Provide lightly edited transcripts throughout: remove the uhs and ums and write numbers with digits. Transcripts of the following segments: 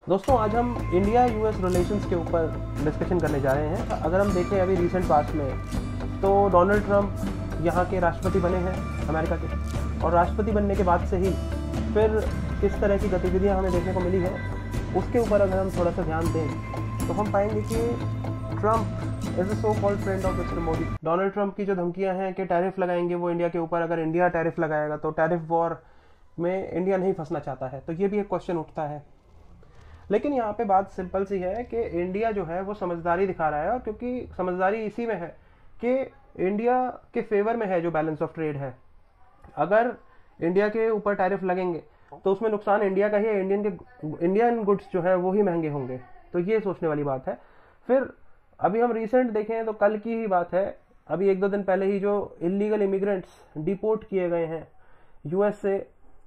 दोस्तों आज हम इंडिया यूएस रिलेशंस के ऊपर डिस्कशन करने जा रहे हैं। अगर हम देखें अभी रिसेंट पास्ट में तो डोनाल्ड ट्रंप यहाँ के राष्ट्रपति बने हैं अमेरिका के, और राष्ट्रपति बनने के बाद से ही फिर किस तरह की गतिविधियाँ हमें देखने को मिली है उसके ऊपर अगर हम थोड़ा सा ध्यान दें तो हम पाएंगे कि Trump is a so called friend of mister Modi. Donald Trump की जो धमकियाँ हैं कि टैरिफ लगाएंगे वो इंडिया के ऊपर, अगर इंडिया टैरिफ लगाएगा तो टैरिफ वॉर में इंडिया नहीं फंसना चाहता है, तो ये भी एक क्वेश्चन उठता है। लेकिन यहाँ पे बात सिंपल सी है कि इंडिया जो है वो समझदारी दिखा रहा है, और क्योंकि समझदारी इसी में है कि इंडिया के फेवर में है जो बैलेंस ऑफ ट्रेड है। अगर इंडिया के ऊपर टैरिफ लगेंगे तो उसमें नुकसान इंडिया का ही है, इंडियन गुड्स जो है वो ही महंगे होंगे, तो ये सोचने वाली बात है। फिर अभी हम रिसेंट देखें तो कल की ही बात है, अभी एक दो दिन पहले ही जो इलीगल इमिग्रेंट्स डिपोर्ट किए गए हैं यूएस से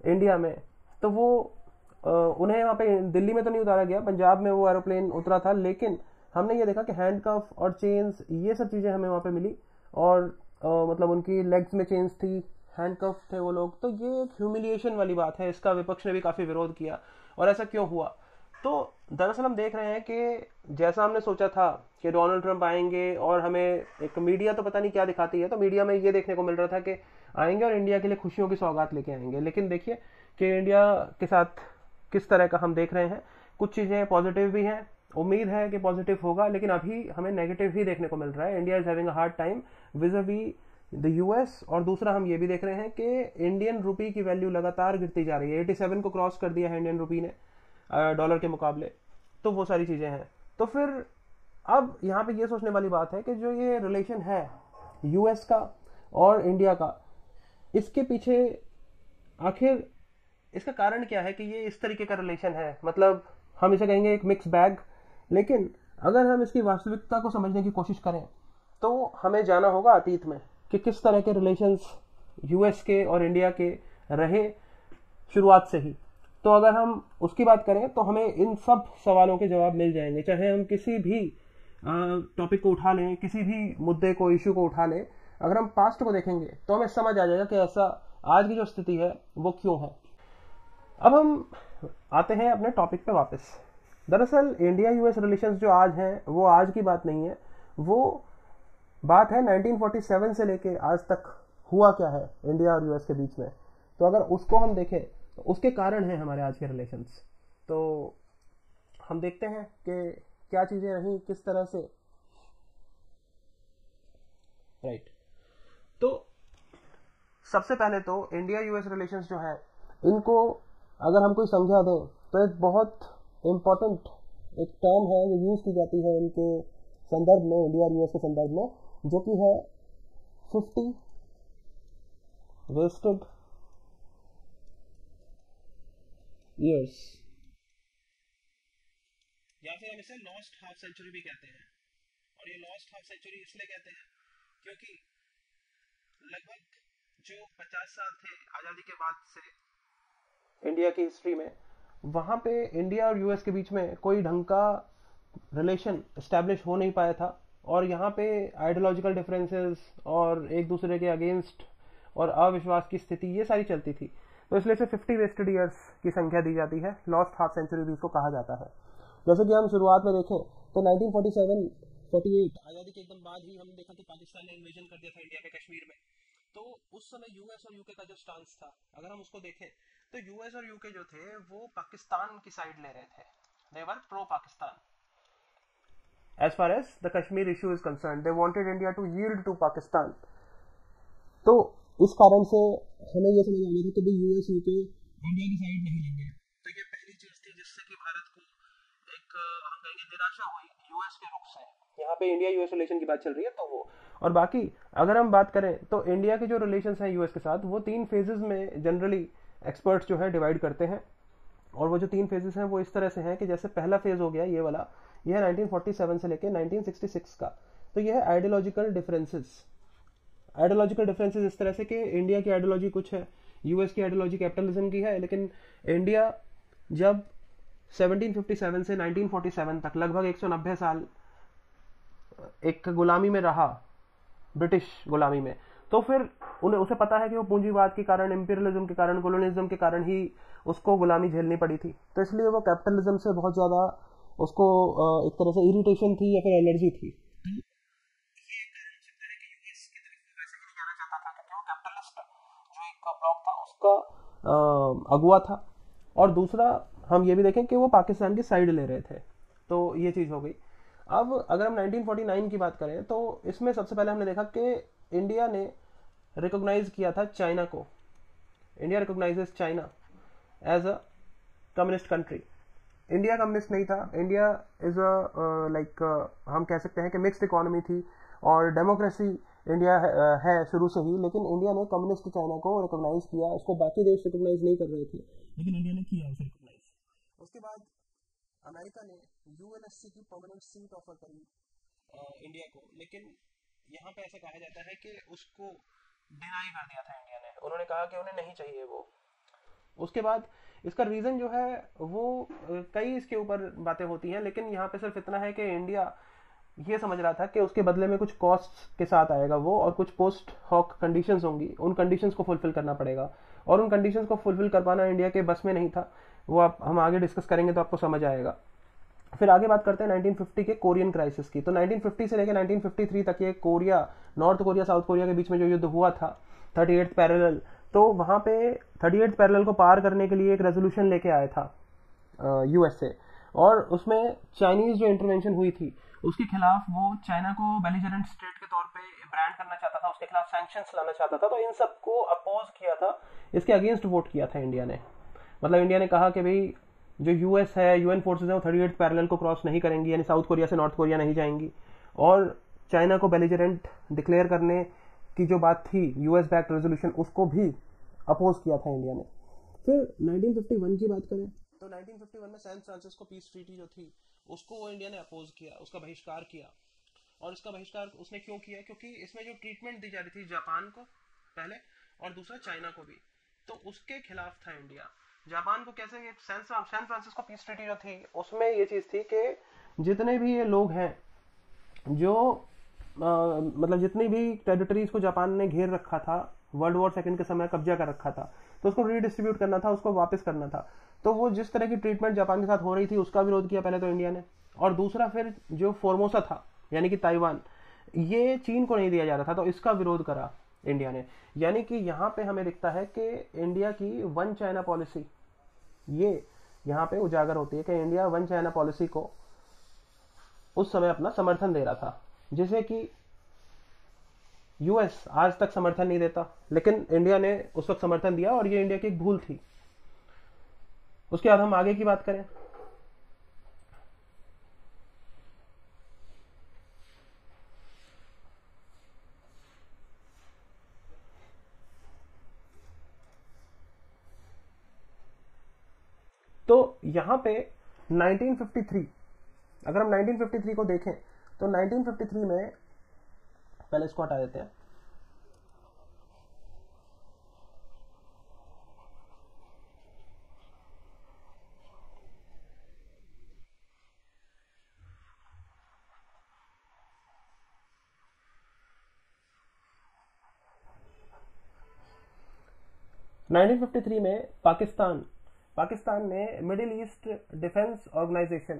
इंडिया में, तो वो उन्हें वहाँ पे दिल्ली में तो नहीं उतारा गया, पंजाब में वो एरोप्लेन उतरा था, लेकिन हमने ये देखा कि हैंडकफ और चेन्स ये सब चीज़ें हमें वहाँ पे मिली, और मतलब उनकी लेग्स में चेन्स थी, हैंडकफ थे वो लोग। तो ये एक ह्यूमिलिएशन वाली बात है, इसका विपक्ष ने भी काफ़ी विरोध किया। और ऐसा क्यों हुआ? तो दरअसल हम देख रहे हैं कि जैसा हमने सोचा था कि डोनाल्ड ट्रंप आएंगे और हमें एक मीडिया तो पता नहीं क्या दिखाती है, तो मीडिया में ये देखने को मिल रहा था कि आएंगे और इंडिया के लिए खुशियों की सौगात लेके आएंगे। लेकिन देखिए कि इंडिया के साथ किस तरह का हम देख रहे हैं। कुछ चीज़ें पॉजिटिव भी हैं, उम्मीद है कि पॉजिटिव होगा, लेकिन अभी हमें नेगेटिव ही देखने को मिल रहा है। India is having a hard time vis a vis the US. और दूसरा हम ये भी देख रहे हैं कि इंडियन रुपी की वैल्यू लगातार गिरती जा रही है, 87 को क्रॉस कर दिया है इंडियन रुपी ने डॉलर के मुकाबले। तो वो सारी चीज़ें हैं। तो फिर अब यहाँ पे ये सोचने वाली बात है कि जो ये रिलेशन है यूएस का और इंडिया का, इसके पीछे आखिर इसका कारण क्या है कि ये इस तरीके का रिलेशन है। मतलब हम इसे कहेंगे एक मिक्स बैग, लेकिन अगर हम इसकी वास्तविकता को समझने की कोशिश करें तो हमें जाना होगा अतीत में कि किस तरह के रिलेशंस यूएस के और इंडिया के रहे शुरुआत से ही। तो अगर हम उसकी बात करें तो हमें इन सब सवालों के जवाब मिल जाएंगे, चाहे हम किसी भी टॉपिक को उठा लें, किसी भी मुद्दे को, इशू को उठा लें। अगर हम पास्ट को देखेंगे तो हमें समझ आ जाएगा कि ऐसा आज की जो स्थिति है वो क्यों है। अब हम आते हैं अपने टॉपिक पे वापस। दरअसल इंडिया यूएस रिलेशंस जो आज हैं वो आज की बात नहीं है, वो बात है 1947 से लेके आज तक हुआ क्या है इंडिया और यूएस के बीच में। तो अगर उसको हम देखें तो उसके कारण हैं हमारे आज के रिलेशंस। तो हम देखते हैं कि क्या चीज़ें रहीं किस तरह से। राइट। तो सबसे पहले तो इंडिया यूएस रिलेशंस जो है इनको अगर हम कोई समझा दें तो एक बहुत इम्पोर्टेंट एक टर्म है जो यूज़ की जाती है इनके संदर्भ में, इंडिया और यूएस के संदर्भ में, जो कि है 50 वेस्टेड ईयर्स, या फिर हम इसे लॉस्ट हाफ सेंचुरी भी कहते हैं। और ये लॉस्ट हाफ सेंचुरी इसलिए कहते हैं क्योंकि लगभग जो 50 साल थे आज़ादी के बाद से इंडिया की हिस्ट्री में, वहाँ पे इंडिया और यूएस के बीच में कोई ढंग का रिलेशन इस्टेब्लिश हो नहीं पाया था, और यहाँ पे आइडियोलॉजिकल डिफरेंसेस और एक दूसरे के अगेंस्ट और अविश्वास की स्थिति ये सारी चलती थी। तो इसलिए से 50 वेस्टेड ईयर्स की संख्या दी जाती है, लॉस्ट हाफ सेंचुरी भी इसको कहा जाता है। जैसे कि हम शुरुआत में देखें तो 1947-48 आज़ादी के एकदम बाद ही हमने देखा कि पाकिस्तान ने इन्वेजन कर दिया था इंडिया के कश्मीर में। तो उस समय यूएस और यूके का जो स्टांस था, अगर हम उसको देखें तो यूएस और यूके जो थे वो पाकिस्तान की साइड ले रहे थे, they were pro Pakistan as far as the Kashmir issue is concerned. They wanted India to yield to Pakistan. तो इस कारण से हमें ये समझ आ गया था कि भाई यूएस यूके इंडिया की साइड नहीं लेंगे। तो ये पहली चीज थी जिससे कि भारत को एक हम कहेंगे निराशा हुई यूएस के रुख से। यहाँ पे इंडिया यूएस रिलेशन की बात चल रही है तो वो, और बाकी अगर हम बात करें तो इंडिया के जो रिलेशंस हैं यूएस के साथ वो 3 फेजेस में जनरली एक्सपर्ट्स जो है डिवाइड करते हैं। और वो जो 3 फेजेस हैं वो इस तरह से हैं कि जैसे पहला फेज हो गया ये वाला, ये है 1947 से लेके 1966 का। तो ये है आइडियोलॉजिकल डिफरेंसेस। आइडियोलॉजिकल डिफरेंसेस इस तरह से कि इंडिया की आइडियोलॉजी कुछ है, यूएस की आइडियोलॉजी कैपिटलिज्म की है, लेकिन इंडिया जब 1757 से 1947 तक लगभग 190 साल एक गुलामी में रहा, ब्रिटिश गुलामी में, तो फिर उन्हें उसे पता है कि वो पूंजीवाद के कारण, इंपीरियलिज्म के कारण, कॉलोनिज्म के कारण ही उसको गुलामी झेलनी पड़ी थी। तो इसलिए वो कैपिटलिज्म से बहुत ज़्यादा उसको एक तरह से इरिटेशन थी या फिर एलर्जी थी। उसका अगुआ था। और दूसरा हम ये भी देखें कि वो पाकिस्तान की साइड ले रहे थे, तो ये चीज़ हो गई। अब अगर हम 1949 की बात करें तो इसमें सबसे पहले हमने देखा कि इंडिया ने रिकॉग्नाइज किया था चाइना को। India recognises China as a communist country. India communist नहीं था। इंडिया इज अ लाइक हम कह सकते हैं कि मिक्स्ड इकोनॉमी थी और डेमोक्रेसी इंडिया है शुरू से ही, लेकिन इंडिया ने कम्युनिस्ट चाइना को रिकॉग्नाइज किया। उसको बाकी देश रिकॉग्नाइज नहीं कर रहे थे, लेकिन इंडिया ने किया उसे रिकॉग्नाइज। उसके बाद अमेरिका ने यूएनएससी की परमानेंट सीट ऑफर करी इंडिया को, लेकिन यहाँ पे ऐसा कहा जाता है कि उसको डिनाई कर दिया था इंडिया ने। उन्होंने कहा कि उन्हें नहीं चाहिए वो। उसके बाद इसका रीज़न जो है वो कई इसके ऊपर बातें होती हैं, लेकिन यहाँ पे सिर्फ इतना है कि इंडिया ये समझ रहा था कि उसके बदले में कुछ कॉस्ट के साथ आएगा वो, और कुछ पोस्ट हॉक कंडीशंस होंगी, उन कंडीशंस को फुलफिल करना पड़ेगा, और उन कंडीशंस को फुलफिल कर पाना इंडिया के बस में नहीं था। वो आप हम आगे डिस्कस करेंगे तो आपको समझ आएगा। फिर आगे बात करते हैं 1950 के कोरियन क्राइसिस की। तो 1950 से लेकर 1953 तक ये Korea, north Korea south Korea के बीच में जो युद्ध हुआ था 38th पैरेलल, तो वहाँ पे 38th पैरेलल को पार करने के लिए एक रेजोल्यूशन लेके आया था यूएसए, और उसमें चाइनीज जो इंटरवेंशन हुई थी उसके खिलाफ वो चाइना को बेलिजरेंट स्टेट के तौर पे ब्रांड करना चाहता था, उसके खिलाफ सैंक्शंस लाना चाहता था। तो इन सबको अपोज किया था, इसके अगेंस्ट वोट किया था इंडिया ने। मतलब इंडिया ने कहा कि भाई जो यूएस है, यूएन फोर्सेज है, वो 38th पैरेलल को क्रॉस नहीं करेंगी, यानी साउथ कोरिया से नॉर्थ कोरिया नहीं जाएंगी। और चाइना को बेलिजरेंट डिक्लेयर करने की जो बात थी, यूएस बैक्ड रेजोल्यूशन, उसको भी अपोज किया था इंडिया ने। फिर 1951 की बात करें तो 1951 में सैन फ्रांसिस्को पीस ट्रीटी जो थी उसको वो इंडिया ने अपोज किया, उसका बहिष्कार किया। और इसका बहिष्कार उसने क्यों किया? क्योंकि इसमें जो ट्रीटमेंट दी जा रही थी जापान को पहले और दूसरा चाइना को भी, तो उसके खिलाफ था इंडिया। जापान को कैसे? सैन फ्रांसिस्को पीस ट्रीटी जो थी उसमें ये चीज थी कि जितने भी ये लोग हैं जो मतलब जितनी भी टेरिटरीज को जापान ने घेर रखा था, वर्ल्ड वॉर सेकंड के समय कब्जा कर रखा था, तो उसको रीडिस्ट्रीब्यूट करना था, उसको वापस करना था। तो वो जिस तरह की ट्रीटमेंट जापान के साथ हो रही थी उसका विरोध किया पहले तो इंडिया ने, और दूसरा फिर जो फॉर्मोसा था यानी कि ताइवान, ये चीन को नहीं दिया जा रहा था, तो इसका विरोध करा इंडिया ने। यानी कि यहाँ पे हमें दिखता है कि इंडिया की वन चाइना पॉलिसी ये यहाँ पे उजागर होती है कि इंडिया वन चाइना पॉलिसी को उस समय अपना समर्थन दे रहा था, जिसे कि यूएस आज तक समर्थन नहीं देता, लेकिन इंडिया ने उस वक्त समर्थन दिया और ये इंडिया की एक भूल थी। उसके बाद हम आगे की बात करें तो यहां पे 1953, अगर हम 1953 को देखें तो 1953 में, पहले इसको हटा देते हैं, नाइनटीन 1953 में पाकिस्तान ने मिडिल ईस्ट डिफेंस ऑर्गेनाइजेशन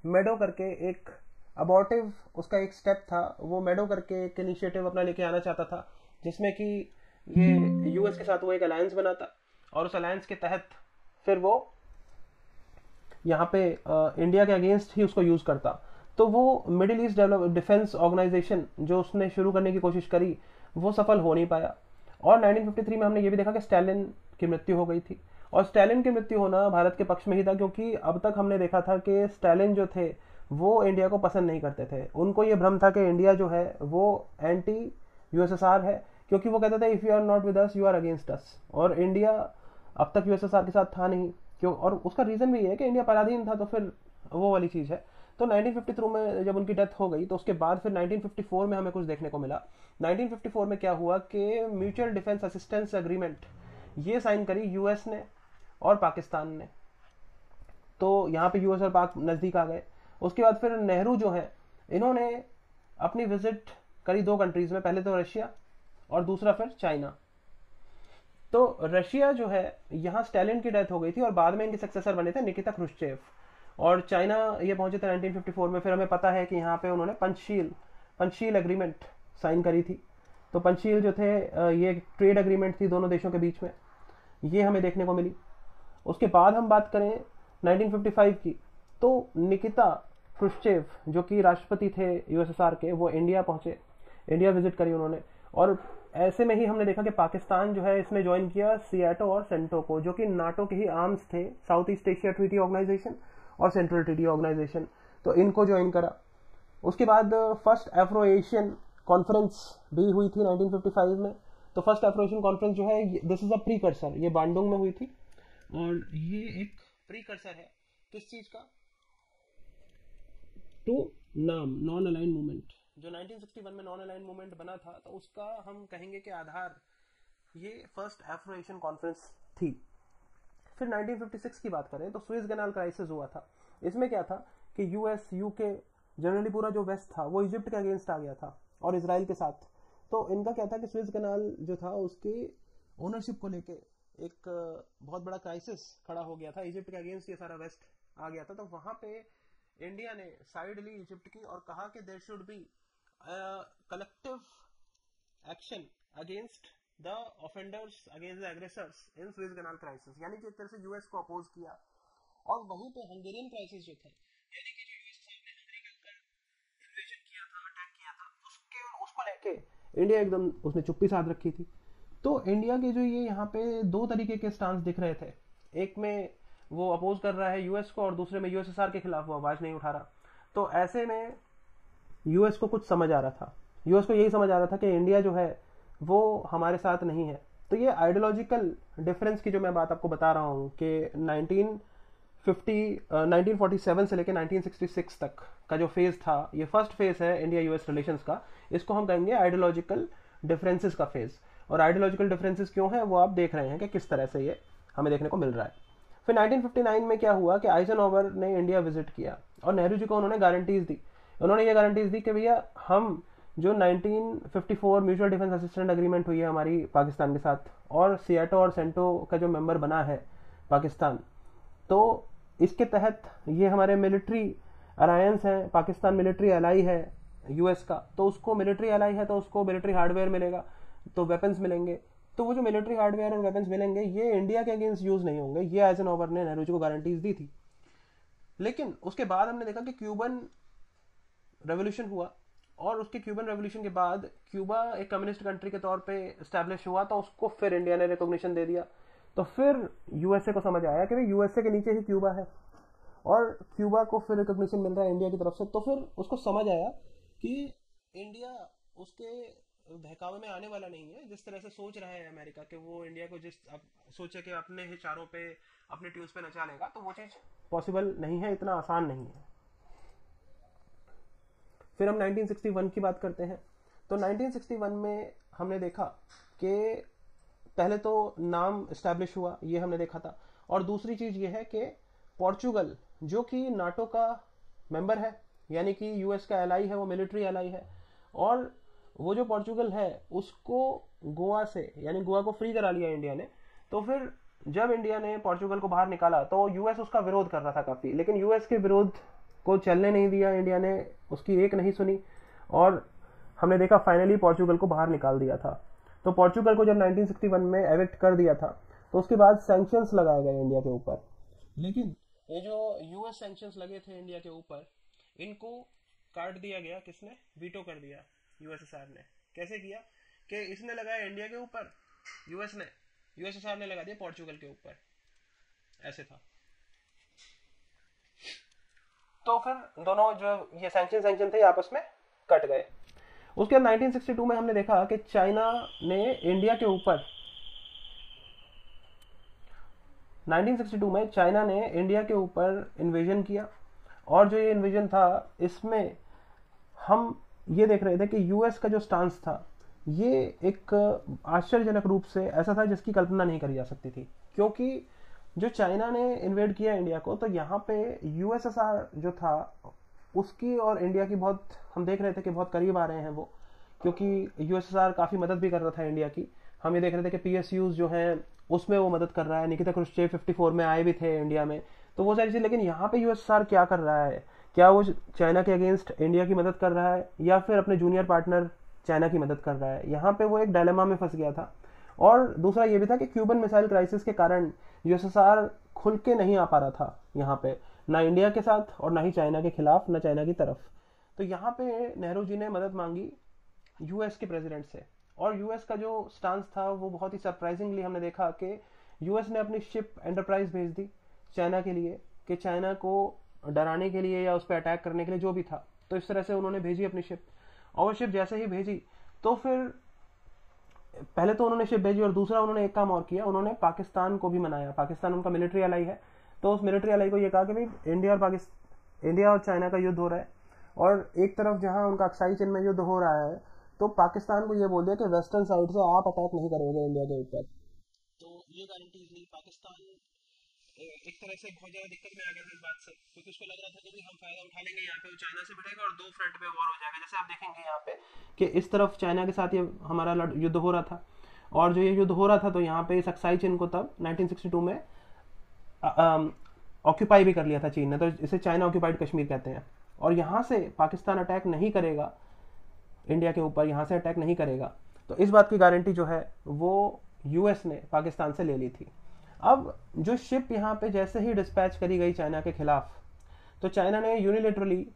मेडो करके एक अबॉर्टिव, उसका एक स्टेप था, वो मेडो करके एक इनिशिएटिव अपना लेके आना चाहता था, जिसमें कि ये यूएस के साथ वो एक अलायंस बनाता, और उस अलायंस के तहत फिर वो यहाँ पे इंडिया के अगेंस्ट ही उसको यूज करता। तो वो मिडिल ईस्ट डिफेंस ऑर्गेनाइजेशन जो उसने शुरू करने की कोशिश करी वो सफल हो नहीं पाया। और 1953 में हमने ये भी देखा कि स्टालिन की मृत्यु हो गई थी, और स्टालिन की मृत्यु होना भारत के पक्ष में ही था, क्योंकि अब तक हमने देखा था कि स्टालिन जो थे वो इंडिया को पसंद नहीं करते थे। उनको ये भ्रम था कि इंडिया जो है वो एंटी यूएसएसआर है, क्योंकि वो कहते थे if you are not with us you are against us, और इंडिया अब तक यूएसएसआर के साथ था नहीं क्यों, और उसका रीजन भी है कि इंडिया पराधीन था, तो फिर वो वाली चीज है। तो 1953 में जब उनकी डेथ हो गई तो उसके बाद फिर 1954 में हमें कुछ देखने को मिला। 1954 में क्या हुआ कि म्यूचुअल डिफेंस असिस्टेंस एग्रीमेंट ये साइन करी यूएस ने और पाकिस्तान ने। तो यहाँ पे यूएस और पाक नज़दीक आ गए। उसके बाद फिर नेहरू जो है इन्होंने अपनी विजिट करी दो कंट्रीज में, पहले तो रशिया और दूसरा फिर चाइना। तो रशिया जो है, यहाँ स्टालिन की डेथ हो गई थी और बाद में इनके सक्सेसर बने थे निकिता क्रुश्चेव, और चाइना ये पहुंचे थे 1954 में। फिर हमें पता है कि यहाँ पे उन्होंने पंचशील एग्रीमेंट साइन करी थी। तो पंचशील जो थे ये ट्रेड एग्रीमेंट थी दोनों देशों के बीच में, ये हमें देखने को मिली। उसके बाद हम बात करें 1955 की, तो निकिता क्रुश्चेव जो कि राष्ट्रपति थे यूएसएसआर के, वो इंडिया पहुंचे, इंडिया विजिट करी उन्होंने। और ऐसे में ही हमने देखा कि पाकिस्तान जो है इसने ज्वाइन किया सियाटो और सेंटो को, जो कि नाटो के ही आर्म्स थे, South East Asia Treaty Organisation और सेंट्रल ट्रीटी ऑर्गेनाइजेशन, तो इनको ज्वाइन करा। उसके बाद फर्स्ट अफ्रो एशियन कॉन्फ्रेंस भी हुई थी 1955 में। तो फर्स्ट अफ्रो एशियन कॉन्फ्रेंस जो है, दिस इज अ प्रीकर्सर, ये बांडुंग में हुई थी, और ये एक प्रीकर्सर है किस चीज का, तो नाम नॉन अलाइन मूवमेंट, जो 1961 में नॉन अलाइन मूवमेंट बना था, तो उसका हम कहेंगे कि आधार ये फर्स्ट अफ्रो एशियन कॉन्फ्रेंस थी। फिर 1956 की बात करें तो स्विस कैनाल क्राइसिस हुआ था। इसमें क्या था कि यूएस, यूके, जनरली पूरा जो वेस्ट था वो इजिप्ट के अगेंस्ट आ गया था और इसराइल के साथ। तो इनका क्या था कि स्विस कैनाल जो था उसके ओनरशिप को लेके एक बहुत बड़ा क्राइसिस खड़ा हो गया था, इजिप्ट के अगेंस्ट ये सारा वेस्ट आ गया था। तो वहां पे इंडिया ने साइड ली इजिप्ट की और कहा कि there should be collective action against the offenders, against the aggressors in Suez Canal crisis, यानी कि एक तरह से यूएस को अपोज किया। और वहीं पे हंगेरियन क्राइसिस जो था, यानी कि जो यूएस साहब ने हंगरी के ऊपर इन्वेजन किया था, अटैक किया था, उसको लेके इंडिया एकदम उसने चुप्पी साध रखी थी। तो इंडिया के जो ये यहाँ पे दो तरीके के स्टांस दिख रहे थे, एक में वो अपोज कर रहा है यूएस को और दूसरे में यूएसएसआर के खिलाफ वो आवाज नहीं उठा रहा। तो ऐसे में यूएस को कुछ समझ आ रहा था, यूएस को यही समझ आ रहा था कि इंडिया जो है वो हमारे साथ नहीं है। तो ये आइडियोलॉजिकल डिफरेंस की जो मैं बात आपको बता रहा हूँ कि 1947 से लेकर 1966 तक का जो फेज था, ये फर्स्ट फेज है इंडिया यूएस रिलेशंस का, इसको हम कहेंगे आइडियोलॉजिकल डिफरेंसेस का फेज। और आइडियोलॉजिकल डिफरेंसेस क्यों है वो आप देख रहे हैं कि किस तरह से ये हमें देखने को मिल रहा है। फिर 1959 में क्या हुआ कि आइजनहोवर ने इंडिया विजिट किया और नेहरू जी को उन्होंने गारंटीज दी। उन्होंने ये गारंटीज दी कि भैया हम जो 1954 म्यूचुअल डिफेंस असिस्टेंट एग्रीमेंट हुई है हमारी पाकिस्तान के साथ, और सियाटो और सेंटो का जो मेंबर बना है पाकिस्तान, तो इसके तहत ये हमारे मिलिट्री अलायंस है, पाकिस्तान मिलिट्री अलाई है यूएस का, तो उसको मिलिट्री अलाई है तो उसको मिलिट्री हार्डवेयर मिलेगा, तो वेपन्स मिलेंगे। तो वो जो मिलिट्री हार्डवेयर और वेपन्स मिलेंगे ये इंडिया के अगेंस्ट यूज नहीं होंगे, ये आइजनहोवर ने नेहरू जी को गारंटीज दी थी। लेकिन उसके बाद हमने देखा कि क्यूबन रेवोल्यूशन हुआ, और उसके क्यूबन रेवोल्यूशन के बाद क्यूबा एक कम्युनिस्ट कंट्री के तौर पे एस्टैब्लिश हुआ, तो उसको फिर इंडिया ने रिकॉग्निशन दे दिया। तो फिर यूएसए को समझ आया कि भाई यूएसए के नीचे ही क्यूबा है और क्यूबा को फिर रिकॉग्निशन मिल रहा है इंडिया की तरफ से। तो फिर उसको समझ आया कि इंडिया उसके बहकावे में आने वाला नहीं है, जिस तरह से सोच रहा है अमेरिका कि वो इंडिया को जिस सोचे कि अपने ही चारों पे अपने ट्यून्स पे नचा लेगा, तो वो चीज पॉसिबल नहीं है, इतना आसान नहीं है। फिर हम 1961 की बात करते हैं। तो 1961 में हमने देखा कि पहले तो नाम एस्टैब्लिश हुआ, ये हमने देखा था, और दूसरी चीज ये है कि पोर्चुगल जो कि नाटो का मेंबर है, यानी कि यूएस का एलाई है, वो मिलिट्री एलाई है, और वो जो पोर्चुगल है उसको गोवा से, यानी गोवा को फ्री करा लिया इंडिया ने। तो फिर जब इंडिया ने पोर्चुगल को बाहर निकाला तो यूएस उसका विरोध कर रहा था काफी, लेकिन यूएस के विरोध को चलने नहीं दिया इंडिया ने, उसकी एक नहीं सुनी, और हमने देखा फाइनली पोर्चुगल को बाहर निकाल दिया था। तो पोर्चुगल को जब 1961 में एविक्ट कर दिया था तो उसके बाद सैंक्शंस लगाए गए इंडिया के ऊपर। लेकिन ये जो यूएस सैंक्शंस लगे थे इंडिया के ऊपर, इनको काट दिया गया, किसने वीटो कर दिया, यूएसएसआर ने। कैसे किया कि इसने लगाया इंडिया के ऊपर, यूएसएसआर ने लगा दिया पोर्चुगल के ऊपर, ऐसे था। तो फिर दोनों जो ये सैंक्शन थे आपस में कट गए। उसके बाद 1962 में हमने देखा कि चाइना ने इंडिया के ऊपर, 1962 में चाइना ने इंडिया के ऊपर इन्वेजन किया, और जो ये इन्वेजन था इसमें हम ये देख रहे थे कि यूएस का जो स्टांस था ये एक आश्चर्यजनक रूप से ऐसा था जिसकी कल्पना नहीं करी जा सकती थी, क्योंकि जो चाइना ने इन्वेड किया इंडिया को, तो यहाँ पे यूएसएसआर जो था उसकी और इंडिया की बहुत हम देख रहे थे कि बहुत करीब आ रहे हैं वो, क्योंकि यूएसएसआर काफ़ी मदद भी कर रहा था इंडिया की। हम ये देख रहे थे कि पीएसयूज जो हैं उसमें वो मदद कर रहा है। निकिता क्रुश्चेव 54 में आए भी थे इंडिया में, तो वो सारी चीज़। लेकिन यहाँ पे यूएसएसआर क्या कर रहा है? क्या वो चाइना के अगेंस्ट इंडिया की मदद कर रहा है या फिर अपने जूनियर पार्टनर चाइना की मदद कर रहा है? यहाँ पे वो एक डायलेमा में फंस गया था। और दूसरा ये भी था कि क्यूबन मिसाइल क्राइसिस के कारण यूएसएसआर खुल के नहीं आ पा रहा था यहाँ पे, ना इंडिया के साथ और ना ही चाइना के खिलाफ, ना चाइना की तरफ। तो यहाँ पे नेहरू जी ने मदद मांगी यूएस के प्रेसिडेंट से, और यूएस का जो स्टांस था वो बहुत ही सरप्राइजिंगली हमने देखा कि यूएस ने अपनी शिप एंटरप्राइज भेज दी चाइना के लिए, कि चाइना को डराने के लिए या उस पर अटैक करने के लिए जो भी था। तो इस तरह से उन्होंने भेजी अपनी शिप, और वो शिप जैसे ही भेजी तो फिर पहले तो उन्होंने शिप भेजी, और दूसरा उन्होंने एक काम और किया, उन्होंने पाकिस्तान को भी मनाया। पाकिस्तान उनका मिलिट्री अलाई है, तो उस मिलिट्री अलाई को ये कहा कि भाई इंडिया और चाइना का युद्ध हो रहा है, और एक तरफ जहां उनका अक्साई चिन में युद्ध हो रहा है, तो पाकिस्तान को ये बोल दिया कि वेस्टर्न साइड से आप अटैक नहीं करोगे इंडिया के ऊपर। तो ये गारंटीज ली। पाकिस्तान एक तरह से बहुत ज्यादा दिक्कत में आ गया था इस बात से, क्योंकि उसको लग रहा था कि हम फायदा उठा लेंगे यहाँ पे, वो चाइना से भिड़ेगा और दो फ्रंट पे वॉर हो जाएगा। जैसे आप देखेंगे यहाँ पे कि इस तरफ चाइना के साथ ये हमारा युद्ध हो रहा था, और जो ये युद्ध हो रहा था तो यहाँ पे इस अक्साई चिन को तब 1962 में ऑक्यूपाई भी कर लिया था चीन ने, तो इसे चाइना ऑक्यूपाइड कश्मीर कहते हैं। और यहाँ से पाकिस्तान अटैक नहीं करेगा इंडिया के ऊपर, यहाँ से अटैक नहीं करेगा। तो इस बात की गारंटी जो है वो यूएस ने पाकिस्तान से ले ली थी। अब जो शिप यहाँ पे जैसे ही डिस्पैच करी गई चाइना के खिलाफ, तो चाइना ने यूनिलेटरली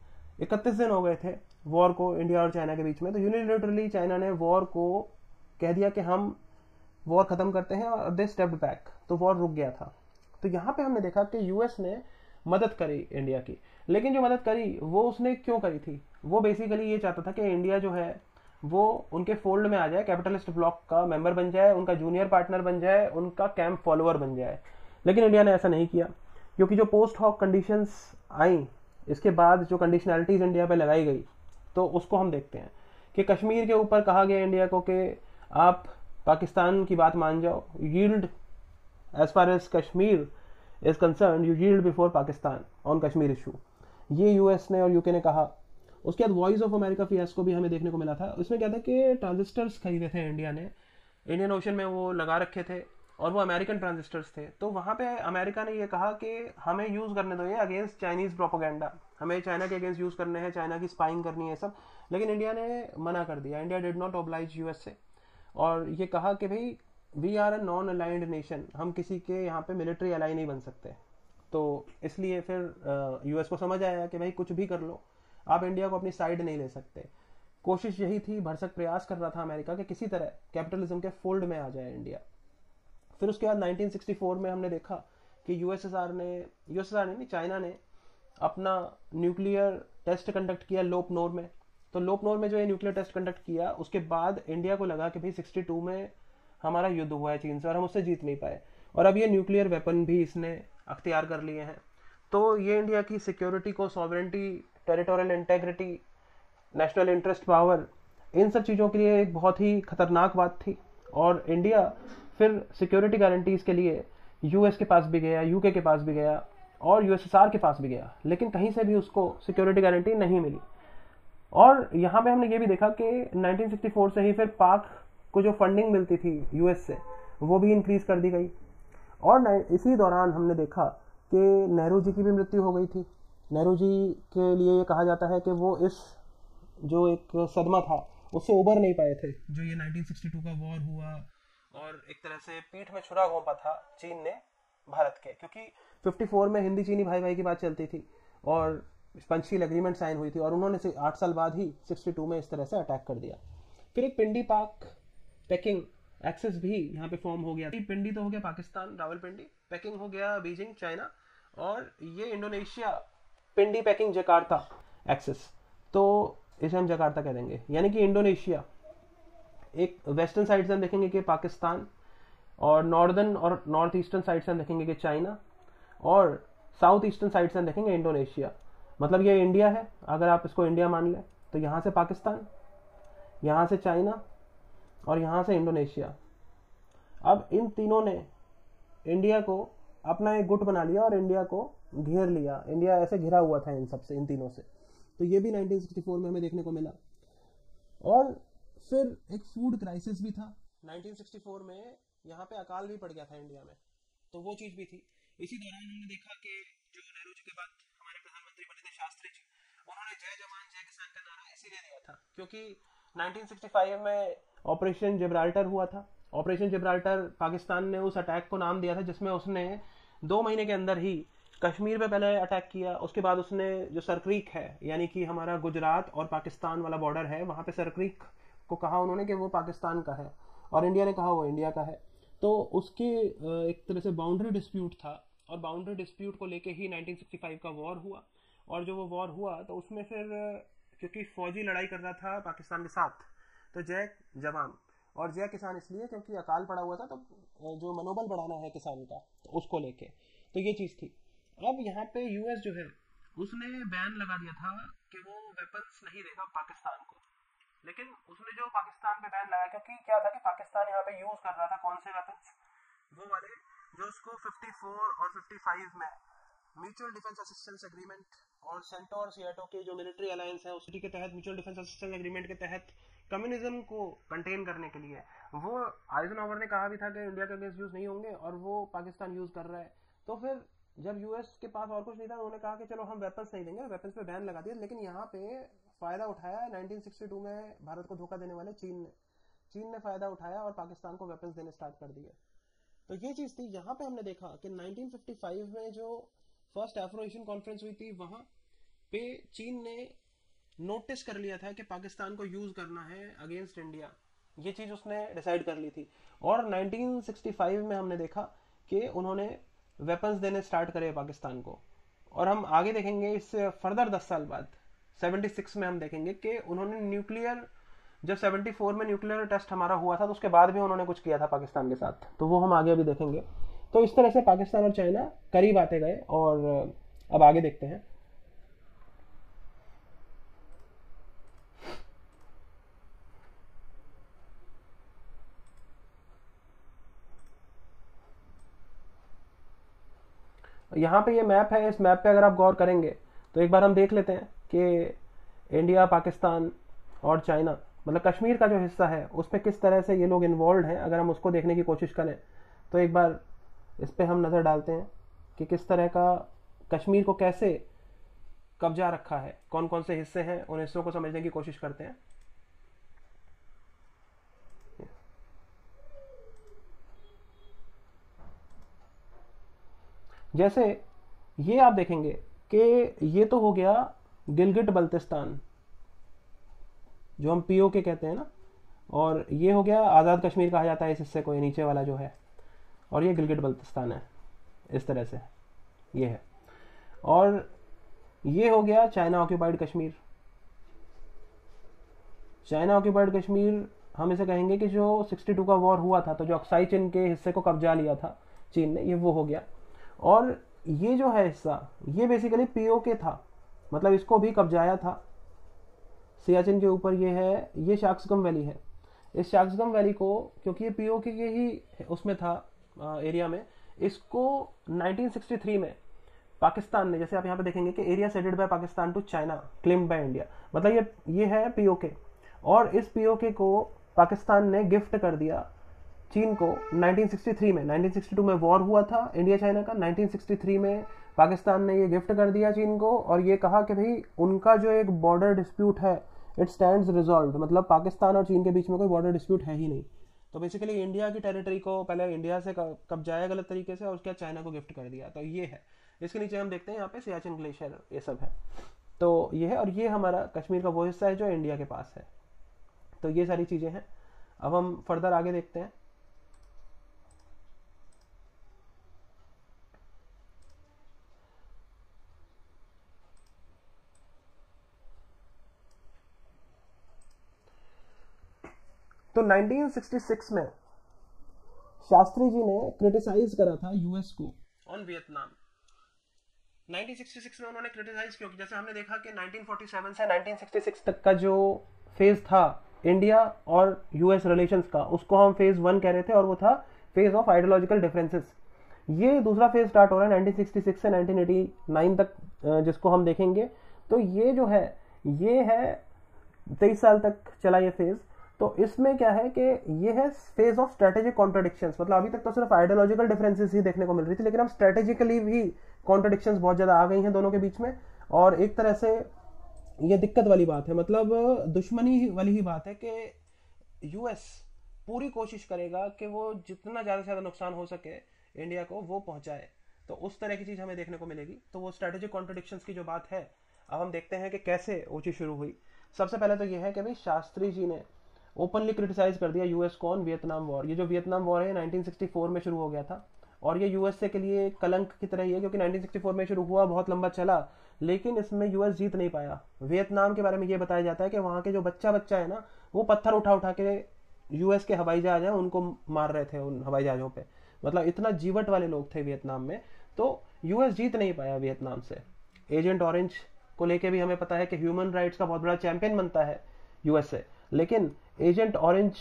31 दिन हो गए थे वॉर को इंडिया और चाइना के बीच में, तो यूनिलेटरली चाइना ने वॉर को कह दिया कि हम वॉर खत्म करते हैं, और दे स्टेप्ड बैक, तो वॉर रुक गया था। तो यहाँ पे हमने देखा कि यूएस ने मदद करी इंडिया की, लेकिन जो मदद करी वो उसने क्यों करी थी? वो बेसिकली ये चाहता था कि इंडिया जो है वो उनके फोल्ड में आ जाए, कैपिटलिस्ट ब्लॉक का मेंबर बन जाए, उनका जूनियर पार्टनर बन जाए, उनका कैंप फॉलोअर बन जाए। लेकिन इंडिया ने ऐसा नहीं किया, क्योंकि जो पोस्ट हॉक कंडीशंस आई, इसके बाद जो कंडीशनैलिटीज इंडिया पे लगाई गई, तो उसको हम देखते हैं कि कश्मीर के ऊपर कहा गया इंडिया को कि आप पाकिस्तान की बात मान जाओ, yield as far as Kashmir is concern, you yield before Pakistan on Kashmir issue. ये यूएस ने और यूके ने कहा। उसके बाद वॉइस ऑफ अमेरिका फियास्को भी हमें देखने को मिला था। उसमें क्या था कि ट्रांजिस्टर्स खरीदे थे इंडिया ने, इंडियन ओशन में वो लगा रखे थे, और वो अमेरिकन ट्रांजिस्टर्स थे। तो वहाँ पे अमेरिका ने ये कहा कि हमें यूज़ करने दो ये अगेंस्ट चाइनीज़ प्रोपोगेंडा, हमें चाइना के अगेंस्ट यूज़ करने हैं, चाइना की स्पाइंग करनी है सब। लेकिन इंडिया ने मना कर दिया। India did not oblige US से, और ये कहा कि भाई we are a non aligned nation, हम किसी के यहाँ पे मिलिट्री अलाई नहीं बन सकते। तो इसलिए फिर यूएस को समझ आया कि भाई कुछ भी कर लो, आप इंडिया को अपनी साइड नहीं ले सकते। कोशिश यही थी, भरसक प्रयास कर रहा था अमेरिका कि किसी तरह कैपिटलिज्म के फोल्ड में आ जाए इंडिया। फिर उसके बाद 1964 में हमने देखा कि यूएसएसआर नहीं, चाइना ने अपना न्यूक्लियर टेस्ट कंडक्ट किया लोपनोर में। तो लोपनोर में जो ये न्यूक्लियर टेस्ट कंडक्ट किया, उसके बाद इंडिया को लगा कि भाई 62 में हमारा युद्ध हुआ है चीन से और हम उससे जीत नहीं पाए, और अब ये न्यूक्लियर वेपन भी इसने अख्तियार कर लिए हैं। तो ये इंडिया की सिक्योरिटी को, sovereignty, territorial integrity, national interest, power, इन सब चीज़ों के लिए एक बहुत ही खतरनाक बात थी। और इंडिया फिर सिक्योरिटी गारंटीज के लिए यूएस के पास भी गया, यूके के पास भी गया, और यूएसएसआर के पास भी गया, लेकिन कहीं से भी उसको सिक्योरिटी गारंटी नहीं मिली। और यहाँ पे हमने ये भी देखा कि 1964 से ही फिर पाक को जो फंडिंग मिलती थी यूएस से, वो भी इंक्रीज कर दी गई। और इसी दौरान हमने देखा कि नेहरू जी की भी मृत्यु हो गई थी। नेहरू जी के लिए ये कहा जाता है कि वो इस जो एक सदमा था उससे उबर नहीं पाए थे, जो ये 1962 का वॉर हुआ, और एक तरह से पीठ में छुरा घोंपा था चीन ने भारत के, क्योंकि 54 में हिंदी चीनी भाई भाई की बात चलती थी और पंचशील एग्रीमेंट साइन हुई थी, और उन्होंने 8 साल बाद ही 62 में इस तरह से अटैक कर दिया। फिर एक पिंडी पाक पेकिंग एक्सिस भी यहाँ पे फॉर्म हो गया। पिंडी तो हो गया पाकिस्तान, रावलपिंडी, पेकिंग हो गया बीजिंग चाइना, और ये इंडोनेशिया पिंडी पेकिंग जकार्ता एक्सिस, तो इसे हम जकार्ता कह देंगे। यानी कि इंडोनेशिया एक वेस्टर्न साइड से हम देखेंगे कि पाकिस्तान, और नॉर्दर्न और नॉर्थ ईस्टर्न साइड से हम देखेंगे कि चाइना, और साउथ ईस्टर्न साइड से हम देखेंगे इंडोनेशिया। मतलब ये इंडिया है, अगर आप इसको इंडिया मान लें, तो यहाँ से पाकिस्तान, यहाँ से चाइना, और यहाँ से इंडोनेशिया। अब इन तीनों ने इंडिया को अपना एक गुट बना लिया और इंडिया को घेर लिया। इंडिया ऐसे घिरा हुआ था इन सब से, इन तीनों से। तो ये भी 1964 में हमें देखने को मिला। और फिर एक फूड क्राइसिस भी था 1964 में, यहाँ पे अकाल भी पड़ गया था इंडिया में, तो वो चीज़ भी थी। इसी दौरान हमने देखा कि जो नेहरू जी के बाद हमारे प्रधानमंत्री बने थे शास्त्री जी, उन्होंने जय जवान जय किसान का नारा इसीलिए दिया था क्योंकि 1965 में ऑपरेशन जिब्राल्टर हुआ था। ऑपरेशन जिब्राल्टर, पाकिस्तान ने उस अटैक को नाम दिया था जिसमें उसने 2 महीने के अंदर ही कश्मीर पे पहले अटैक किया, उसके बाद उसने जो सरक्रीक है यानी कि हमारा गुजरात और पाकिस्तान वाला बॉर्डर है, वहाँ पे सरक्रीक को कहा उन्होंने कि वो पाकिस्तान का है और इंडिया ने कहा वो इंडिया का है। तो उसके एक तरह से बाउंड्री डिस्प्यूट था और बाउंड्री डिस्प्यूट को लेके ही 1965 का वॉर हुआ। और जो वो वॉर हुआ तो उसमें फिर क्योंकि फौजी लड़ाई कर रहा था पाकिस्तान के साथ, तो जय जवान और जय किसान इसलिए क्योंकि अकाल पड़ा हुआ था, तो जो मनोबल बढ़ाना है किसान का तो उसको लेके, तो ये चीज़ थी। अब यहाँ पे यूएस जो है उसने बैन लगा दिया था कि वो वेपन्स नहीं देगा पाकिस्तान को, लेकिन उसने जो पाकिस्तान पे बैन लगाया क्योंकि क्या था कि पाकिस्तान यहाँ पे यूज कर रहा था कौन से वेपन्स, वो वाले जो उसको 54 और 55 में म्यूचुअल डिफेंस असिस्टेंस एग्रीमेंट और सेंटोर सियाटो के जो मिलिट्री अलायंस है उसी के तहत, म्यूचुअल डिफेंस असिस्टेंस एग्रीमेंट के तहत कम्युनिज्म को कंटेन करने के लिए वो आइजनहोवर ने कहा भी था कि इंडिया के अगेंस्ट यूज नहीं होंगे और वो पाकिस्तान यूज कर रहा है। तो फिर जब यूएस के पास और कुछ नहीं था उन्होंने कहा कि चलो हम वेपन्स नहीं देंगे, वेपन्स पे बैन लगा दिया। लेकिन यहाँ पे फायदा उठाया 1962 में भारत को धोखा देने वाले चीन ने फायदा उठाया और पाकिस्तान को वेपन्स देने स्टार्ट कर दिए। तो ये चीज थी। यहाँ पे हमने देखा कि 1955 में जो फर्स्ट एफ्रो एशियन कॉन्फ्रेंस हुई थी वहां पे चीन ने नोटिस कर लिया था कि पाकिस्तान को यूज करना है अगेंस्ट इंडिया, ये चीज उसने डिसाइड कर ली थी। और 1965 में हमने देखा कि उन्होंने वेपन्स देने स्टार्ट करे पाकिस्तान को। और हम आगे देखेंगे इससे फर्दर 10 साल बाद 76 में हम देखेंगे कि उन्होंने न्यूक्लियर, जब 74 में न्यूक्लियर टेस्ट हमारा हुआ था तो उसके बाद भी उन्होंने कुछ किया था पाकिस्तान के साथ, तो वो हम आगे अभी देखेंगे। तो इस तरह से पाकिस्तान और चाइना करीब आते गए और अब आगे देखते हैं। यहाँ पे ये मैप है, इस मैप पे अगर आप गौर करेंगे तो एक बार हम देख लेते हैं कि इंडिया, पाकिस्तान और चाइना, मतलब कश्मीर का जो हिस्सा है उसमें किस तरह से ये लोग इन्वॉल्व हैं। अगर हम उसको देखने की कोशिश करें तो एक बार इस पे हम नज़र डालते हैं कि किस तरह का कश्मीर को कैसे कब्जा रखा है, कौन कौन से हिस्से हैं, उन हिस्सों को समझने की कोशिश करते हैं। जैसे ये आप देखेंगे कि ये तो हो गया गिलगिट बल्तिस्तान जो हम पीओके कहते हैं ना, और ये हो गया आज़ाद कश्मीर कहा जाता है इस हिस्से को, ये नीचे वाला जो है, और ये गिलगिट बल्तिस्तान है, इस तरह से ये है। और ये हो गया China occupied Kashmir. China occupied Kashmir हम इसे कहेंगे कि जो 62 का वॉर हुआ था तो जो अक्साई चीन के हिस्से को कब्जा लिया था चीन ने, ये वो हो गया। और ये जो है हिस्सा ये बेसिकली पीओके था, मतलब इसको भी कब्जाया था। सियाचिन के ऊपर ये है, ये शाक्सगम वैली है। इस शाक्सगम वैली को, क्योंकि ये पीओके के ही उसमें था एरिया में, इसको 1963 में पाकिस्तान ने, जैसे आप यहाँ पे देखेंगे कि area ceded by Pakistan to China claimed by India, मतलब ये है पीओके। और इस पीओके को पाकिस्तान ने गिफ्ट कर दिया चीन को 1963 में। 1962 में वॉर हुआ था इंडिया चाइना का, 1963 में पाकिस्तान ने ये गिफ्ट कर दिया चीन को और ये कहा कि भाई उनका जो एक बॉर्डर डिस्प्यूट है इट स्टैंड्स रिजॉल्व्ड, मतलब पाकिस्तान और चीन के बीच में कोई बॉर्डर डिस्प्यूट है ही नहीं। तो बेसिकली इंडिया की टेरिटरी को पहले इंडिया से कब्जाया गलत तरीके से और उसके बाद चाइना को गिफ्ट कर दिया। तो ये है, इसके नीचे हम देखते हैं यहाँ पे सियाचिन ग्लेशियर ये सब है, तो ये है। और ये हमारा कश्मीर का वो हिस्सा है जो इंडिया के पास है। तो ये सारी चीज़ें हैं। अब हम फर्दर आगे देखते हैं। तो 1966 में शास्त्री जी ने क्रिटिसाइज करा था यूएस को ऑन वियतनाम। 1966 में उन्होंने क्रिटिसाइज क्यों, जैसे हमने देखा कि 1947 से 1966 तक का जो फेज था इंडिया और यूएस रिलेशंस का, उसको हम फेज 1 कह रहे थे और वो था फेज ऑफ आइडियोलॉजिकल डिफरेंसेस। ये दूसरा फेज स्टार्ट हो रहा है 1966 से 1989 तक, जिसको हम देखेंगे। तो ये जो है ये है 23 साल तक चला ये फेज। तो इसमें क्या है कि ये है फेज ऑफ स्ट्रेटेजिक कॉन्ट्रडिक्शंस, मतलब अभी तक तो सिर्फ आइडियोलॉजिकल डिफरेंसेस ही देखने को मिल रही थी, लेकिन अब स्ट्रेटेजिकली भी कॉन्ट्रडिक्शंस बहुत ज़्यादा आ गई हैं दोनों के बीच में। और एक तरह से ये दिक्कत वाली बात है, मतलब दुश्मनी वाली ही बात है कि यूएस पूरी कोशिश करेगा कि वो जितना ज़्यादा से ज़्यादा नुकसान हो सके इंडिया को वो पहुंचाए। तो उस तरह की चीज़ हमें देखने को मिलेगी। तो वो स्ट्रेटेजिक कॉन्ट्रडिक्शंस की जो बात है, अब हम देखते हैं कि कैसे वो चीज़ शुरू हुई। सबसे पहले तो ये है कि भाई शास्त्री जी ने ओपनली क्रिटिसाइज कर दिया यूएस को ऑन वियतनाम वॉर। ये जो वियतनाम वॉर है 1964 में शुरू हो गया था, और ये यूएसए के लिए कलंक की तरह ही है, क्योंकि 1964 में शुरू हुआ, बहुत लंबा चला, लेकिन इसमें यूएस जीत नहीं पाया। वियतनाम के बारे में ये बताया जाता है कि वहाँ के जो बच्चा है ना, वो पत्थर उठा उठा के यूएस के हवाई जहाज हैं उनको मार रहे थे उन हवाई जहाजों पे, मतलब इतना जीवट वाले लोग थे वियतनाम में। तो यूएस जीत नहीं पाया वियतनाम से। एजेंट ऑरेंज को लेके भी हमें पता है कि ह्यूमन राइट्स का बहुत बड़ा चैंपियन बनता है यूएसए, लेकिन एजेंट ऑरेंज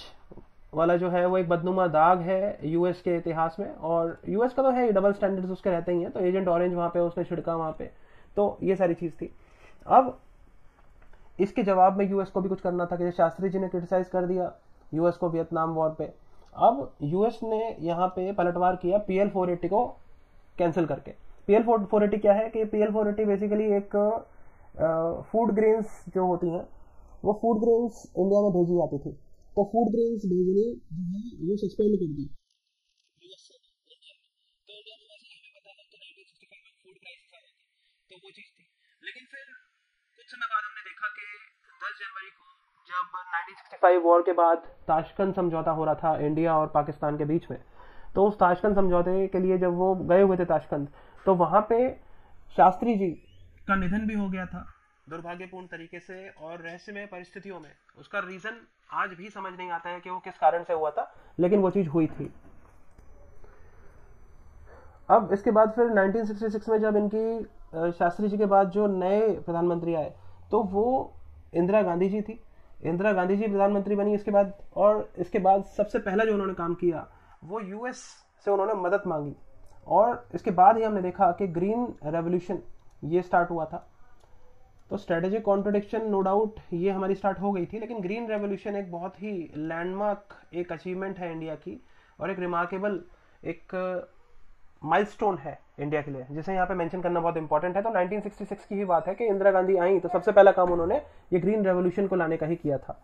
वाला जो है वो एक बदनुमा दाग है यूएस के इतिहास में। और यूएस का तो है डबल स्टैंडर्ड्स उसके रहते ही हैं, तो एजेंट ऑरेंज वहाँ पे उसने छिड़का वहाँ पे, तो ये सारी चीज़ थी। अब इसके जवाब में यूएस को भी कुछ करना था कि शास्त्री जी ने क्रिटिसाइज कर दिया यूएस को वियतनाम वॉर पे। अब यूएस ने यहाँ पे पलटवार किया PL 480 को कैंसिल करके। PL 480 क्या है कि PL 480 बेसिकली एक फूड ग्रेन्स जो होती हैं, वो फूड ग्रेन्स इंडिया में भेजी जाती थी, तो फूड ग्रेन्स भेजने वो सस्पेंड कर दी। तो वो चीज थी, लेकिन फिर कुछ समय बाद हमने देखा कि 10 जनवरी को जब 1965 वॉर के बाद ताशकंद समझौता हो रहा था इंडिया और पाकिस्तान के बीच में, तो उस ताशकंद समझौते के लिए जब वो गए हुए थे ताशकंद, तो वहां पे शास्त्री जी का निधन भी हो गया था दुर्भाग्यपूर्ण तरीके से और रहस्यमय परिस्थितियों में। उसका रीजन आज भी समझ नहीं आता है कि वो किस कारण से हुआ था, लेकिन वो चीज हुई थी। अब इसके बाद फिर 1966 में जब इनकी शास्त्री जी के बाद जो नए प्रधानमंत्री आए, तो वो इंदिरा गांधी जी थी। इंदिरा गांधी जी प्रधानमंत्री बनी इसके बाद, और इसके बाद सबसे पहला जो उन्होंने काम किया वो यूएस से उन्होंने मदद मांगी। और इसके बाद ही हमने देखा कि ग्रीन रेवोल्यूशन ये स्टार्ट हुआ था। तो स्ट्रेटेजिक कॉन्ट्रडिक्शन नो डाउट ये हमारी स्टार्ट हो गई थी, लेकिन ग्रीन रेवोल्यूशन एक बहुत ही लैंडमार्क एक अचीवमेंट है इंडिया की, और एक रिमार्केबल एक माइलस्टोन है इंडिया के लिए, जिसे यहाँ पे मेंशन करना बहुत इंपॉर्टेंट है। तो 1966 की ही बात है कि इंदिरा गांधी आई, तो सबसे पहला काम उन्होंने ये ग्रीन रेवोल्यूशन को लाने का ही किया था।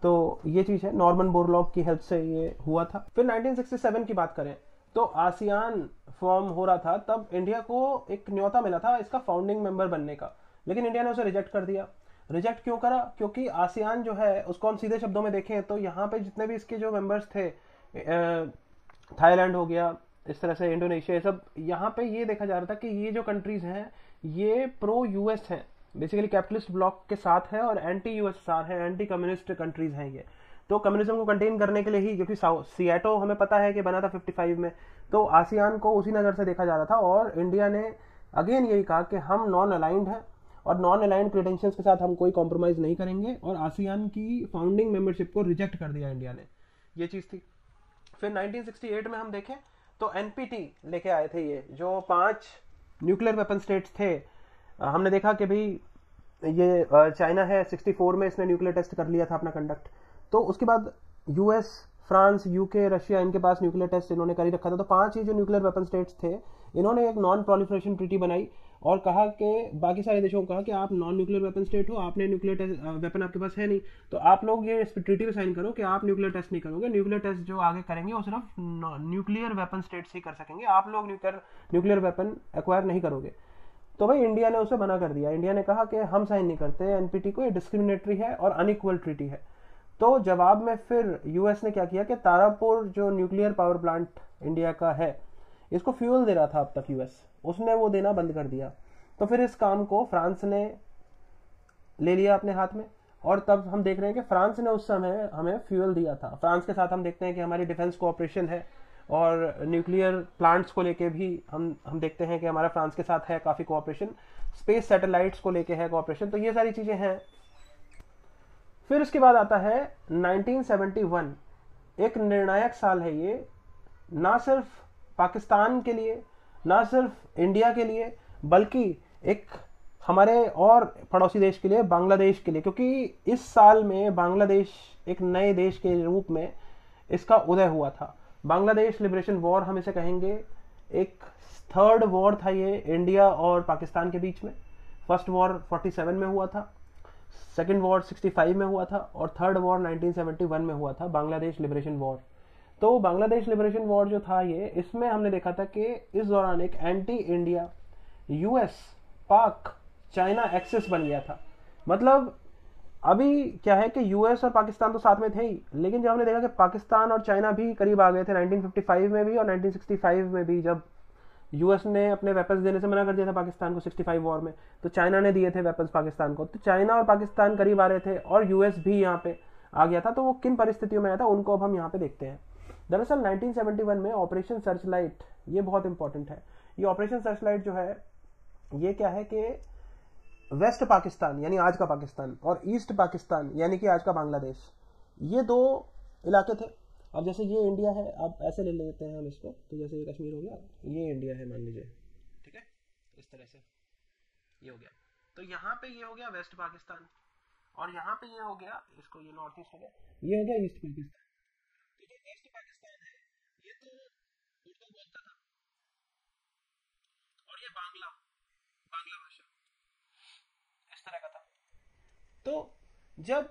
तो ये चीज़ है, नॉर्मन बोरलॉग की हेल्प से ये हुआ था। फिर 1967 की बात करें तो आसियान फॉर्म हो रहा था, तब इंडिया को एक न्योता मिला था इसका फाउंडिंग मेंबर बनने का, लेकिन इंडिया ने उसे रिजेक्ट कर दिया। रिजेक्ट क्यों करा? क्योंकि आसियान जो है उसको हम सीधे शब्दों में देखें तो यहाँ पे जितने भी इसके जो मेंबर्स थे, थाईलैंड हो गया, इस तरह से इंडोनेशिया, सब यहाँ पे ये देखा जा रहा था कि ये जो कंट्रीज हैं ये प्रो यूएस हैं, बेसिकली कैपिटलिस्ट ब्लॉक के साथ है और एंटी यूएसएसआर है, एंटी कम्युनिस्ट कंट्रीज हैं ये। तो कम्युनिज्म को कंटेन करने के लिए ही, क्योंकि सियाटो हमें पता है कि बना था 55 में, तो आसियान को उसी नज़र से देखा जा रहा था। और इंडिया ने अगेन यही कहा कि हम नॉन अलाइंड हैं और नॉन अलाइंड क्रेडेंशियल्स के साथ हम कोई कॉम्प्रोमाइज नहीं करेंगे, और आसियान की फाउंडिंग मेंबरशिप को रिजेक्ट कर दिया इंडिया ने। ये चीज़ थी। फिर 1968 में हम देखें तो एनपीटी लेके आए थे, ये जो 5 न्यूक्लियर वेपन स्टेट्स थे। हमने देखा कि भाई ये चाइना है, 64 में इसने न्यूक्लियर टेस्ट कर लिया था अपना कंडक्ट। तो उसके बाद यूएस, फ्रांस, यूके, रशिया, इनके पास न्यूक्लियर टेस्ट इन्होंने कर ही रखा था। तो 5 ही जो न्यूक्लियर वेपन स्टेट्स थे, इन्होंने एक नॉन प्रोलिफरेशन ट्रीटी बनाई और कहा कि बाकी सारे देशों को कहा कि आप नॉन न्यूक्लियर वेपन स्टेट हो, आपने न्यूक्लियर वेपन आपके पास है नहीं, तो आप लोग ये इस ट्रीटी पे साइन करो कि आप न्यूक्लियर टेस्ट नहीं करोगे। न्यूक्लियर टेस्ट जो आगे करेंगे वो सिर्फ न्यूक्लियर वेपन स्टेट्स ही कर सकेंगे, आप लोग न्यूक्लियर वेपन एक्वायर नहीं करोगे। तो भाई इंडिया ने उसे मना कर दिया। इंडिया ने कहा कि हम साइन नहीं करते एनपीटी को, ये डिस्क्रिमिनेटरी है और अनइक्वल ट्रीटी है। तो जवाब में फिर यूएस ने क्या किया कि तारापुर जो न्यूक्लियर पावर प्लांट इंडिया का है, इसको फ्यूल दे रहा था अब तक यूएस, उसने वो देना बंद कर दिया। तो फिर इस काम को फ्रांस ने ले लिया अपने हाथ में, और तब हम देख रहे हैं कि फ्रांस ने उस समय हमें फ्यूल दिया था। फ्रांस के साथ हम देखते हैं कि हमारी डिफेंस कोऑपरेशन है, और न्यूक्लियर प्लांट्स को लेके भी हम देखते हैं कि हमारा फ्रांस के साथ है काफ़ी कोऑपरेशन, स्पेस सैटेलाइट्स को लेके है कोऑपरेशन। तो ये सारी चीज़ें हैं। फिर उसके बाद आता है 1971, एक निर्णायक साल है ये, ना सिर्फ पाकिस्तान के लिए, ना सिर्फ इंडिया के लिए, बल्कि एक हमारे और पड़ोसी देश के लिए, बांग्लादेश के लिए, क्योंकि इस साल में बांग्लादेश एक नए देश के रूप में इसका उदय हुआ था। बांग्लादेश लिबरेशन वॉर हम इसे कहेंगे। एक थर्ड वॉर था ये इंडिया और पाकिस्तान के बीच में। फर्स्ट वॉर 47 में हुआ था, सेकेंड वॉर 65 में हुआ था और थर्ड वॉर 1971 में हुआ था, बांग्लादेश लिबरेशन वॉर। तो बांग्लादेश लिबरेशन वॉर जो था ये, इसमें हमने देखा था कि इस दौरान एक एंटी इंडिया यूएस पाक चाइना एक्सेस बन गया था। मतलब अभी क्या है कि यूएस और पाकिस्तान तो साथ में थे ही, लेकिन जब हमने देखा कि पाकिस्तान और चाइना भी करीब आ गए थे 1955 में भी और 1965 में भी, जब यूएस ने अपने वेपन्स देने से मना कर दिया था पाकिस्तान को 65 वॉर में, तो चाइना ने दिए थे वेपन्स पाकिस्तान को। तो चाइना और पाकिस्तान करीब आ रहे थे और यूएस भी यहाँ पे आ गया था। तो वो किन परिस्थितियों में आया था उनको अब हम यहाँ पे देखते हैं। दरअसल 1971 में ऑपरेशन सर्चलाइट, ये बहुत इंपॉर्टेंट है। ये ऑपरेशन सर्चलाइट जो है ये क्या है कि वेस्ट पाकिस्तान यानी आज का पाकिस्तान और ईस्ट पाकिस्तान यानी कि आज का बांग्लादेश, ये दो इलाके थे। अब जैसे ये इंडिया है, अब ऐसे ले लेते हैं हम इसको, तो जैसे ये कश्मीर हो गया, ये इंडिया है मान लीजिए, ठीक है, इस तरह से ये हो गया। तो यहाँ पे ये हो गया वेस्ट पाकिस्तान और यहाँ पे ये हो गया, इसको ये नॉर्थ ईस्ट हो गया, ये हो गया ईस्ट पाकिस्तान। तो जो ईस्ट पाकिस्तान है ये तो उर्दू बोलता था और ये बांग्ला बांग्ला भाषा इस तरह का था। तो जब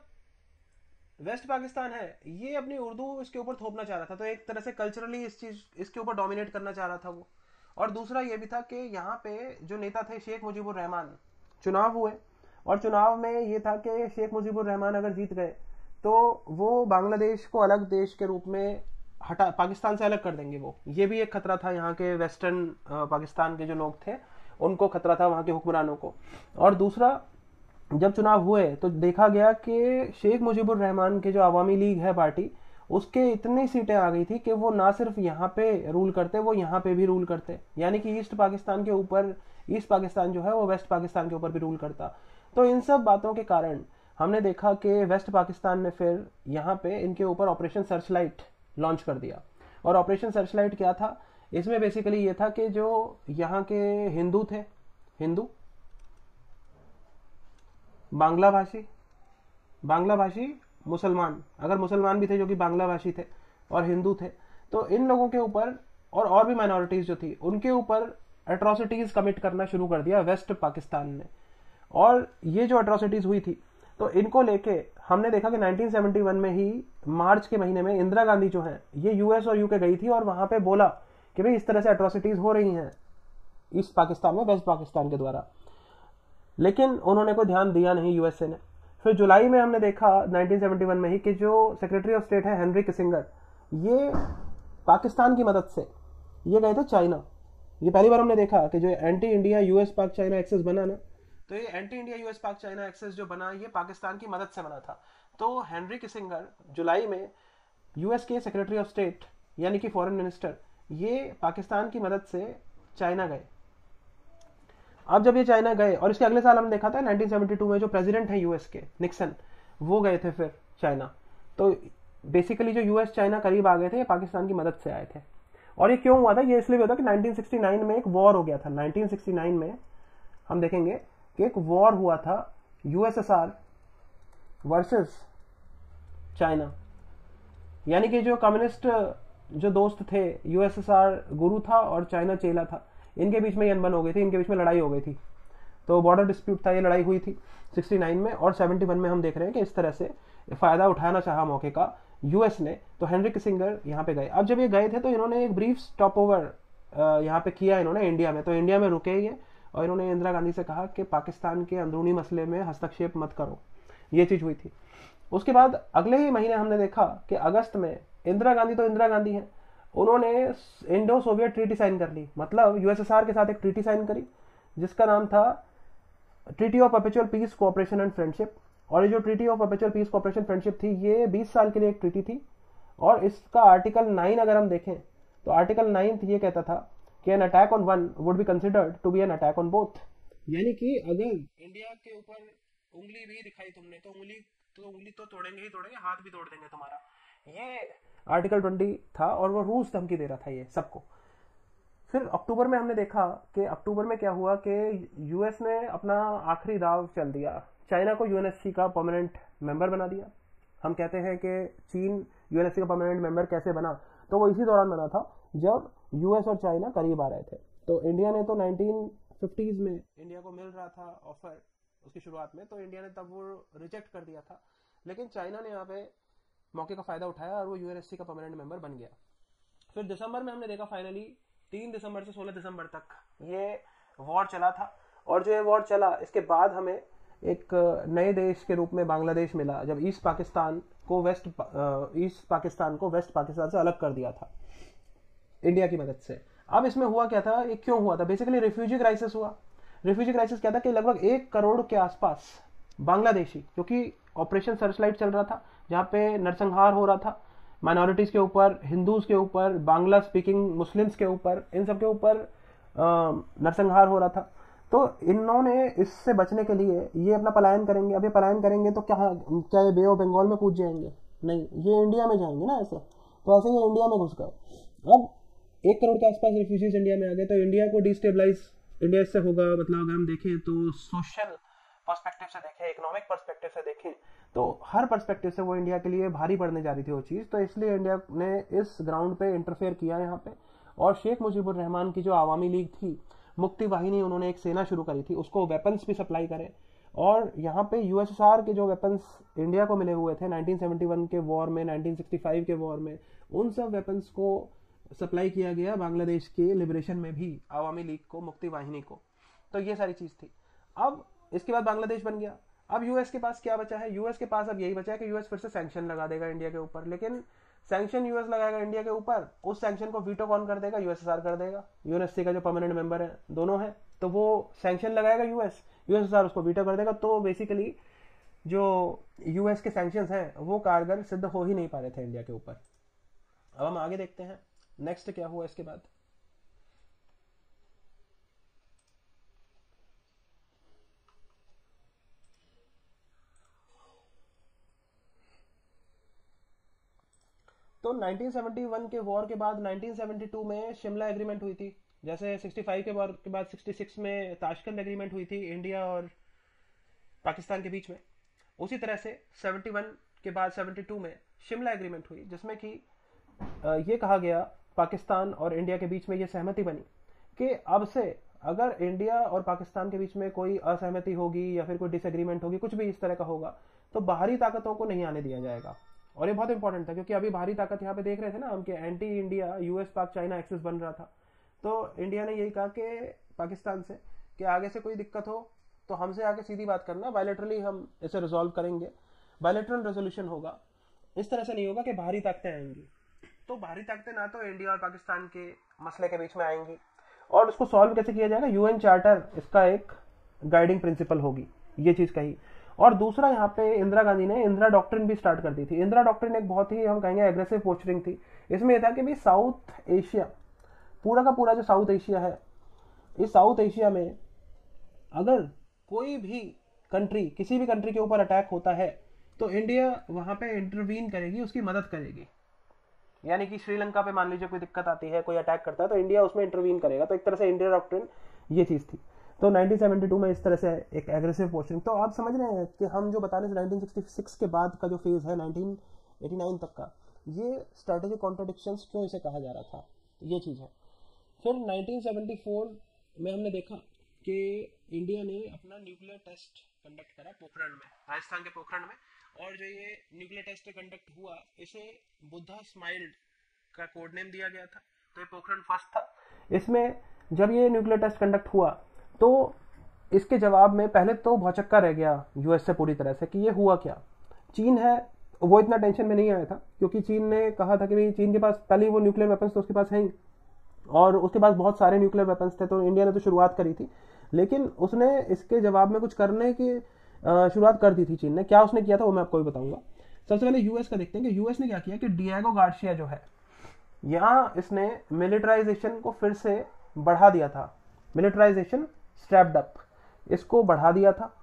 वेस्ट पाकिस्तान है ये अपनी उर्दू इसके ऊपर थोपना चाह रहा था, तो एक तरह से कल्चरली इस चीज इसके ऊपर डोमिनेट करना चाह रहा था वो। और दूसरा ये भी था कि यहाँ पे जो नेता थे शेख मुजीबुर रहमान, चुनाव हुए और चुनाव में ये था कि शेख मुजीबुर रहमान अगर जीत गए तो वो बांग्लादेश को अलग देश के रूप में हटा, पाकिस्तान से अलग कर देंगे वो। ये भी एक खतरा था यहाँ के वेस्टर्न पाकिस्तान के जो लोग थे उनको खतरा था, वहाँ के हुक्मरानों को। और दूसरा, जब चुनाव हुए तो देखा गया कि शेख मुजीबुर रहमान के जो अवामी लीग है पार्टी, उसके इतनी सीटें आ गई थी कि वो ना सिर्फ यहाँ पे रूल करते, वो यहाँ पे भी रूल करते। यानी कि ईस्ट पाकिस्तान के ऊपर, ईस्ट पाकिस्तान जो है वो वेस्ट पाकिस्तान के ऊपर भी रूल करता। तो इन सब बातों के कारण हमने देखा कि वेस्ट पाकिस्तान ने फिर यहाँ पे इनके ऊपर ऑपरेशन सर्चलाइट लॉन्च कर दिया। और ऑपरेशन सर्चलाइट क्या था, इसमें बेसिकली ये था कि जो यहाँ के हिंदू थे, हिंदू बांग्ला भाषी मुसलमान, अगर मुसलमान भी थे जो कि बांग्ला भाषी थे और हिंदू थे, तो इन लोगों के ऊपर और भी माइनॉरिटीज जो थी उनके ऊपर एट्रोसिटीज कमिट करना शुरू कर दिया वेस्ट पाकिस्तान ने। और ये जो एट्रोसिटीज हुई थी तो इनको लेके हमने देखा कि 1971 में ही मार्च के महीने में इंदिरा गांधी जो है ये यूएस और यूके गई थी और वहां पे बोला कि भाई इस तरह से एट्रोसिटीज हो रही हैं ईस्ट पाकिस्तान में वेस्ट पाकिस्तान के द्वारा, लेकिन उन्होंने कोई ध्यान दिया नहीं यूएसए ने। फिर जुलाई में हमने देखा 1971 में ही कि जो सेक्रेटरी ऑफ स्टेट है हेनरी किसिंगर, ये पाकिस्तान की मदद से ये गए थे चाइना। ये पहली बार हमने देखा कि जो एंटी इंडिया यूएस पाक चाइना एक्सेस बना ना, तो ये एंटी इंडिया यूएस पाक चाइना एक्सेस जो बना ये पाकिस्तान की मदद से बना था। तो हेनरी किसिंगर जुलाई में यूएस के सेक्रेटरी ऑफ स्टेट यानी कि फॉरेन मिनिस्टर, ये पाकिस्तान की मदद से चाइना गए। अब जब ये चाइना गए और इसके अगले साल हमने देखा था 1972 में जो प्रेसिडेंट है यूएस के निक्सन, वो गए थे फिर चाइना। तो बेसिकली जो यूएस चाइना करीब आ गए थे ये पाकिस्तान की मदद से आए थे। और ये क्यों हुआ था, ये इसलिए हुआ था कि 1969 में एक वॉर हो गया था। 1969 में हम देखेंगे कि एक वॉर हुआ था यूएसएसआर वर्सेस चाइना, यानी कि जो कम्युनिस्ट जो दोस्त थे, यूएसएसआर गुरु था और चाइना चेला था, इनके बीच में ये अनबन हो गई थी, इनके बीच में लड़ाई हो गई थी। तो बॉर्डर डिस्प्यूट था, ये लड़ाई हुई थी 69 में और 71 में हम देख रहे हैं कि इस तरह से फायदा उठाना चाहा मौके का यूएस ने। तो हेनरी किसिंगर यहाँ पे गए। अब जब ये गए थे तो इन्होंने एक ब्रीफ स्टॉप ओवर यहाँ पे किया इन्होंने इंडिया में। तो इंडिया में रुके ये और इन्होंने इंदिरा गांधी से कहा कि पाकिस्तान के अंदरूनी मसले में हस्तक्षेप मत करो, ये चीज हुई थी। उसके बाद अगले ही महीने हमने देखा कि अगस्त में इंदिरा गांधी, तो इंदिरा गांधी है, उन्होंने इंडो सोवियत ट्रीटी साइन कर ली। मतलब यूएसएसआर के साथ एक ट्रीटी साइन करी जिसका नाम था treaty of perpetual peace cooperation and friendship. और ये जो treaty of perpetual peace cooperation friendship थी ये 20 साल के लिए एक ट्रीटी थी। और इसका आर्टिकल 9 अगर हम देखें तो आर्टिकल 9 ये कहता था कि an attack on one would be considered to be an attack on both. यानी कि अगर इंडिया के ऊपर उंगली भी दिखाई तुमने तो उंगली तो तोड़ेंगे ही तोड़ेंगे, हाथ भी तोड़ देंगे तुम्हारा। ये आर्टिकल 20 था और वो रूस धमकी दे रहा था ये सबको। फिर अक्टूबर में हमने देखा कि अक्टूबर में क्या हुआ कि यूएस ने अपना आखिरी दाव चल दिया, चाइना को यूएनएससी का परमानेंट मेंबर बना दिया। हम कहते हैं कि चीन यूएनएससी का परमानेंट मेंबर कैसे बना, तो वो इसी दौरान बना था जब यूएस और चाइना करीब आ रहे थे। तो इंडिया ने तो 1950s में इंडिया को मिल रहा था ऑफर उसकी शुरुआत में, तो इंडिया ने तब वो रिजेक्ट कर दिया था, लेकिन चाइना ने यहाँ पे मौके का फायदा उठाया और वो यूएनएससी का परमानेंट मेंबर बन गया। फिर दिसंबर में हमने देखा फाइनली 3 दिसंबर से 16 दिसंबर तक ये वॉर चला था, और जो ये वॉर चला इसके बाद हमें एक नए देश के रूप में बांग्लादेश मिला, जब ईस्ट पाकिस्तान को वेस्ट पाकिस्तान से अलग कर दिया था इंडिया की मदद से। अब इसमें हुआ क्या था, ये क्यों हुआ था? बेसिकली रिफ्यूजी क्राइसिस हुआ। रिफ्यूजी क्राइसिस क्या था कि लगभग 1 करोड़ के आसपास बांग्लादेशी, क्योंकि ऑपरेशन सर्चलाइट चल रहा था जहाँ पे नरसंहार हो रहा था माइनॉरिटीज के ऊपर, हिंदूज के ऊपर, बांग्ला स्पीकिंग मुस्लिम्स के ऊपर, इन सब के ऊपर नरसंहार हो रहा था। तो इन्होंने इससे बचने के लिए ये अपना पलायन करेंगे। अब ये पलायन करेंगे तो क्या ये बे ऑफ बंगाल में कूद जाएंगे? नहीं, ये इंडिया में जाएंगे ना ऐसे। तो ऐसे ये इंडिया में घुस गए। अब 1 करोड़ के आसपास रिफ्यूजीज इंडिया में आ गए, तो इंडिया को डिस्टेबलाइज इंडिया इससे होगा। मतलब अगर हम देखें तो सोशल पर्सपेक्टिव से देखें, इकोनॉमिक पर्सपेक्टिव से देखें, तो हर पर्सपेक्टिव से वो इंडिया के लिए भारी पड़ने जा रही थी वो चीज़। तो इसलिए इंडिया ने इस ग्राउंड पे इंटरफेयर किया यहाँ पे, और शेख मुजीबुर रहमान की जो आवामी लीग थी, मुक्ति वाहिनी, उन्होंने एक सेना शुरू करी थी, उसको वेपन्स भी सप्लाई करे। और यहाँ पे यूएसएसआर के जो वेपन्स इंडिया को मिले हुए थे 1971 के वॉर में, 1965 के वॉर में, उन सब वेपन्स को सप्लाई किया गया बांग्लादेश के लिबरेशन में भी, आवामी लीग को, मुक्ति वाहिनी को। तो ये सारी चीज़ थी। अब इसके बाद बांग्लादेश बन गया। अब यूएस के पास क्या बचा है? यूएस के पास अब यही बचा है कि यूएस फिर से सैंक्शन लगा देगा इंडिया के ऊपर। लेकिन सैंक्शन यूएस लगाएगा इंडिया के ऊपर, उस सैंक्शन को वीटो कौन कर देगा? यूएसएसआर कर देगा। यूएनएससी का जो परमानेंट मेंबर है, दोनों है, तो वो सैंक्शन लगाएगा यूएसएसआर उसको वीटो कर देगा। तो बेसिकली जो यूएस के सैंक्शंस हैं वो कारगर सिद्ध हो ही नहीं पा रहे थे इंडिया के ऊपर। अब हम आगे देखते हैं नेक्स्ट क्या हुआ इसके बाद। तो 1971 के वॉर के बाद 1972 में शिमला एग्रीमेंट हुई थी। जैसे 65 के वॉर के बाद 66 में ताशकंद एग्रीमेंट हुई थी इंडिया और पाकिस्तान के बीच में, उसी तरह से 71 के बाद 72 में शिमला एग्रीमेंट हुई, जिसमें कि ये कहा गया पाकिस्तान और इंडिया के बीच में ये सहमति बनी कि अब से अगर इंडिया और पाकिस्तान के बीच में कोई असहमति होगी या फिर कोई डिसएग्रीमेंट होगी, कुछ भी इस तरह का होगा, तो बाहरी ताकतों को नहीं आने दिया जाएगा। और ये बहुत इंपॉर्टेंट था क्योंकि अभी बाहरी ताकत यहाँ पे देख रहे थे ना हम, कि एंटी इंडिया यूएस पाक चाइना एक्सिस बन रहा था। तो इंडिया ने यही कहा कि पाकिस्तान से कि आगे से कोई दिक्कत हो तो हमसे आके सीधी बात करना, बायलैटरली हम इसे रिजॉल्व करेंगे, बायलैटरल रेजोल्यूशन होगा, इस तरह से नहीं होगा कि बाहरी ताकतें आएंगी। तो बाहरी ताकतें ना तो इंडिया और पाकिस्तान के मसले के बीच में आएंगी, और उसको सॉल्व कैसे किया जाएगा, यूएन चार्टर इसका एक गाइडिंग प्रिंसिपल होगी, ये चीज़ कही। और दूसरा यहाँ पे इंदिरा गांधी ने इंदिरा डॉक्ट्रिन भी स्टार्ट कर दी थी। इंदिरा डॉक्ट्रिन एक बहुत ही हम कहेंगे एग्रेसिव पोस्चरिंग थी। इसमें यह था कि भाई साउथ एशिया, पूरा का पूरा जो साउथ एशिया है, इस साउथ एशिया में अगर कोई भी कंट्री, किसी भी कंट्री के ऊपर अटैक होता है तो इंडिया वहाँ पे इंटरवीन करेगी, उसकी मदद करेगी। यानी कि श्रीलंका पे मान लीजिए कोई दिक्कत आती है, कोई अटैक करता है, तो इंडिया उसमें इंटरवीन करेगा। तो एक तरह से इंडिया डॉक्ट्रिन ये चीज़ थी। तो 1972 में इस तरह से एक एग्रेसिव पोस्टिंग। तो आप समझ रहे हैं कि हम जो बता रहे हैं 1966 के बाद का जो फेज है 1989 तक का, ये स्ट्रेटेजिक कॉन्ट्रडिक्शंस क्यों इसे कहा जा रहा था, ये चीज़ है। फिर 1974 में हमने देखा कि इंडिया ने अपना न्यूक्लियर टेस्ट कंडक्ट करा पोखरण में, राजस्थान के पोखरण में। और जो ये न्यूक्लियर टेस्ट कंडक्ट हुआ, इसे बुद्धा स्माइल्ड का कोड नेम दिया गया था। तो ये पोखरण फर्स्ट था। इसमें जब ये न्यूक्लियर टेस्ट कंडक्ट हुआ तो इसके जवाब में पहले तो भौचक्का रह गया यूएस से पूरी तरह से कि ये हुआ क्या। चीन है वो इतना टेंशन में नहीं आया था, क्योंकि चीन ने कहा था कि भाई चीन के पास पहले वो न्यूक्लियर वेपन्स तो उसके पास है ही, और उसके पास बहुत सारे न्यूक्लियर वेपन्स थे। तो इंडिया ने तो शुरुआत करी थी, लेकिन उसने इसके जवाब में कुछ करने की शुरुआत कर दी थी चीन ने। क्या उसने किया था वो मैं आपको भी बताऊंगा। सबसे पहले यूएस का देखते हैं कि यूएस ने क्या किया कि डिएगो गार्सिया जो है, यहाँ इसने मिलिटराइजेशन को फिर से बढ़ा दिया था। मिलिटराइजेशन स्टेप्ड अप, इसको बढ़ा दिया था।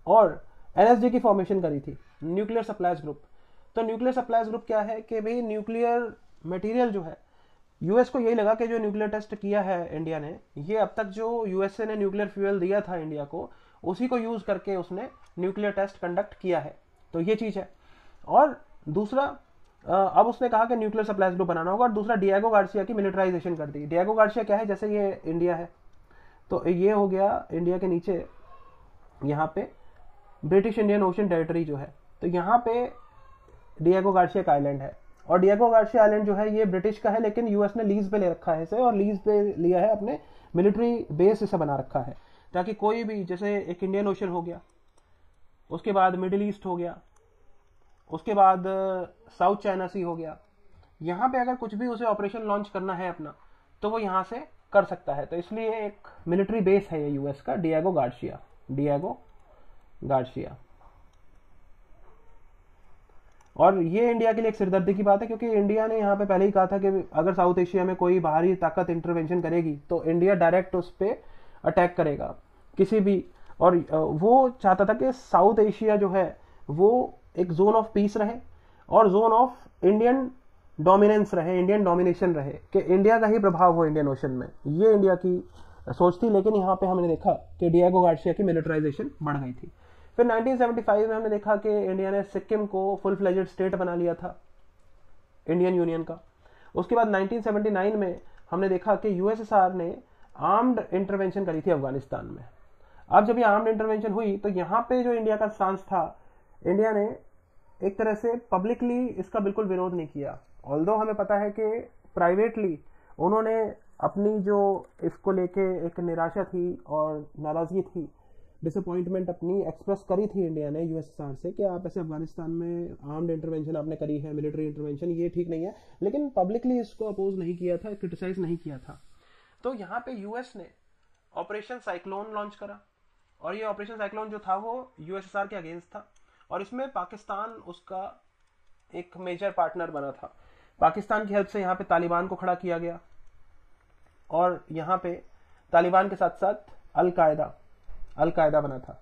और एनएसजी की फॉर्मेशन करी थी, न्यूक्लियर सप्लाईज ग्रुप। तो न्यूक्लियर सप्लाईज ग्रुप क्या है कि भाई न्यूक्लियर मटेरियल जो है यूएस को यही लगा कि जो न्यूक्लियर टेस्ट किया है इंडिया ने, ये अब तक जो यूएसए ने न्यूक्लियर फ्यूल दिया था इंडिया को, उसी को यूज करके उसने न्यूक्लियर टेस्ट कंडक्ट किया है। तो ये चीज है। और दूसरा, अब उसने कहा कि न्यूक्लियर सप्लाईज ग्रुप बनाना होगा। और दूसरा, डिएगो गार्सिया की मिलिटराइजेशन कर दी। डिएगो गार्सिया क्या है, जैसे ये इंडिया है तो ये हो गया इंडिया के नीचे यहाँ पे ब्रिटिश इंडियन ओशन टेरिटरी जो है, तो यहाँ पे डिएगो गार्सिया का आइलैंड है। और डिएगो गार्सिया आइलैंड जो है ये ब्रिटिश का है, लेकिन यूएस ने लीज पे ले रखा है इसे, और लीज पे लिया है अपने मिलिट्री बेस इसे बना रखा है, ताकि कोई भी, जैसे एक इंडियन ओशन हो गया, उसके बाद मिडिल ईस्ट हो गया, उसके बाद साउथ चाइना सी हो गया, यहाँ पे अगर कुछ भी उसे ऑपरेशन लॉन्च करना है अपना, तो वो यहाँ से कर सकता है। तो इसलिए एक मिलिट्री बेस है ये यूएस का, डिएगो गार्सिया। Diego Garcia. और ये इंडिया के लिए एक सिरदर्दी की बात है, क्योंकि इंडिया ने यहाँ पे पहले ही कहा था कि अगर साउथ एशिया में कोई बाहरी ताकत इंटरवेंशन करेगी तो इंडिया डायरेक्ट उस पर अटैक करेगा किसी भी। और वो चाहता था कि साउथ एशिया जो है वो एक जोन ऑफ पीस रहे और जोन ऑफ इंडियन डोमिनेंस रहे, इंडियन डोमिनेशन रहे, कि इंडिया का ही प्रभाव हो इंडियन ओशन में। ये इंडिया की सोच थी। लेकिन यहाँ पे हमने देखा कि डिएगो गार्सिया की मिलिटराइजेशन बढ़ गई थी। फिर 1975 में हमने देखा कि इंडिया ने सिक्किम को फुल फ्लेजेड स्टेट बना लिया था इंडियन यूनियन का। उसके बाद 1979 में हमने देखा कि यूएसएसआर ने आर्म्ड इंटरवेंशन करी थी अफगानिस्तान में। अब जब ये आर्म्ड इंटरवेंशन हुई तो यहाँ पे जो इंडिया का स्टांस था, इंडिया ने एक तरह से पब्लिकली इसका बिल्कुल विरोध नहीं किया। ऑल्दो हमें पता है कि प्राइवेटली उन्होंने अपनी जो इसको लेके एक निराशा थी और नाराजगी थी, डिसअपॉइंटमेंट अपनी एक्सप्रेस करी थी इंडिया ने यूएसएसआर से, कि आप ऐसे अफगानिस्तान में आर्म्ड इंटरवेंशन आपने करी है, मिलिट्री इंटरवेंशन, ये ठीक नहीं है। लेकिन पब्लिकली इसको अपोज नहीं किया था, क्रिटिसाइज नहीं किया था। तो यहाँ पे यूएस ने ऑपरेशन साइक्लोन लॉन्च करा, और ये ऑपरेशन साइक्लोन जो था वो यूएसएसआर के अगेंस्ट था, और इसमें पाकिस्तान उसका एक मेजर पार्टनर बना था। पाकिस्तान की हेल्प से यहाँ पे तालिबान को खड़ा किया गया, और यहाँ पे तालिबान के साथ साथ अलकायदा बना था।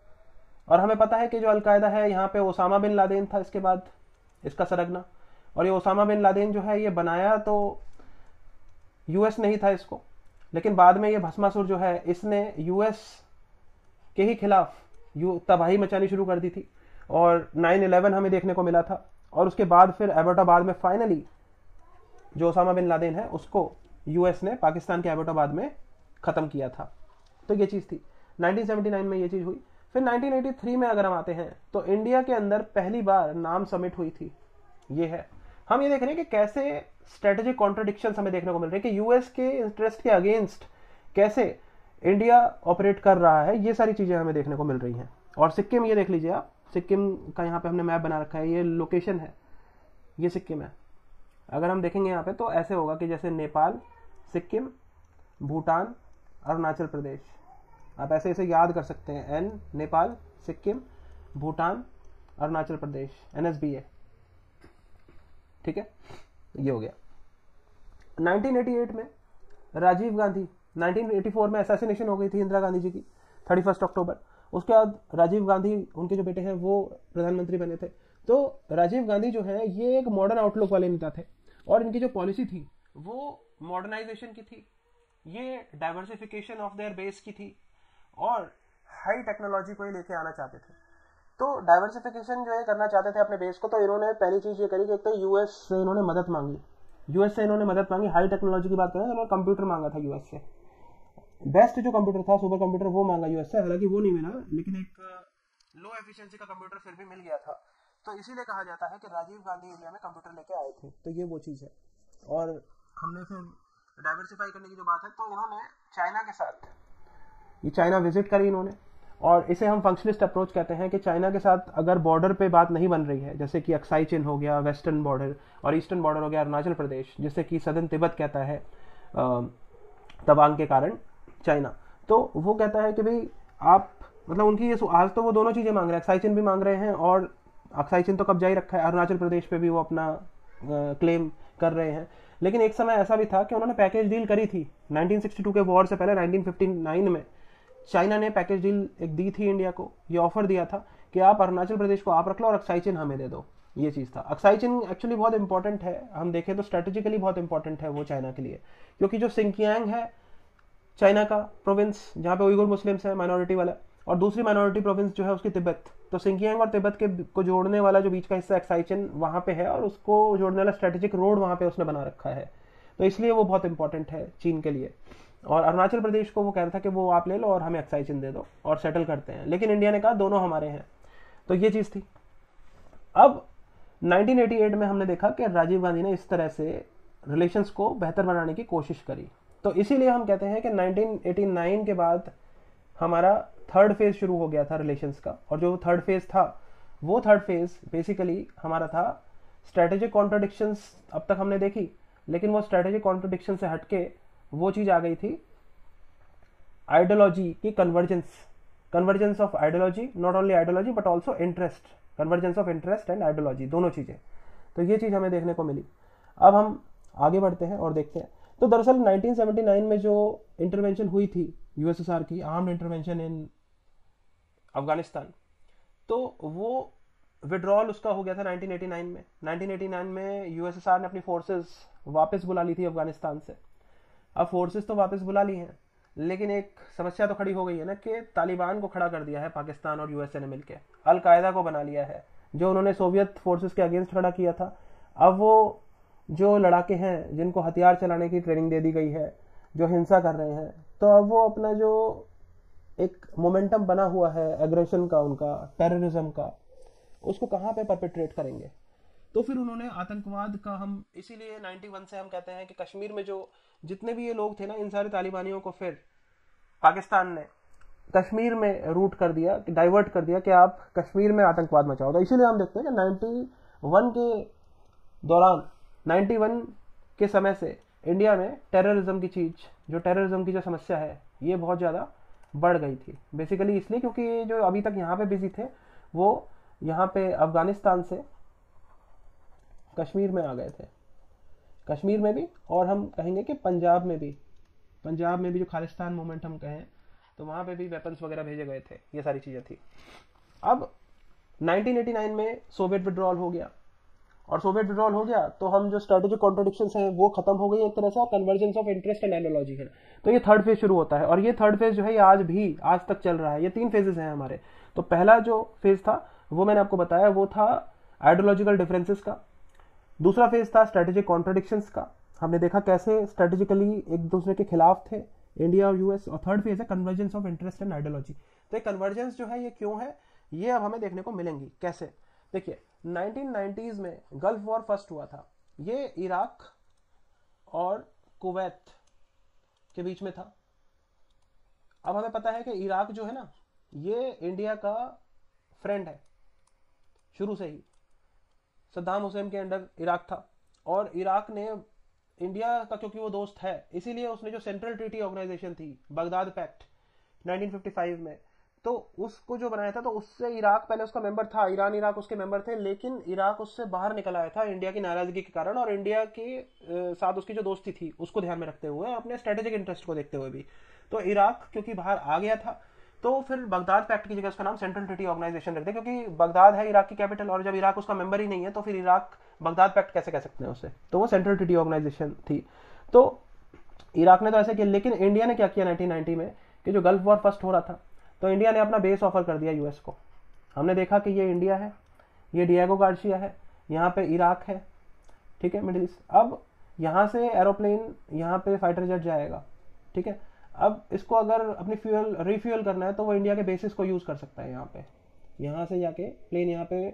और हमें पता है कि जो अलकायदा है यहाँ पे ओसामा बिन लादेन था इसके बाद इसका सरगना। और ये ओसामा बिन लादेन जो है ये बनाया तो यूएस नहीं था इसको, लेकिन बाद में ये भस्मासुर जो है इसने यूएस के ही खिलाफ तबाही मचानी शुरू कर दी थी। और 9/11 हमें देखने को मिला था। और उसके बाद फिर एबोटाबाद में फाइनली जो ओसामा बिन लादेन है उसको यूएस ने पाकिस्तान के एबोटाबाद में खत्म किया था। तो ये चीज थी 1979 में ये चीज हुई। फिर 1983 में अगर हम आते हैं तो इंडिया के अंदर पहली बार नाम समिट हुई थी। ये है, हम ये देख रहे हैं कि कैसे स्ट्रेटेजिक कॉन्ट्रडिक्शंस हमें देखने को मिल रहे हैं कि यूएस के इंटरेस्ट के अगेंस्ट कैसे इंडिया ऑपरेट कर रहा है। ये सारी चीजें हमें देखने को मिल रही हैं। और सिक्किम, ये देख लीजिए आप, सिक्किम का यहाँ पे हमने मैप बना रखा है, ये लोकेशन है, ये सिक्किम है। अगर हम देखेंगे यहाँ पे तो ऐसे होगा कि जैसे नेपाल, सिक्किम, भूटान, अरुणाचल प्रदेश, आप ऐसे ऐसे याद कर सकते हैं। एन, नेपाल, सिक्किम, भूटान, अरुणाचल प्रदेश, NSBA, ठीक है, ये हो गया। 1988 में राजीव गांधी, 1984 में असैसिनेशन हो गई थी इंदिरा गांधी जी की 31 अक्टूबर। उसके बाद राजीव गांधी, उनके जो बेटे हैं वो प्रधानमंत्री बने थे। तो राजीव गांधी जो है ये एक मॉडर्न आउटलुक वाले नेता थे, और इनकी जो पॉलिसी थी वो मॉडर्नाइजेशन की थी, ये डाइवर्सिफिकेशन ऑफ देयर बेस की थी, और हाई टेक्नोलॉजी को ही लेके आना चाहते थे। तो डाइवर्सिफिकेशन जो है करना चाहते थे अपने बेस को, तो इन्होंने पहली चीज ये करी कि एक तो यूएस से इन्होंने मदद मांगी, हाई टेक्नोलॉजी की बात करें तो इन्होंने कंप्यूटर मांगा था यूएस से। बेस्ट जो कंप्यूटर था, सुपर कंप्यूटर, वो मांगा यूएस से, हालांकि वो नहीं मिला, लेकिन एक लो एफिशिएंसी का कंप्यूटर फिर भी मिल गया था। तो इसीलिए कहा जाता है कि राजीव गांधी इंडिया में कंप्यूटर लेके आए थे। तो ये वो चीज है। और हमने फिर डाइवर्सिफाई करने की जो बात है, तो इन्होंने चाइना के साथ, ये चाइना विजिट करी इन्होंने, और इसे हम फंक्शनिस्ट अप्रोच कहते हैं कि चाइना के साथ अगर बॉर्डर पे बात नहीं बन रही है, जैसे कि अक्साई चिन हो गया वेस्टर्न बॉर्डर, और ईस्टर्न बॉर्डर हो गया अरुणाचल प्रदेश, जिसे कि सदर्न तिब्बत कहता है तवांग के कारण चाइना, तो वो कहता है कि भाई आप, मतलब उनकी ये आज तो वो दोनों चीजें मांग रहे हैं, अक्साई चिन भी मांग रहे हैं, और अक्साई चिन तो कब्जा ही रखा है, अरुणाचल प्रदेश पे भी वो अपना क्लेम कर रहे हैं। लेकिन एक समय ऐसा भी था कि उन्होंने पैकेज डील करी थी 1962 के वॉर से पहले। 1959 में चाइना ने पैकेज डील एक दी थी इंडिया को, ये ऑफर दिया था कि आप अरुणाचल प्रदेश को आप रख लो और अक्साई चिन हमें दे दो। ये चीज़ था। अक्साई चिन एक्चुअली बहुत इंपॉर्टेंट है, हम देखें तो स्ट्रेटेजिकली बहुत इंपॉर्टेंट है वो चाइना के लिए, क्योंकि जो सिंकियांग है चाइना का प्रोविंस जहाँ पे उइगुर मुस्लिम्स है माइनॉरिटी वाला, और दूसरी माइनॉरिटी प्रोविंस जो है उसकी तिब्बत, तो सिंकियांग और तिब्बत के को जोड़ने वाला जो बीच का हिस्सा अक्साई चिन वहाँ पे है, और उसको जोड़ने वाला स्ट्रेटेजिक रोड वहाँ पे उसने बना रखा है, तो इसलिए वो बहुत इंपॉर्टेंट है चीन के लिए। और अरुणाचल प्रदेश को वो कह रहा था कि वो आप ले लो और हमें अक्साई चिन दे दो और सेटल करते हैं, लेकिन इंडिया ने कहा दोनों हमारे हैं, तो ये चीज़ थी। अब 1988 में हमने देखा कि राजीव गांधी ने इस तरह से रिलेशंस को बेहतर बनाने की कोशिश करी, तो इसीलिए हम कहते हैं कि 1989 के बाद हमारा थर्ड फेज शुरू हो गया था रिलेशंस का, और जो थर्ड फेज था वो थर्ड फेज बेसिकली हमारा था स्ट्रेटेजिक कॉन्ट्रडिक्शंस अब तक हमने देखी, लेकिन वो स्ट्रेटेजिक कॉन्ट्रडिक्शन से हटके वो चीज़ आ गई थी आइडियोलॉजी की convergence of ideology, not only ideology but also interest, convergence of interest and ideology, दोनों चीज़ें, तो ये चीज़ हमें देखने को मिली। अब हम आगे बढ़ते हैं और देखते हैं, तो दरअसल 1979 में जो इंटरवेंशन हुई थी यूएसएसआर की, आर्म्ड इंटरवेंशन इन अफगानिस्तान, तो वो विड्रॉल उसका हो गया था 1989 में। 1989 में यूएसएसआर ने अपनी फोर्सेस वापस बुला ली थी अफगानिस्तान से। अब फोर्सेस तो वापस बुला ली हैं, लेकिन एक समस्या तो खड़ी हो गई है ना कि तालिबान को खड़ा कर दिया है पाकिस्तान और यूएसए ने मिलकर, अलकायदा को बना लिया है, जो उन्होंने सोवियत फोर्सेस के अगेंस्ट खड़ा किया था। अब वो जो लड़ाके हैं जिनको हथियार चलाने की ट्रेनिंग दे दी गई है, जो हिंसा कर रहे हैं, तो अब वो अपना जो एक मोमेंटम बना हुआ है एग्रेशन का, उनका टेररिज्म का, उसको कहाँ पे परपेट्रेट करेंगे। तो फिर उन्होंने आतंकवाद का, हम इसीलिए 91 से हम कहते हैं कि कश्मीर में जो जितने भी ये लोग थे ना, इन सारे तालिबानियों को फिर पाकिस्तान ने कश्मीर में रूट कर दिया, डाइवर्ट कर दिया कि आप कश्मीर में आतंकवाद मचाओ। तो इसीलिए हम देखते हैं कि 91 के दौरान, 91 के समय से इंडिया में टेररिज्म की चीज़, जो टेररिज्म की जो समस्या है, ये बहुत ज़्यादा बढ़ गई थी। बेसिकली इसलिए क्योंकि जो अभी तक यहाँ पे बिजी थे वो यहाँ पे अफगानिस्तान से कश्मीर में आ गए थे, कश्मीर में भी, और हम कहेंगे कि पंजाब में भी जो खालिस्तान मूवमेंट हम कहें, तो वहाँ पे भी वेपन्स वगैरह भेजे गए थे, ये सारी चीज़ें थी। अब 1989 में सोवियत विड्रॉल हो गया, और सोवियत विड्रॉल हो गया तो हम जो स्ट्रेटेजिक कॉन्ट्रडिक्शंस हैं वो खत्म हो गई एक तरह से, convergence of interest and ideology है, तो ये थर्ड फेज शुरू होता है। और ये थर्ड फेज जो है ये आज तक चल रहा है। ये 3 फेजेस हैं हमारे। तो पहला जो फेज था वो मैंने आपको बताया, वो था आइडियोलॉजिकल डिफरेंसेस का। दूसरा फेज था स्ट्रेटेजिक कॉन्ट्रडिक्शंस का, हमने देखा कैसे स्ट्रेटेजिकली एक दूसरे के खिलाफ थे इंडिया और यूएस। और थर्ड फेज है convergence of interest and ideology. तो ये कन्वर्जेंस जो है ये क्यों है, ये अब हमें देखने को मिलेंगी कैसे। देखिए 1990s में गल्फ वॉर फर्स्ट हुआ था, ये इराक और कुवैत के बीच में था। अब हमें पता है कि इराक जो है ना, ये इंडिया का फ्रेंड है शुरू से ही, सद्दाम हुसैन के अंडर इराक था, और इराक ने इंडिया का, क्योंकि वो दोस्त है, इसीलिए उसने जो सेंट्रल ट्रीटी ऑर्गेनाइजेशन थी बगदाद पैक्ट 1955 में, तो उसको जो बनाया था, तो उससे इराक पहले उसका मेंबर था, ईरान इराक उसके मेंबर थे, लेकिन इराक उससे बाहर निकल आया था इंडिया की नाराजगी के कारण, और इंडिया के साथ उसकी जो दोस्ती थी उसको ध्यान में रखते हुए, अपने स्ट्रेटेजिक इंटरेस्ट को देखते हुए भी, तो इराक क्योंकि बाहर आ गया था, तो फिर बगदाद पैक्ट की जगह उसका नाम सेंट्रल ट्रीटी ऑर्गेनाइजेशन रखते, क्योंकि बगदाद है इराक की कैपिटल, और जब इराक उसका मेंबर ही नहीं है तो फिर इराक बगदाद पैक्ट कैसे कह सकते हैं उसे, तो वो सेंट्रल ट्रीटी ऑर्गेनाइजेशन थी। तो इराक ने तो ऐसे किया, लेकिन इंडिया ने क्या किया 1990 में कि जो गल्फ वॉर फर्स्ट हो रहा था, तो इंडिया ने अपना बेस ऑफर कर दिया यूएस को। हमने देखा कि ये इंडिया है, ये डिएगो गार्सिया है, यहाँ पे इराक है, ठीक है, मिडिल ईस्ट। अब यहाँ से एरोप्लेन, यहाँ पे फाइटर जेट जाएगा, ठीक है। अब इसको अगर अपनी फ्यूल रिफ्यूल करना है तो वो इंडिया के बेसिस को यूज़ कर सकता है, यहाँ से जाके प्लेन यहाँ पे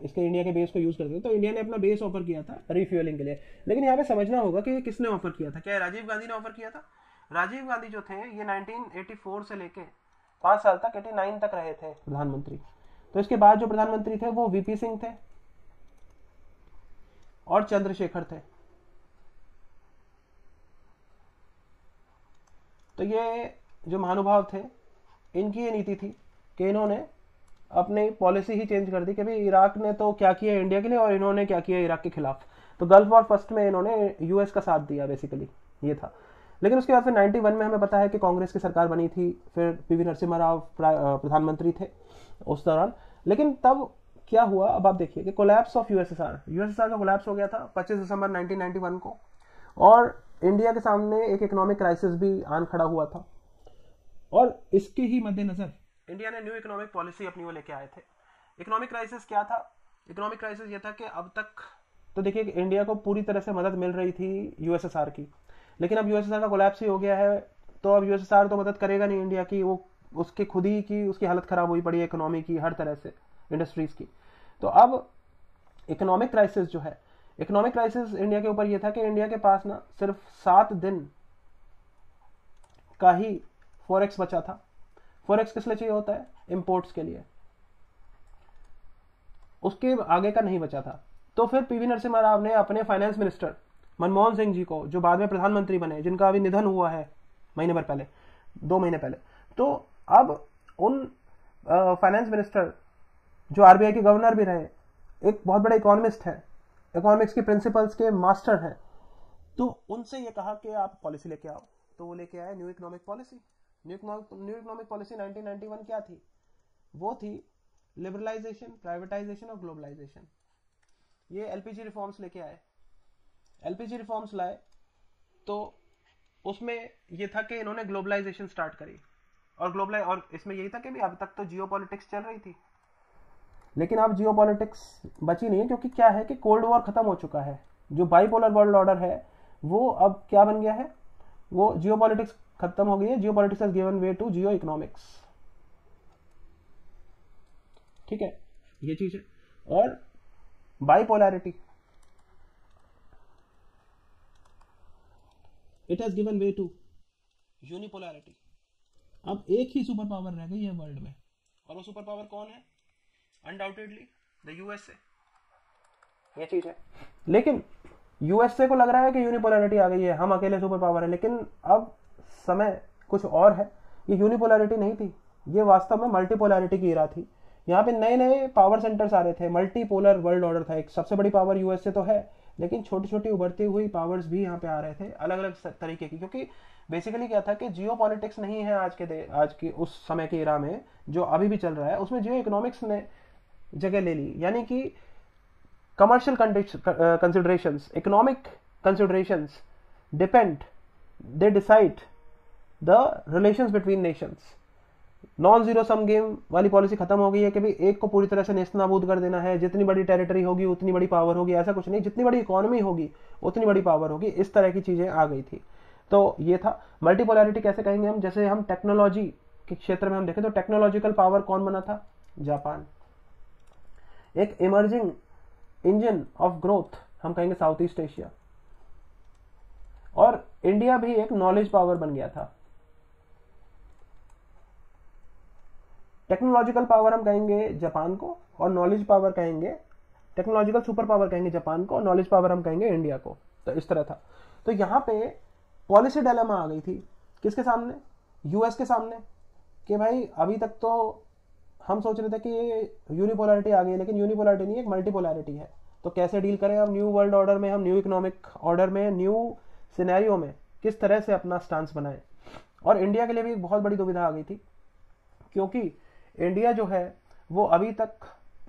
इसके इंडिया के बेस को यूज़ करते हैं। तो इंडिया ने अपना बेस ऑफर किया था रिफ्यूलिंग के लिए, लेकिन यहाँ पे समझना होगा कि ये किसने ऑफर किया था। क्या राजीव गांधी ने ऑफर किया था? राजीव गांधी जो थे ये 1984 से लेके 5 साल तक 89 तक रहे थे प्रधानमंत्री। तो इसके बाद जो प्रधानमंत्री थे वो वीपी सिंह थे और चंद्रशेखर थे। तो ये जो महानुभाव थे, इनकी ये नीति थी कि इन्होंने अपनी पॉलिसी ही चेंज कर दी कि भाई इराक ने तो क्या किया इंडिया के लिए और इन्होंने क्या किया इराक के खिलाफ। तो गल्फ वॉर फर्स्ट में इन्होंने यूएस का साथ दिया, बेसिकली ये था। लेकिन उसके बाद फिर 91 में हमें पता है कि कांग्रेस की सरकार बनी थी, फिर पीवी नरसिम्हा राव प्रधानमंत्री थे उस दौरान। लेकिन तब क्या हुआ अब आप देखिए कि कोलैप्स ऑफ यूएसएसआर का कोलैप्स हो गया था 25 दिसंबर 1991 को, और इंडिया के सामने एक इकोनॉमिक क्राइसिस भी आन खड़ा हुआ था। और इसके ही मद्देनजर इंडिया ने न्यू इकोनॉमिक पॉलिसी अपनी वो लेके आए थे। इकोनॉमिक क्राइसिस क्या था? इकोनॉमिक क्राइसिस ये था कि अब तक तो देखिए इंडिया को पूरी तरह से मदद मिल रही थी यूएसएसआर की, लेकिन अब यूएसएसआर का कोलैप्स ही हो गया है, तो अब यूएसएसआर तो मदद करेगा नहीं इंडिया की, वो उसके खुद ही की उसकी हालत खराब हुई पड़ी है इकोनॉमी की, हर तरह से इंडस्ट्रीज की। तो अब इकोनॉमिक क्राइसिस जो है, इकोनॉमिक क्राइसिस इंडिया के ऊपर ये था कि इंडिया के पास ना सिर्फ 7 दिन का ही फॉरेक्स बचा था। फॉरेक्स किस लिए चाहिए होता है? इंपोर्ट्स के लिए, उसके आगे का नहीं बचा था। तो फिर पीवी नरसिम्हा राव ने अपने फाइनेंस मिनिस्टर मनमोहन सिंह जी को, जो बाद में प्रधानमंत्री बने, जिनका अभी निधन हुआ है महीने भर पहले, 2 महीने पहले, तो अब उन फाइनेंस मिनिस्टर जो आरबीआई के गवर्नर भी रहे, एक बहुत बड़े इकोनॉमिस्ट हैं, इकोनॉमिक्स के प्रिंसिपल्स के मास्टर हैं, तो उनसे ये कहा कि आप पॉलिसी लेके आओ। तो वो लेके आए new economic policy. New economic policy 1991 क्या थी? वो थी लिबरलाइजेशन, प्राइवेटाइजेशन और ग्लोबलाइजेशन। ये एलपीजी रिफॉर्म्स लेके आए। एलपीजी रिफॉर्म्स लाए तो उसमें ये था कि इन्होंने ग्लोबलाइजेशन स्टार्ट करी, और इसमें यही था कि भी अब तक तो जियोपॉलिटिक्स चल रही थी, लेकिन अब जियोपॉलिटिक्स बची नहीं है, क्योंकि क्या है कि कोल्ड वॉर खत्म हो चुका है। जो बाइपोलर वर्ल्ड ऑर्डर है वो अब क्या बन गया है? वो जियोपॉलिटिक्स खत्म हो गई है। Geopolitics has given way to Jio economics. ठीक है, ये चीज है। और bipolarity, it has given way to unipolarity. अब एक ही सुपर पावर रह गई है वर्ल्ड में, और वो सुपर पावर कौन है? Undoubtedly the USA. ये चीज है। लेकिन यूएसए को लग रहा है कि यूनिपोलैरिटी आ गई है, हम अकेले सुपर पावर है, लेकिन अब समय कुछ और है। ये यूनिपोलैरिटी नहीं थी, ये वास्तव में मल्टीपोलैरिटी की इरा थी। यहाँ पे नए नए पावर सेंटर्स आ रहे थे, मल्टीपोलर वर्ल्ड ऑर्डर था। एक सबसे बड़ी पावर यूएसए तो है, लेकिन छोटी छोटी उभरती हुई पावर्स भी यहाँ पे आ रहे थे, अलग अलग तरीके की। क्योंकि बेसिकली क्या था कि जियो पॉलिटिक्स नहीं है आज की उस समय के इरा में जो अभी भी चल रहा है, उसमें जियो इकोनॉमिक्स ने जगह ले ली। यानी कि commercial considerations, economic considerations they decide the relations between Nations. Non zero sum game वाली पॉलिसी खत्म हो गई है कि भाई एक को पूरी तरह से नेस्तनाबूद कर देना है, जितनी बड़ी टेरिटरी होगी उतनी बड़ी पावर होगी, ऐसा कुछ नहीं। जितनी बड़ी इकोनॉमी होगी उतनी बड़ी पावर होगी, इस तरह की चीजें आ गई थी। तो ये था मल्टीपोलैरिटी। कैसे कहेंगे हम? जैसे हम टेक्नोलॉजी के क्षेत्र में हम देखें तो टेक्नोलॉजिकल पावर कौन बना था? जापान। एक इमर्जिंग इंजन ऑफ ग्रोथ हम कहेंगे साउथ ईस्ट एशिया। और इंडिया भी एक नॉलेज पावर बन गया था। टेक्नोलॉजिकल पावर हम कहेंगे जापान को, और नॉलेज पावर कहेंगे, टेक्नोलॉजिकल सुपर पावर कहेंगे जापान को, और नॉलेज पावर हम कहेंगे इंडिया को। तो इस तरह था। तो यहां पे पॉलिसी डायलेमा आ गई थी। किसके सामने? यूएस के सामने, कि भाई अभी तक तो हम सोच रहे थे कि ये यूनिपोलैरिटी आ गई, लेकिन यूनिपोलैरिटी नहीं, एक मल्टीपोलैरिटी है। तो कैसे डील करें हम न्यू वर्ल्ड ऑर्डर में, हम न्यू इकोनॉमिक ऑर्डर में, न्यू सिनेरियो में किस तरह से अपना स्टांस बनाएं? और इंडिया के लिए भी एक बहुत बड़ी दुविधा आ गई थी, क्योंकि इंडिया जो है वो अभी तक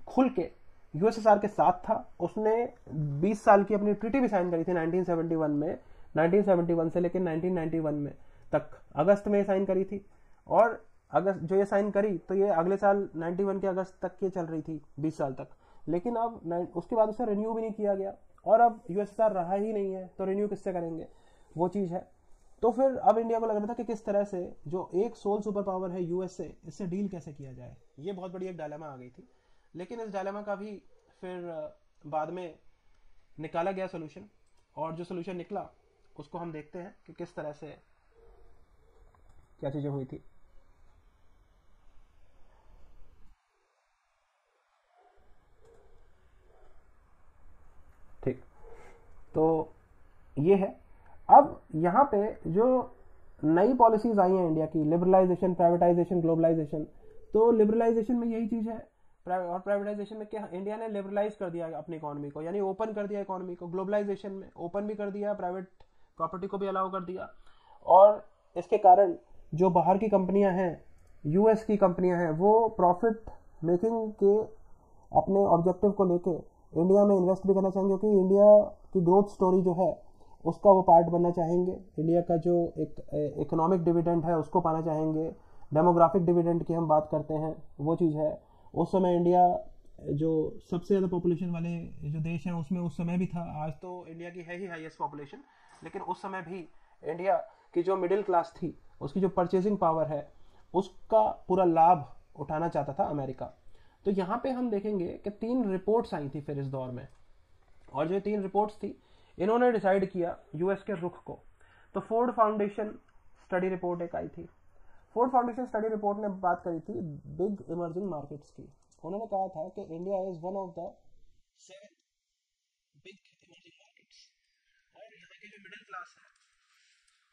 खुल के यूएसएसआर के साथ था। उसने 20 साल की अपनी ट्रीटी भी साइन करी थी 1971 में, 1971 से लेकर 1991 में तक, अगस्त में साइन करी थी। और अगस्त जो ये साइन करी तो ये अगले साल 91 के अगस्त तक ये चल रही थी, 20 साल तक। लेकिन अब उसके बाद उसे रिन्यू भी नहीं किया गया, और अब यूएसएसआर रहा ही नहीं है, तो रिन्यू किससे करेंगे? वो चीज है। तो फिर अब इंडिया को लग रहा था कि किस तरह से जो एक सोल सुपर पावर है यूएसए, इससे डील कैसे किया जाए। ये बहुत बड़ी एक डायलेमा आ गई थी। लेकिन इस डायलेमा का भी फिर बाद में निकाला गया सोल्यूशन, और जो सोल्यूशन निकला उसको हम देखते हैं कि किस तरह से क्या चीजें हुई थी। ठीक, तो ये है। अब यहाँ पे जो नई पॉलिसीज आई हैं इंडिया की, लिबरलाइजेशन, प्राइवेटाइजेशन, ग्लोबलाइजेशन, तो लिबरलाइजेशन में यही चीज है, और प्राइवेटाइजेशन में क्या इंडिया ने लिबरलाइज कर दिया अपनी इकोनॉमी को, यानी ओपन कर दिया इकोनॉमी को। ग्लोबलाइजेशन में ओपन भी कर दिया, प्राइवेट प्रॉपर्टी को भी अलाउ कर दिया, और इसके कारण जो बाहर की कंपनियां हैं, यूएस की कंपनियां हैं, वो प्रॉफिट मेकिंग के अपने ऑब्जेक्टिव को लेके इंडिया में इन्वेस्ट भी करना चाहेंगे, क्योंकि इंडिया की ग्रोथ स्टोरी जो है उसका वो पार्ट बनना चाहेंगे। इंडिया का जो एक इकोनॉमिक डिविडेंड है उसको पाना चाहेंगे। डेमोग्राफिक डिविडेंड की हम बात करते हैं, वो चीज़ है। उस समय इंडिया जो सबसे ज़्यादा पॉपुलेशन वाले जो देश हैं उसमें उस समय भी था। आज तो इंडिया की है ही हाईएस्ट पॉपुलेशन, लेकिन उस समय भी इंडिया की जो मिडिल क्लास थी उसकी जो परचेजिंग पावर है उसका पूरा लाभ उठाना चाहता था अमेरिका। तो यहाँ पे हम देखेंगे कि 3 रिपोर्ट्स आई थी फिर इस दौर में, और जो 3 रिपोर्ट्स थी इन्होंने डिसाइड किया यूएस के रुख को। तो फोर्ड फाउंडेशन स्टडी रिपोर्ट एक आई थी। फोर्ड फाउंडेशन स्टडी रिपोर्ट ने बात करी थी बिग इमर्जिंग मार्केट्स की। उन्होंने कहा था कि India is one of the 7 big emerging markets, और यहाँ की जो मिडिल क्लास है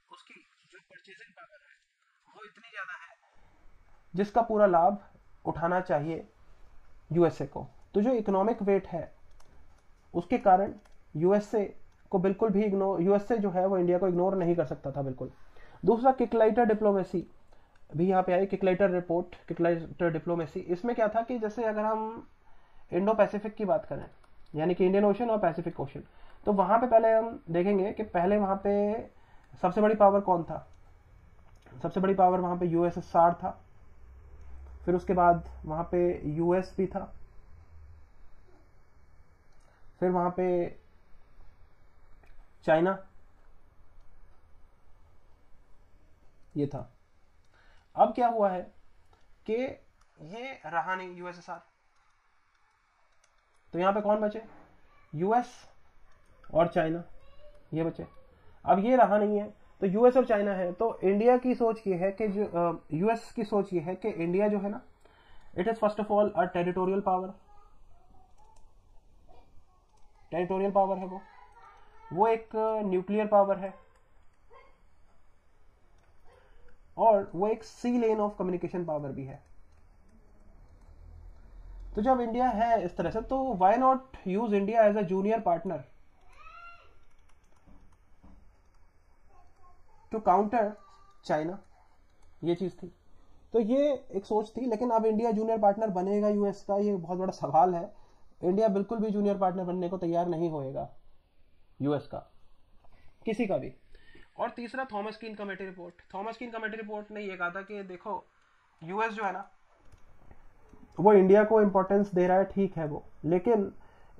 उसकी जो परचेजिंग पावर है वो इतनी ज़्यादा है जिसका पूरा लाभ उठाना चाहिए यूएसए को। तो जो इकोनॉमिक वेट है उसके कारण यूएसए को बिल्कुल भी यूएसए जो है वो इंडिया को इग्नोर नहीं कर सकता था बिल्कुल। दूसरा, किकलाइटर डिप्लोमेसी भी यहाँ पे आई। किकलाइटर रिपोर्ट, किकलाइटर डिप्लोमेसी, इसमें क्या था कि जैसे अगर हम इंडो पैसिफिक की बात करें, यानी कि इंडियन ओशन और पैसिफिक ओशन, तो वहाँ पे पहले हम देखेंगे कि पहले वहाँ पे सबसे बड़ी पावर कौन था। सबसे बड़ी पावर वहाँ पे यूएसएसआर था, फिर उसके बाद वहाँ पे यूएस भी था, फिर वहाँ पे चाइना ये था। अब क्या हुआ है कि ये रहा नहीं यूएसएसआर, तो यहां पे कौन बचे, यूएस और चाइना, ये बचे। अब ये रहा नहीं है तो यूएस और चाइना है, तो इंडिया की सोच ये है कि जो यूएस की सोच ये है कि इंडिया जो है ना, it is first of all a territorial power. Territorial power है वो एक न्यूक्लियर पावर है, और वो एक सी लेन ऑफ कम्युनिकेशन पावर भी है। तो जब इंडिया है इस तरह से, तो why not use India as a junior partner to counter China, ये चीज थी। तो ये एक सोच थी, लेकिन अब इंडिया जूनियर पार्टनर बनेगा यूएस का, ये बहुत बड़ा सवाल है। इंडिया बिल्कुल भी जूनियर पार्टनर बनने को तैयार नहीं होएगा यूएस का, किसी का भी। और तीसरा, थॉमस कीन कमेटी रिपोर्ट। थॉमस कीन कमेटी रिपोर्ट ने ये कहा था कि देखो यूएस जो है ना वो इंडिया को इंपॉर्टेंस दे रहा है, ठीक है वो, लेकिन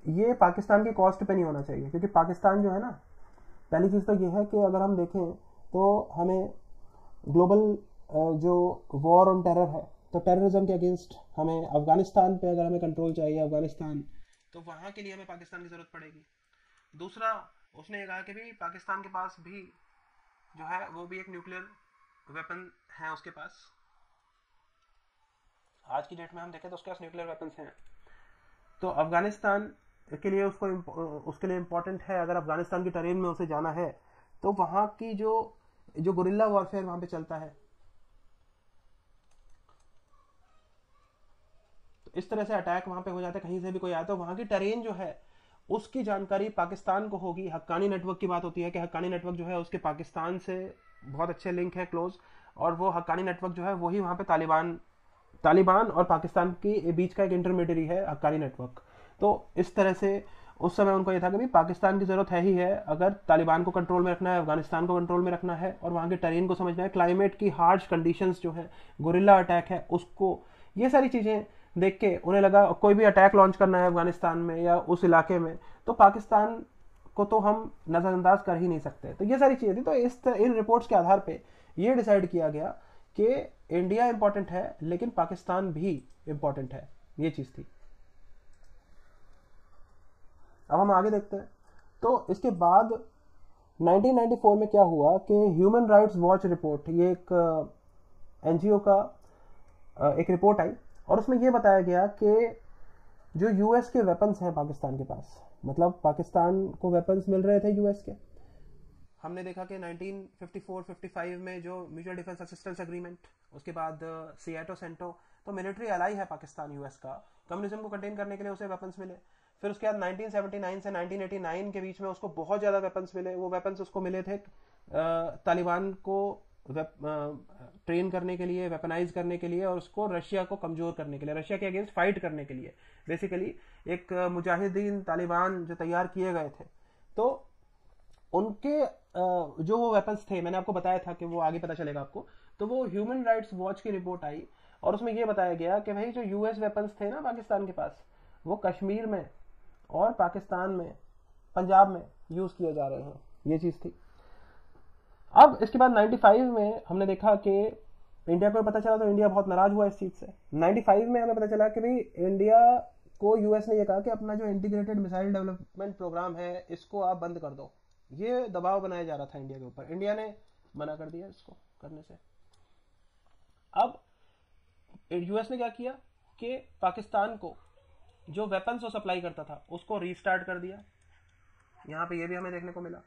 ये पाकिस्तान की कॉस्ट पे नहीं होना चाहिए, क्योंकि पाकिस्तान जो है ना, पहली चीज़ तो ये है कि अगर हम देखें तो हमें ग्लोबल जो वॉर ऑन टेरर है, तो टेररिज्म के अगेंस्ट हमें अफगानिस्तान पे अगर हमें कंट्रोल चाहिए, अफगानिस्तान, तो वहाँ के लिए हमें पाकिस्तान की ज़रूरत पड़ेगी। दूसरा, उसने ये कहा कि भी पाकिस्तान के पास भी जो है वो भी एक न्यूक्लियर वेपन है उसके पास। आज की डेट में हम देखें तो उसके पास न्यूक्लियर वेपन्स हैं। तो अफगानिस्तान के लिए उसके लिए इम्पोर्टेंट है, अगर अफगानिस्तान की टेरेन में उसे जाना है तो वहाँ की जो गुरिल्ला वॉरफेयर वहाँ पे चलता है, तो इस तरह से अटैक वहाँ पे हो जाता है, कहीं से भी कोई आया तो वहाँ की टेरेन जो है उसकी जानकारी पाकिस्तान को होगी। हक्कानी नेटवर्क की बात होती है कि हक्कानी नेटवर्क जो है उसके पाकिस्तान से बहुत अच्छे लिंक है, क्लोज, और वो हक्कानी नेटवर्क जो है वही वहाँ पे तालिबान और पाकिस्तान के बीच का एक इंटरमीडियरी है हक्कानी नेटवर्क। तो इस तरह से उस समय उनको यह था कि भाई पाकिस्तान की ज़रूरत है ही है, अगर तालिबान को कंट्रोल में रखना है, अफगानिस्तान को कंट्रोल में रखना है, और वहाँ के टेरेन को समझना है, क्लाइमेट की हार्श कंडीशंस जो है, गुरिल्ला अटैक है उसको, ये सारी चीज़ें देख के उन्हें लगा कोई भी अटैक लॉन्च करना है अफगानिस्तान में या उस इलाके में तो पाकिस्तान को तो हम नज़रअंदाज कर ही नहीं सकते। तो ये सारी चीज़ें थी। तो इन रिपोर्ट्स के आधार पे ये डिसाइड किया गया कि इंडिया इंपॉर्टेंट है लेकिन पाकिस्तान भी इंपॉर्टेंट है, ये चीज़ थी। अब हम आगे देखते हैं। तो इसके बाद 1994 में क्या हुआ कि ह्यूमन राइट्स वॉच रिपोर्ट, ये एक एनजीओ का एक रिपोर्ट आई, और उसमें ये बताया गया कि जो यूएस के वेपन्स हैं पाकिस्तान के पास, मतलब पाकिस्तान को वेपन्स मिल रहे थे यूएस के। हमने देखा कि 1954-55 में जो म्यूचुअल डिफेंस असिस्टेंस एग्रीमेंट, उसके बाद सियाटो सेंटो, तो मिलिट्री अलाई है पाकिस्तान यूएस का, कम्युनिज्म को कंटेन करने के लिए उसे वेपन्स मिले। फिर उसके बाद 1979 से 1989 के बीच में उसको बहुत ज़्यादा वेपन्स मिले। वो वेपन्स उसको मिले थे तालिबान को ट्रेन करने के लिए, वेपनाइज करने के लिए, और उसको रशिया को कमजोर करने के लिए, रशिया के अगेंस्ट फाइट करने के लिए बेसिकली एक मुजाहिदीन तालिबान जो तैयार किए गए थे। तो उनके जो वो वेपन्स थे, मैंने आपको बताया था कि वो आगे पता चलेगा आपको, तो वो ह्यूमन राइट्स वॉच की रिपोर्ट आई और उसमें ये बताया गया कि भाई जो यूएस वेपन्स थे ना पाकिस्तान के पास, वो कश्मीर में और पाकिस्तान में, पंजाब में यूज किए जा रहे हैं, ये चीज थी। अब इसके बाद 95 में हमने देखा कि इंडिया को पता चला, तो इंडिया बहुत नाराज हुआ इस चीज से। 95 में हमें पता चला कि भाई इंडिया को यूएस ने ये कहा कि अपना जो इंटीग्रेटेड मिसाइल डेवलपमेंट प्रोग्राम है इसको आप बंद कर दो। ये दबाव बनाया जा रहा था इंडिया के ऊपर, इंडिया ने मना कर दिया इसको करने से। अब यूएस ने क्या किया कि पाकिस्तान को जो वेपन्स वो सप्लाई करता था उसको रीस्टार्ट कर दिया, यहां पे ये भी हमें देखने को मिला।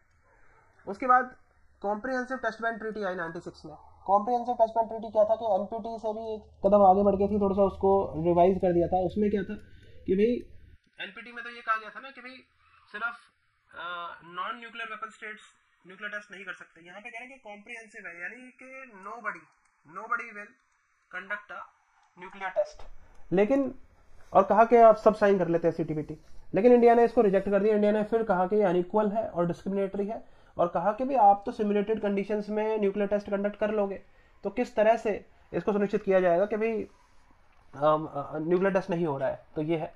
उसके बाद कॉम्प्रिहेंसिव टेस्ट बैंड ट्रीटी आई 96 में। कॉम्प्रिहेंसिव टेस्ट बैंड ट्रीटी क्या था कि एनपीटी से भी एक कदम आगे बढ़ गई थी, थोड़ा सा उसको रिवाइज कर दिया था। उसमें क्या था कि भाई एनपीटी में तो ये कहा गया था ना कि भाई सिर्फ non nuclear weapon states nuclear test नहीं कर सकते। यहाँ पे कह रहे हैं कि कॉम्प्रिहेंसिव है, यानी कि nobody will conduct a nuclear test. लेकिन और कहा कि आप सब साइन कर लेते हैं सीटीबीटी, लेकिन इंडिया ने इसको रिजेक्ट कर दिया। इंडिया ने फिर कहा कि ये अनइक्वल है और डिस्क्रिमिनेटरी है, और कहा कि भी आप तो सिमुलेटेड कंडीशंस में न्यूक्लियर टेस्ट कंडक्ट कर लोगे, तो किस तरह से इसको सुनिश्चित किया जाएगा कि भाई न्यूक्लियर टेस्ट नहीं हो रहा है। तो ये है।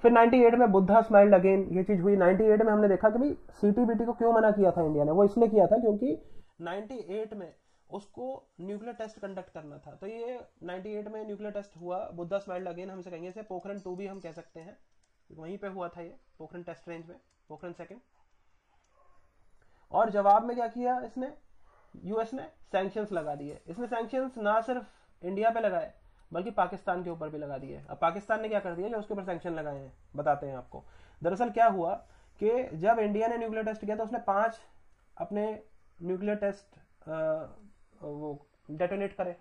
फिर 98 में बुद्धा स्माइल्ड अगेन, ये चीज हुई। 98 में हमने देखा कि भाई सीटीबीटी को क्यों मना किया था इंडिया ने, वो इसलिए किया था क्योंकि 98 में उसको न्यूक्लियर टेस्ट कंडक्ट करना था। तो ये 98 में न्यूक्लियर टेस्ट हुआ, बुद्धा स्माइल्ड अगेन हम इसे कहेंगे, इसे पोखरण 2 भी हम कह सकते हैं, वहीं पे हुआ था ये पोखरण टेस्ट रेंज में, पोखरण 2। और जवाब में क्या किया इसने, यूएस ने सैंक्शंस लगा दिए। इसने सैंक्शंस ना सिर्फ इंडिया पे लगाए बल्कि पाकिस्तान के ऊपर भी लगा दिए। अब पाकिस्तान ने क्या कर दिया जो उसके ऊपर सैंक्शन लगाए हैं, बताते हैं आपको। दरअसल क्या हुआ कि जब इंडिया ने न्यूक्लियर टेस्ट किया तो उसने 5 अपने न्यूक्लियर टेस्ट वो डेटोनेट करे।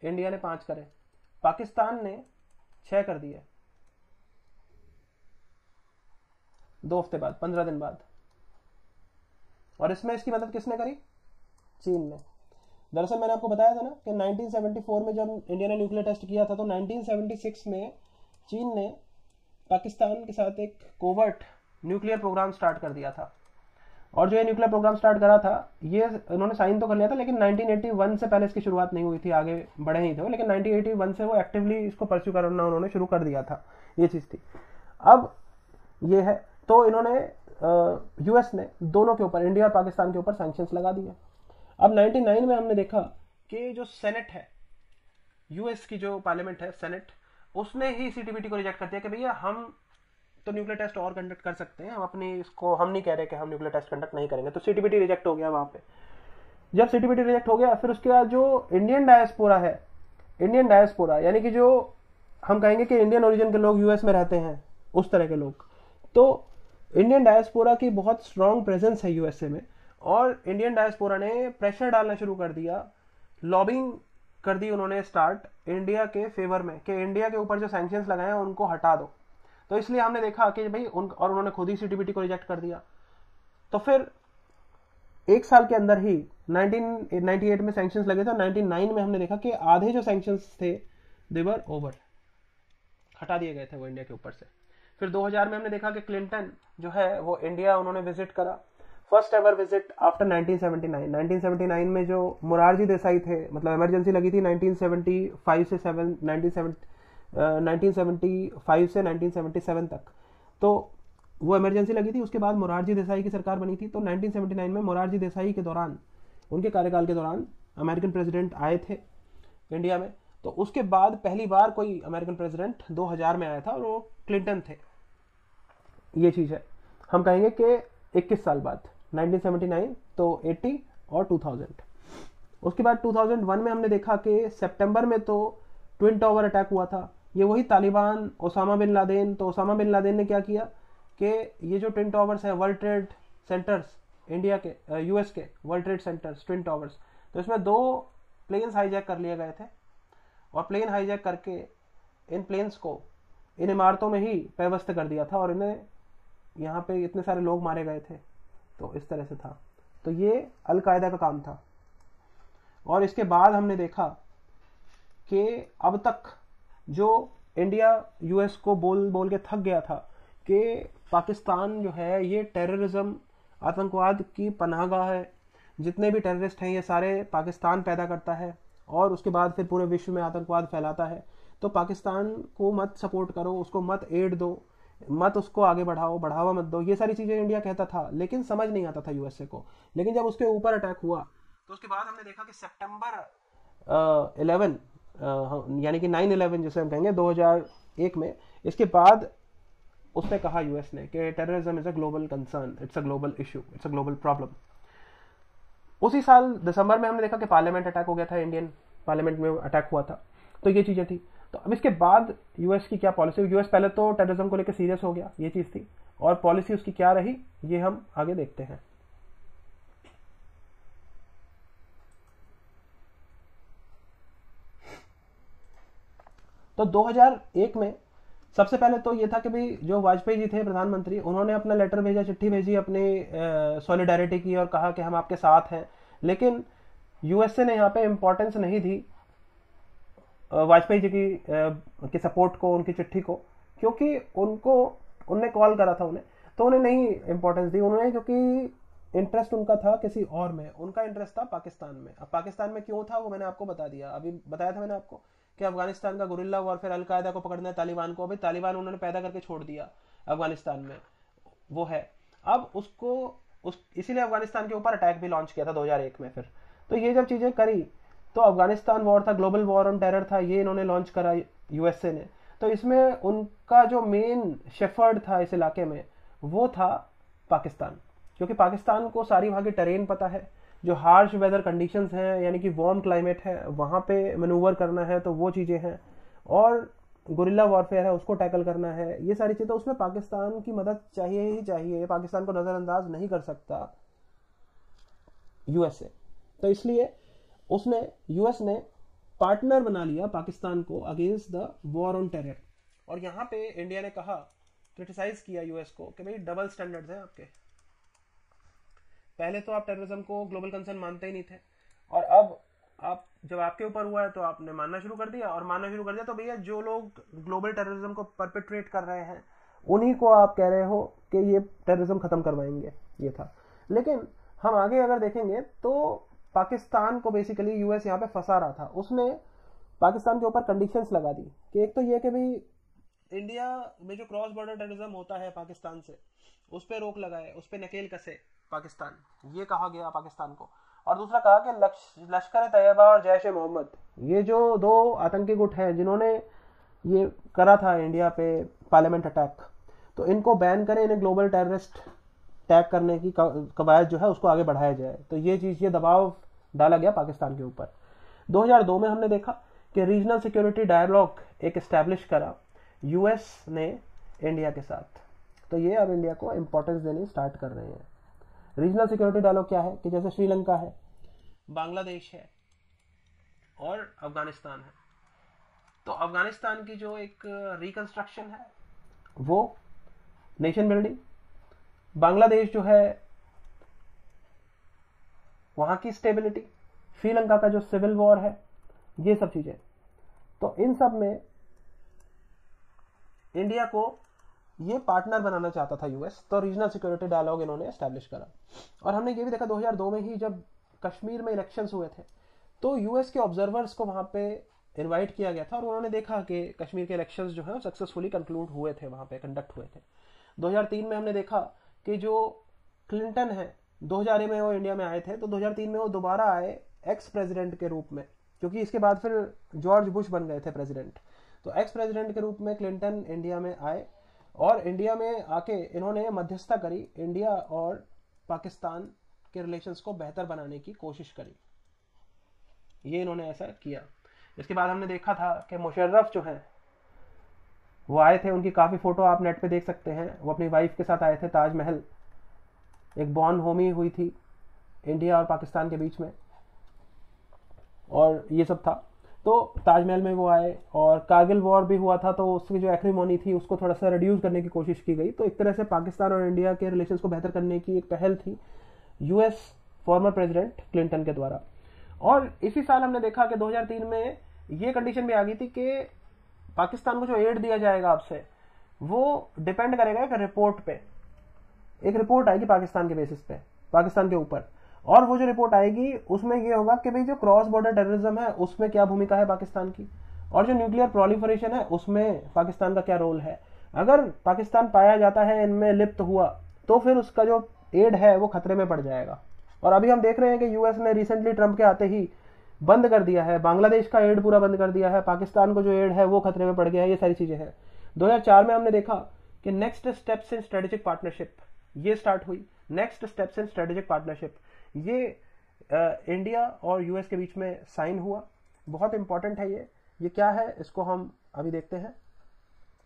इंडिया ने 5 करे, पाकिस्तान ने 6 कर दिए 2 हफ्ते बाद, 15 दिन बाद। और इसमें इसकी मदद किसने करी, चीन ने। दरअसल मैंने आपको बताया था ना कि 1974 में जब इंडिया ने न्यूक्लियर टेस्ट किया था, तो 1976 में चीन ने पाकिस्तान के साथ एक कोवर्ट न्यूक्लियर प्रोग्राम स्टार्ट कर दिया था। और जो ये न्यूक्लियर प्रोग्राम स्टार्ट करा था, ये इन्होंने साइन तो कर लिया था, लेकिन 1981 से पहले इसकी शुरुआत नहीं हुई थी, आगे बढ़े ही थे, लेकिन 1981 से वो एक्टिवली इसको परस्यू करना उन्होंने शुरू कर दिया था, ये चीज थी। अब ये है, तो इन्होंने यूएस ने दोनों के ऊपर, इंडिया और पाकिस्तान के ऊपर सैंक्शंस लगा दिए। अब 99 में हमने देखा कि जो सेनेट है, यूएस की जो पार्लियामेंट है, सेनेट, उसने ही सीटीबीटी को रिजेक्ट कर दिया कि भैया हम तो न्यूक्लियर टेस्ट और कंडक्ट कर सकते हैं, हम अपनी इसको, हम नहीं कह रहे कि हम न्यूक्लियर टेस्ट कंडक्ट नहीं करेंगे। तो सीटीबीटी रिजेक्ट हो गया वहां पे। जब सीटीबीटी रिजेक्ट हो गया, फिर उसके बाद जो इंडियन डायस्पोरा है, इंडियन डायस्पोरा यानी कि जो हम कहेंगे कि इंडियन ओरिजिन के लोग यूएस में रहते हैं, उस तरह के लोग, तो इंडियन डायस्पोरा की बहुत स्ट्रॉन्ग प्रेजेंस है यूएसए में। और इंडियन डायस्पोरा ने प्रेशर डालना शुरू कर दिया, लॉबिंग कर दी उन्होंने स्टार्ट इंडिया के फेवर में कि इंडिया के ऊपर जो सैंक्शंस लगाए हैं उनको हटा दो। तो इसलिए हमने देखा कि भाई और उन्होंने खुद ही सीटीबीटी को रिजेक्ट कर दिया। तो फिर 1 साल के अंदर ही 1998 में सैंक्शंस लगे थे, 99 में हमने देखा कि आधे जो सैंक्शंस थे दे वर ओवर, हटा दिए गए थे वो इंडिया के ऊपर से। फिर 2000 में हमने देखा कि क्लिंटन जो है वो इंडिया उन्होंने विजिट करा, फर्स्ट एवर विजिट आफ्टर 1979 में जो मोरारजी देसाई थे, मतलब इमरजेंसी लगी थी 1975 से 1977 तक, तो वो इमरजेंसी लगी थी। उसके बाद मोरारजी देसाई की सरकार बनी थी। तो 1979 में मोरारजी देसाई के दौरान, उनके कार्यकाल के दौरान अमेरिकन प्रेसिडेंट आए थे इंडिया में। तो उसके बाद पहली बार कोई अमेरिकन प्रेसिडेंट 2000 में आया था और वो क्लिंटन थे। ये चीज है, हम कहेंगे कि 21 साल बाद 1979, तो 80 और 2000। उसके बाद 2001 में हमने देखा कि सितंबर में तो ट्विन टावर अटैक हुआ था। ये वही तालिबान, ओसामा बिन लादेन। तो ओसामा बिन लादेन ने क्या किया कि ये जो ट्विन टावर्स है, वर्ल्ड ट्रेड सेंटर्स, इंडिया के, यूएस के world trade centres, twin towers, तो इसमें 2 प्लेन्स हाईजैक कर लिए गए थे। और प्लेन हाईजैक करके इन प्लेन्स को इन इमारतों में ही पैवस्त कर दिया था, और इन्हें यहाँ पे इतने सारे लोग मारे गए थे। तो इस तरह से था। तो ये अलकायदा का काम था। और इसके बाद हमने देखा कि अब तक जो इंडिया यूएस को बोल बोल के थक गया था कि पाकिस्तान जो है ये टेररिज्म, आतंकवाद की पनाहगाह है, जितने भी टेररिस्ट हैं ये सारे पाकिस्तान पैदा करता है और उसके बाद फिर पूरे विश्व में आतंकवाद फैलाता है। तो पाकिस्तान को मत सपोर्ट करो, उसको मत एड दो, मत उसको आगे बढ़ाओ, बढ़ावा मत दो, ये सारी चीज़ें इंडिया कहता था, लेकिन समझ नहीं आता था यूएसए को। लेकिन जब उसके ऊपर अटैक हुआ तो उसके बाद हमने देखा कि सितंबर 11 यानी कि 9/11 जिसे हम कहेंगे 2001 में, इसके बाद उसने कहा यूएस ने कि terrorism is a global concern, it's a global issue, it's a global problem. उसी साल दिसंबर में हमने देखा कि पार्लियामेंट अटैक हो गया था, इंडियन पार्लियामेंट में अटैक हुआ था। तो ये चीज़ें थी। तो अब इसके बाद यूएस की क्या पॉलिसी? यूएस पहले तो टेररिज्म को लेकर सीरियस हो गया, ये चीज़ थी, और पॉलिसी उसकी क्या रही ये हम आगे देखते हैं। तो 2001 में सबसे पहले तो ये था कि भाई जो वाजपेयी जी थे प्रधानमंत्री, उन्होंने अपना लेटर भेजा, चिट्ठी भेजी अपनी सॉलिडारिटी की और कहा कि हम आपके साथ हैं। लेकिन यूएसए ने यहाँ पे इम्पोर्टेंस नहीं दी वाजपेयी जी की सपोर्ट को, उनकी चिट्ठी को, क्योंकि उनने कॉल करा था उन्हें, तो उन्हें नहीं इम्पोर्टेंस दी उन्होंने, क्योंकि इंटरेस्ट उनका था किसी और में, उनका इंटरेस्ट था पाकिस्तान में। अब पाकिस्तान में क्यों था वो मैंने आपको बता दिया, अभी बताया था मैंने आपको कि अफगानिस्तान का गुरिल्ला वॉरफेयर, अलकायदा को पकड़ना है, तालिबान को, अभी तालिबान उन्होंने पैदा करके छोड़ दिया अफगानिस्तान में, वो है अब उसको इसीलिए अफगानिस्तान के ऊपर अटैक भी लॉन्च किया था 2001 में। फिर तो ये जब चीज़ें करी तो अफगानिस्तान वॉर था, ग्लोबल वॉर ऑन टेरर था, ये इन्होंने लॉन्च करा यूएसए ने। तो इसमें उनका जो मेन शेफर्ड था इस इलाके में वो था पाकिस्तान, क्योंकि पाकिस्तान को सारी वहाँ की टेरेन पता है, जो हार्श वेदर कंडीशंस हैं यानी कि वार्म क्लाइमेट है, वहाँ पे मैनूवर करना है तो वो चीज़ें हैं, और गुरिल्ला वॉरफेयर है उसको टैकल करना है, ये सारी चीज़ें, उसमें पाकिस्तान की मदद चाहिए ही चाहिए, पाकिस्तान को नज़रअंदाज नहीं कर सकता यूएसए। तो इसलिए उसने यूएस ने पार्टनर बना लिया पाकिस्तान को against the war on terror. और यहाँ पे इंडिया ने कहा, क्रिटिसाइज किया यूएस को कि भाई डबल स्टैंडर्ड्स हैं आपके, पहले तो आप टेररिज्म को ग्लोबल कंसर्न मानते ही नहीं थे, और अब आप जब आपके ऊपर हुआ है तो आपने मानना शुरू कर दिया, और मानना शुरू कर दिया तो भैया जो लोग ग्लोबल टेररिज्म को परपेट्रेट कर रहे हैं उन्हीं को आप कह रहे हो कि ये टेररिज्म खत्म करवाएंगे, ये था। लेकिन हम आगे अगर देखेंगे तो पाकिस्तान को बेसिकली यूएस यहाँ पे फंसा रहा था, उसने पाकिस्तान के ऊपर कंडीशंस लगा दी कि एक तो ये कि भाई इंडिया में जो क्रॉस बॉर्डर टेररिज्म होता है पाकिस्तान से, उस पर रोक लगाए, उस पर नकेल कसे पाकिस्तान, ये कहा गया पाकिस्तान को। और दूसरा कहा कि लश्कर तैयबा और जैश ए मोहम्मद, ये जो दो आतंकी गुट हैं जिन्होंने ये करा था इंडिया पे पार्लियामेंट अटैक, तो इनको बैन करें, इन्हें ग्लोबल टेररिस्ट टैग करने की कवायद जो है उसको आगे बढ़ाया जाए। तो ये चीज़, ये दबाव डाला गया पाकिस्तान के ऊपर। 2002 में हमने देखा कि रीजनल सिक्योरिटी डायलॉग एक एस्टैब्लिश करा यूएस ने इंडिया के साथ। तो ये अब इंडिया को इंपॉर्टेंस देनी स्टार्ट कर रहे हैं। रीजनल सिक्योरिटी डायलॉग क्या है कि जैसे श्रीलंका है, बांग्लादेश है और अफगानिस्तान है, तो अफगानिस्तान की जो एक रिकंस्ट्रक्शन है वो नेशन बिल्डिंग, बांग्लादेश जो है वहां की स्टेबिलिटी, श्रीलंका का जो सिविल वॉर है, ये सब चीजें, तो इन सब में इंडिया को ये पार्टनर बनाना चाहता था यूएस। तो रीजनल सिक्योरिटी डायलॉग इन्होंने एस्टैब्लिश करा। और हमने ये भी देखा 2002 में ही जब कश्मीर में इलेक्शंस हुए थे तो यूएस के ऑब्जर्वर्स को वहां पे इनवाइट किया गया था, और उन्होंने देखा कि कश्मीर के इलेक्शंस जो है सक्सेसफुली कंक्लूड हुए थे, वहां पे कंडक्ट हुए थे। 2003 में हमने देखा कि जो क्लिंटन है 2000 में वो इंडिया में आए थे, तो 2003 में वो दोबारा आए एक्स प्रेसिडेंट के रूप में, क्योंकि इसके बाद फिर जॉर्ज बुश बन गए थे प्रेसिडेंट। तो एक्स प्रेसिडेंट के रूप में क्लिंटन इंडिया में आए, और इंडिया में आके इन्होंने मध्यस्थता करी, इंडिया और पाकिस्तान के रिलेशंस को बेहतर बनाने की कोशिश करी, ये इन्होंने ऐसा किया। इसके बाद हमने देखा था कि मुशर्रफ जो हैं वो आए थे, उनकी काफ़ी फ़ोटो आप नेट पे देख सकते हैं, वो अपनी वाइफ के साथ आए थे ताजमहल, एक बॉन होमी हुई थी इंडिया और पाकिस्तान के बीच में, और ये सब था। तो ताजमहल में वो आए, और कारगिल वॉर भी हुआ था तो उसकी जो एक्रीमोनी थी उसको थोड़ा सा रिड्यूस करने की कोशिश की गई। तो एक तरह से पाकिस्तान और इंडिया के रिलेशंस को बेहतर करने की एक पहल थी यूएस फॉर्मर प्रेसिडेंट क्लिंटन के द्वारा। और इसी साल हमने देखा कि 2003 में ये कंडीशन भी आ गई थी कि पाकिस्तान को जो एड दिया जाएगा आपसे वो डिपेंड करेगा एक रिपोर्ट पे, एक रिपोर्ट आएगी पाकिस्तान के बेसिस पे, पाकिस्तान के ऊपर। और वो जो रिपोर्ट आएगी उसमें ये होगा कि भाई जो क्रॉस बॉर्डर टेररिज्म है उसमें क्या भूमिका है पाकिस्तान की, और जो न्यूक्लियर प्रोलिफरेशन है उसमें पाकिस्तान का क्या रोल है। अगर पाकिस्तान पाया जाता है इनमें लिप्त हुआ तो फिर उसका जो एड है वो खतरे में पड़ जाएगा। और अभी हम देख रहे हैं कि यूएस ने रिसेंटली ट्रंप के आते ही बंद कर दिया है, बांग्लादेश का एड पूरा बंद कर दिया है, पाकिस्तान को जो एड है वो खतरे में पड़ गया है, ये सारी चीजें हैं। 2004 में हमने देखा कि next steps in strategic partnership ये स्टार्ट हुई। Next steps in strategic partnership ये इंडिया और यूएस के बीच में साइन हुआ। बहुत इंपॉर्टेंट है ये क्या है इसको हम अभी देखते हैं।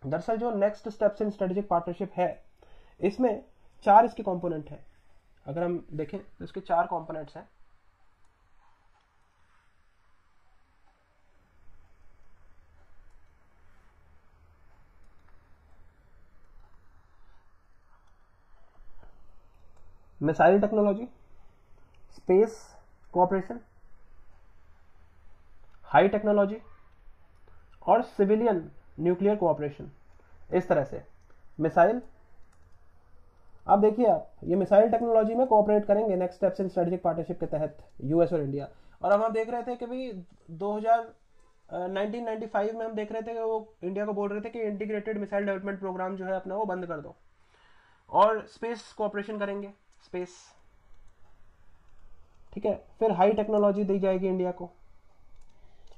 दरअसल जो next steps in strategic partnership है इसमें 4 इसके कंपोनेंट हैं। अगर हम देखें तो इसके 4 कंपोनेंट्स हैं। Missile technology, space cooperation, high technology और सिविलियन न्यूक्लियर कोऑपरेशन। इस तरह से मिसाइल, आप देखिए आप ये मिसाइल टेक्नोलॉजी में कोऑपरेट करेंगे next steps in strategic partnership के तहत यूएस और इंडिया। और अब हम देख रहे थे कि भाई 1995 में हम देख रहे थे कि वो इंडिया को बोल रहे थे कि इंटीग्रेटेड मिसाइल डेवलपमेंट प्रोग्राम जो है अपना वो बंद कर दो। और स्पेस कोऑपरेशन करेंगे, स्पेस, ठीक है। फिर हाई टेक्नोलॉजी दी जाएगी इंडिया को,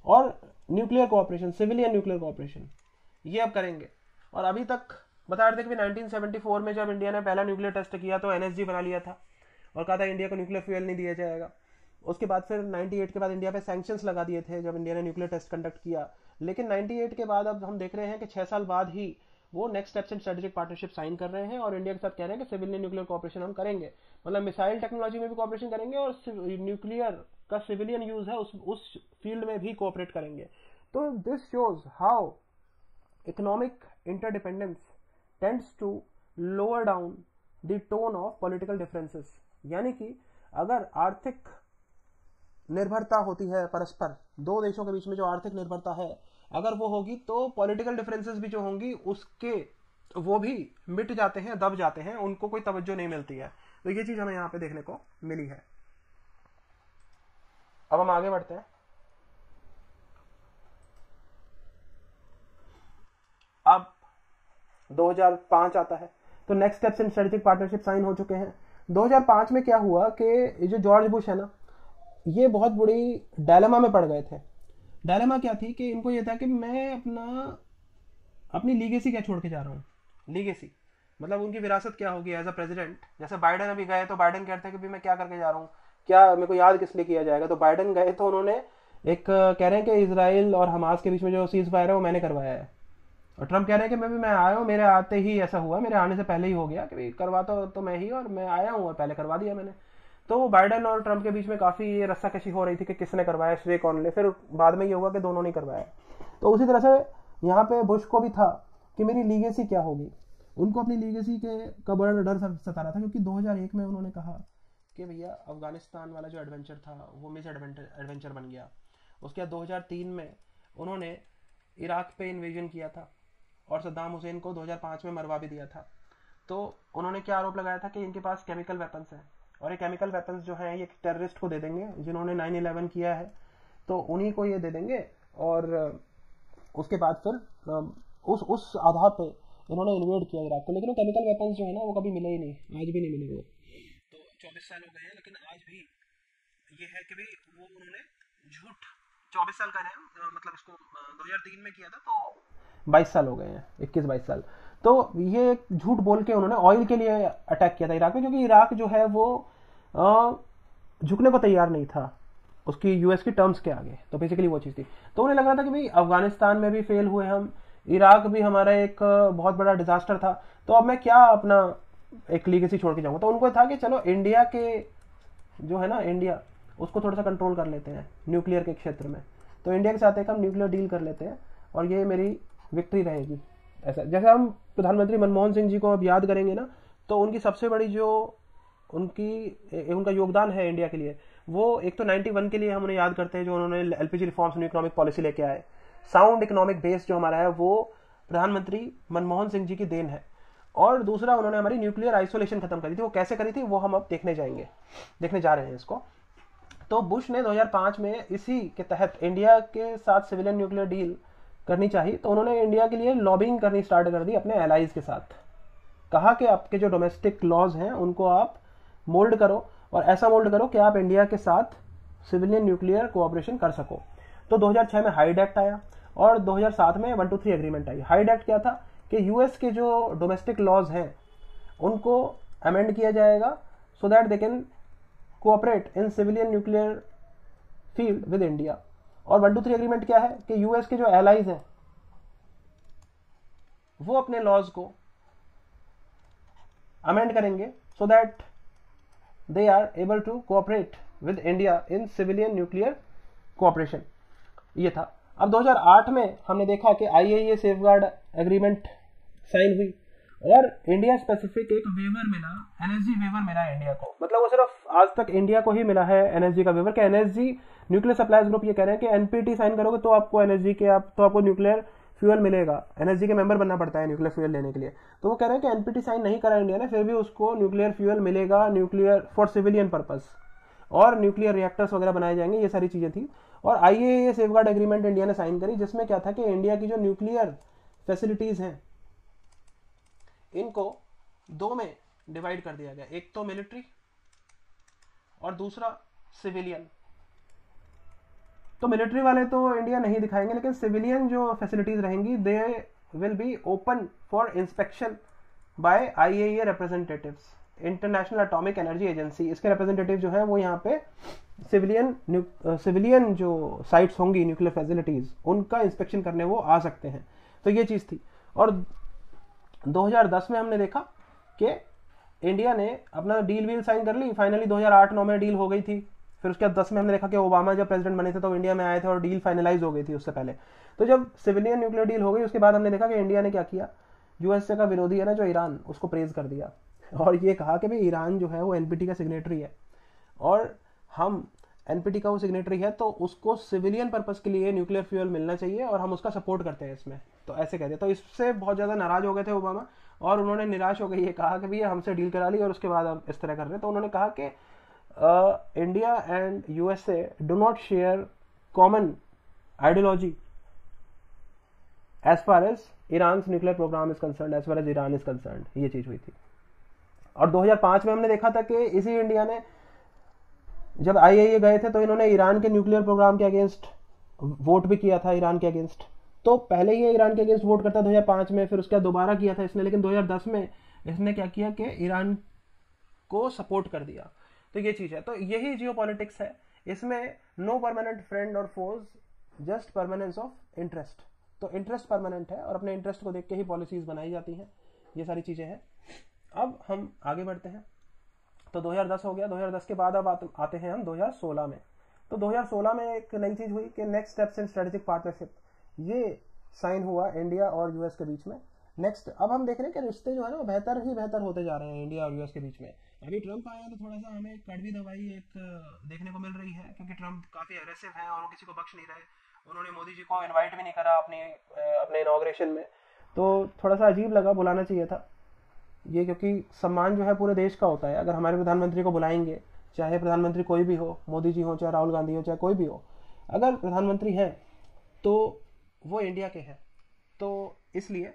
और nuclear cooperation, civilian nuclear cooperation ये अब करेंगे। और अभी तक बता रहे थे कि 1974 में जब इंडिया ने पहला न्यूक्लियर टेस्ट किया तो एनएसजी बना लिया था और कहा था इंडिया को न्यूक्लियर फ्यूल नहीं दिया जाएगा। उसके बाद फिर 98 के बाद इंडिया पे सैंक्शंस लगा दिए थे जब इंडिया ने न्यूक्लियर टेस्ट कंडक्ट किया। लेकिन 98 के बाद अब हम देख रहे हैं कि 6 साल बाद ही वो next steps in strategic partnership sign कर रहे हैं और इंडिया के साथ कह रहे हैं कि सिविलियन न्यूक्लियर कोऑपरेशन हम करेंगे, मतलब मिसाइल टेक्नोलॉजी में भी कोऑपरेशन करेंगे और न्यूक्लियर का सिविलियन यूज है उस फील्ड में भी कोऑपरेट करेंगे। तो this shows how economic interdependence tends to lower down the tone of political differences. यानी कि अगर आर्थिक निर्भरता होती है परस्पर, दो देशों के बीच में जो आर्थिक निर्भरता है अगर वो होगी तो पॉलिटिकल डिफरेंसेस भी जो होंगी उसके वो भी मिट जाते हैं, दब जाते हैं, उनको कोई तवज्जो नहीं मिलती है। तो ये चीज हमें यहाँ पे देखने को मिली है। अब हम आगे बढ़ते हैं। अब 2005 आता है तो next steps in strategic partnership sign हो चुके हैं। 2005 में क्या हुआ कि जो जॉर्ज बुश है ना, ये बहुत बड़ी डायलेमा में पड़ गए थे। डायलेमा क्या थी कि इनको ये था कि मैं अपनी लीगेसी क्या छोड़ के जा रहा हूँ। लीगेसी मतलब उनकी विरासत क्या होगी एज अ प्रेसिडेंट। जैसे बाइडेन अभी गए तो बाइडेन कहते हैं कि मैं क्या करके जा रहा हूँ, क्या मेरे को याद किस लिए किया जाएगा। तो बाइडेन गए तो उन्होंने एक कह रहे हैं कि इसराइल और हमास के बीच में जो सीज फायर है वो मैंने करवाया है। और ट्रंप कह रहे हैं कि मैं आया हूँ, मेरे आते ही ऐसा हुआ, मेरे आने से पहले ही हो गया कि करवाता तो मैं ही, और मैं आया हूँ और पहले करवा दिया मैंने। तो बाइडेन और ट्रंप के बीच में काफी ये रस्साकशी हो रही थी कि किसने करवाया, श्रेय कौन ले। फिर बाद में ये हुआ कि दोनों ने करवाया। तो उसी तरह से यहाँ पे बुश को भी था कि मेरी लीगेसी क्या होगी। उनको अपनी लीगेसी के का बड़ा डर सता रहा था, क्योंकि 2001 में उन्होंने कहा कि भैया अफगानिस्तान वाला जो एडवेंचर था वो मिस एडवेंचर बन गया। उसके बाद 2003 में उन्होंने इराक पे इन्वेजन किया था और सद्दाम हुसैन को 2005 में मरवा भी दिया था। तो उन्होंने क्या आरोप लगाया था कि इनके पास केमिकल वेपन्स हैं, और ये केमिकल वेपन्स जो हैं ये टेररिस्ट को दे देंगे जिन्होंने 9/11 किया है, तो उन्हीं को ये दे देंगे। और उसके बाद फिर उस आधार पे इन्होंने इन्वेड किया इराक को। लेकिन वो केमिकल वेपन्स जो है ना वो कभी मिले ही नहीं, आज भी नहीं मिले वो। तो 24 साल हो गए हैं, लेकिन आज भी ये है कि भाई वो उन्होंने झूठ 24 साल का है, मतलब इसको 2003 में किया था तो 22 साल हो गए हैं, 21-22 साल। तो ये झूठ बोल के उन्होंने ऑयल के लिए अटैक किया था इराक में, क्योंकि इराक जो है वो झुकने को तैयार नहीं था उसकी यूएस की टर्म्स के आगे। तो बेसिकली वो चीज़ थी। तो उन्हें लग रहा था कि भाई अफगानिस्तान में भी फेल हुए हम, इराक भी हमारा एक बहुत बड़ा डिजास्टर था, तो अब मैं क्या अपना एक लीगेसी छोड़ के जाऊंगा। तो उनको था कि चलो इंडिया के जो है ना, इंडिया उसको थोड़ा सा कंट्रोल कर लेते हैं न्यूक्लियर के क्षेत्र में। तो इंडिया के साथ एक हम न्यूक्लियर डील कर लेते हैं और ये मेरी विक्ट्री रहेगी। ऐसा जैसे हम प्रधानमंत्री मनमोहन सिंह जी को अब याद करेंगे ना, तो उनकी सबसे बड़ी जो उनका योगदान है इंडिया के लिए, वो एक तो 91 के लिए हम उन्हें याद करते हैं, जो उन्होंने LPG reforms new economic policy लेके आए। साउंड इकोनॉमिक बेस जो हमारा है वो प्रधानमंत्री मनमोहन सिंह जी की देन है। और दूसरा, उन्होंने हमारी न्यूक्लियर आइसोलेशन खत्म करी थी। वो कैसे करी थी वो हम अब देखने जा रहे हैं इसको। तो बुश ने 2005 में इसी के तहत इंडिया के साथ सिविलियन न्यूक्लियर डील करनी चाहिए, तो उन्होंने इंडिया के लिए लॉबिंग करनी स्टार्ट कर दी अपने एलाइज के साथ। कहा कि आपके जो डोमेस्टिक लॉज हैं उनको आप मोल्ड करो, और ऐसा मोल्ड करो कि आप इंडिया के साथ सिविलियन न्यूक्लियर कोऑपरेशन कर सको। तो 2006 में हाइड एक्ट आया और 2007 में 123 एग्रीमेंट आई। हाइड एक्ट क्या था कि यूएस के जो डोमेस्टिक लॉज हैं उनको अमेंड किया जाएगा so that they can cooperate in civilian nuclear field with India. और 123 एग्रीमेंट क्या है कि यूएस के जो एलाइज हैं वो अपने लॉज को अमेंड करेंगे so that they are able to cooperate with India in civilian nuclear cooperation। ये था। अब 2008 में हमने देखा कि IAEA सेफगार्ड एग्रीमेंट साइन हुई और इंडिया स्पेसिफिक एक वेवर मिला, एनएसजी वेवर मिला इंडिया को। मतलब वो सिर्फ आज तक इंडिया को ही मिला है एनएसजी का वेवर, कि एनएसजी न्यूक्लियर सप्लाईज ग्रुप ये कह रहे हैं कि एनपीटी साइन करोगे तो आपको एनएसजी के आपको न्यूक्लियर फ्यूल मिलेगा। एनएसजी के मेंबर बनना पड़ता है न्यूक्लियर फ्यूल लेने के लिए। तो वो कह रहे हैं कि एनपीटी साइन नहीं करा इंडिया ने, फिर भी उसको न्यूक्लियर फ्यूल मिलेगा, न्यूक्लियर फॉर सिविलियन पर्पस, और न्यूक्लियर रिएक्टर्स वगैरह बनाए जाएंगे। ये सारी चीजें थी। और आईएएए सेफगार्ड एग्रीमेंट इंडिया ने साइन करी, जिसमें क्या था कि इंडिया की जो न्यूक्लियर फैसिलिटीज हैं इनको दो में डिवाइड कर दिया गया, एक तो मिलिट्री और दूसरा सिविलियन। तो मिलिट्री वाले तो इंडिया नहीं दिखाएंगे, लेकिन सिविलियन जो फैसिलिटीज रहेंगी they will be open for inspection by IAEA representatives, international atomic energy agency. इसके रिप्रेजेंटेटिव जो है वो यहाँ पे सिविलियन जो साइट्स होंगी न्यूक्लियर फैसिलिटीज उनका इंस्पेक्शन करने वो आ सकते हैं। तो ये चीज थी। और 2010 में हमने देखा कि इंडिया ने अपना डील वील साइन कर ली फाइनली। 2008-9 में डील हो गई थी। फिर उसके बाद 10 में हमने देखा कि ओबामा जब प्रेसिडेंट बने थे तो इंडिया में आए थे और डील फाइनलाइज हो गई थी उससे पहले। तो जब सिविलियन न्यूक्लियर डील हो गई उसके बाद हमने देखा कि इंडिया ने क्या किया, यूएसए का विरोधी है ना जो ईरान, उसको प्रेज कर दिया और ये कहा कि भाई ईरान जो है वो एनपीटी का सिग्नेटरी है और हम एनपीटी का वो सिग्नेटरी है तो उसको सिविलियन पर्पस के लिए न्यूक्लियर फ्यूल मिलना चाहिए और हम उसका सपोर्ट करते हैं इसमें। तो ऐसे कहते। तो इससे बहुत ज़्यादा नाराज हो गए थे ओबामा और उन्होंने निराश हो गई ये कहा कि भैया हमसे डील करा ली और उसके बाद हम इस तरह कर रहे हैं। तो उन्होंने कहा कि India and USA do not share common ideology as far as Iran nuclear programme is concern, as far as Iran is concern. ये चीज हुई थी। और 2005 में हमने देखा था कि इसी इंडिया ने जब आईएईए गए थे तो इन्होंने ईरान के न्यूक्लियर प्रोग्राम के अगेंस्ट वोट भी किया था, ईरान के अगेंस्ट। तो पहले ये ईरान के अगेंस्ट वोट करता 2005 में, फिर उसके बाद दोबारा किया था इसने, लेकिन 2010 में इसने क्या किया कि ईरान को सपोर्ट कर दिया। तो ये चीज है। तो यही जियोपॉलिटिक्स है। इसमें नो परमानेंट फ्रेंड और फोज, जस्ट परमानेंस ऑफ इंटरेस्ट। तो इंटरेस्ट परमानेंट है और अपने इंटरेस्ट को देख के ही पॉलिसीज बनाई जाती हैं। ये सारी चीजें हैं। अब हम आगे बढ़ते हैं। तो 2010 हो गया। 2010 के बाद अब आते हैं हम 2016 में। तो 2016 में एक नई चीज हुई कि next steps in strategic partnership, ये साइन हुआ इंडिया और यूएस के बीच में। नेक्स्ट अब हम देख रहे हैं कि रिश्ते जो है ना वो बेहतर ही बेहतर होते जा रहे हैं इंडिया और यूएस के बीच में। अभी ट्रंप आया तो थोड़ा सा हमें कड़वी दवाई एक देखने को मिल रही है, क्योंकि ट्रंप काफी अग्रेसिव है और वो किसी को बख्श नहीं रहे। उन्होंने मोदी जी को इनवाइट भी नहीं करा अपने इनॉग्रेशन में, तो थोड़ा सा अजीब लगा, बुलाना चाहिए था ये, क्योंकि सम्मान जो है पूरे देश का होता है। अगर हमारे प्रधानमंत्री को बुलाएंगे, चाहे प्रधानमंत्री कोई भी हो, मोदी जी हो, चाहे राहुल गांधी हो, चाहे कोई भी हो, अगर प्रधानमंत्री है तो वो इंडिया के हैं, तो इसलिए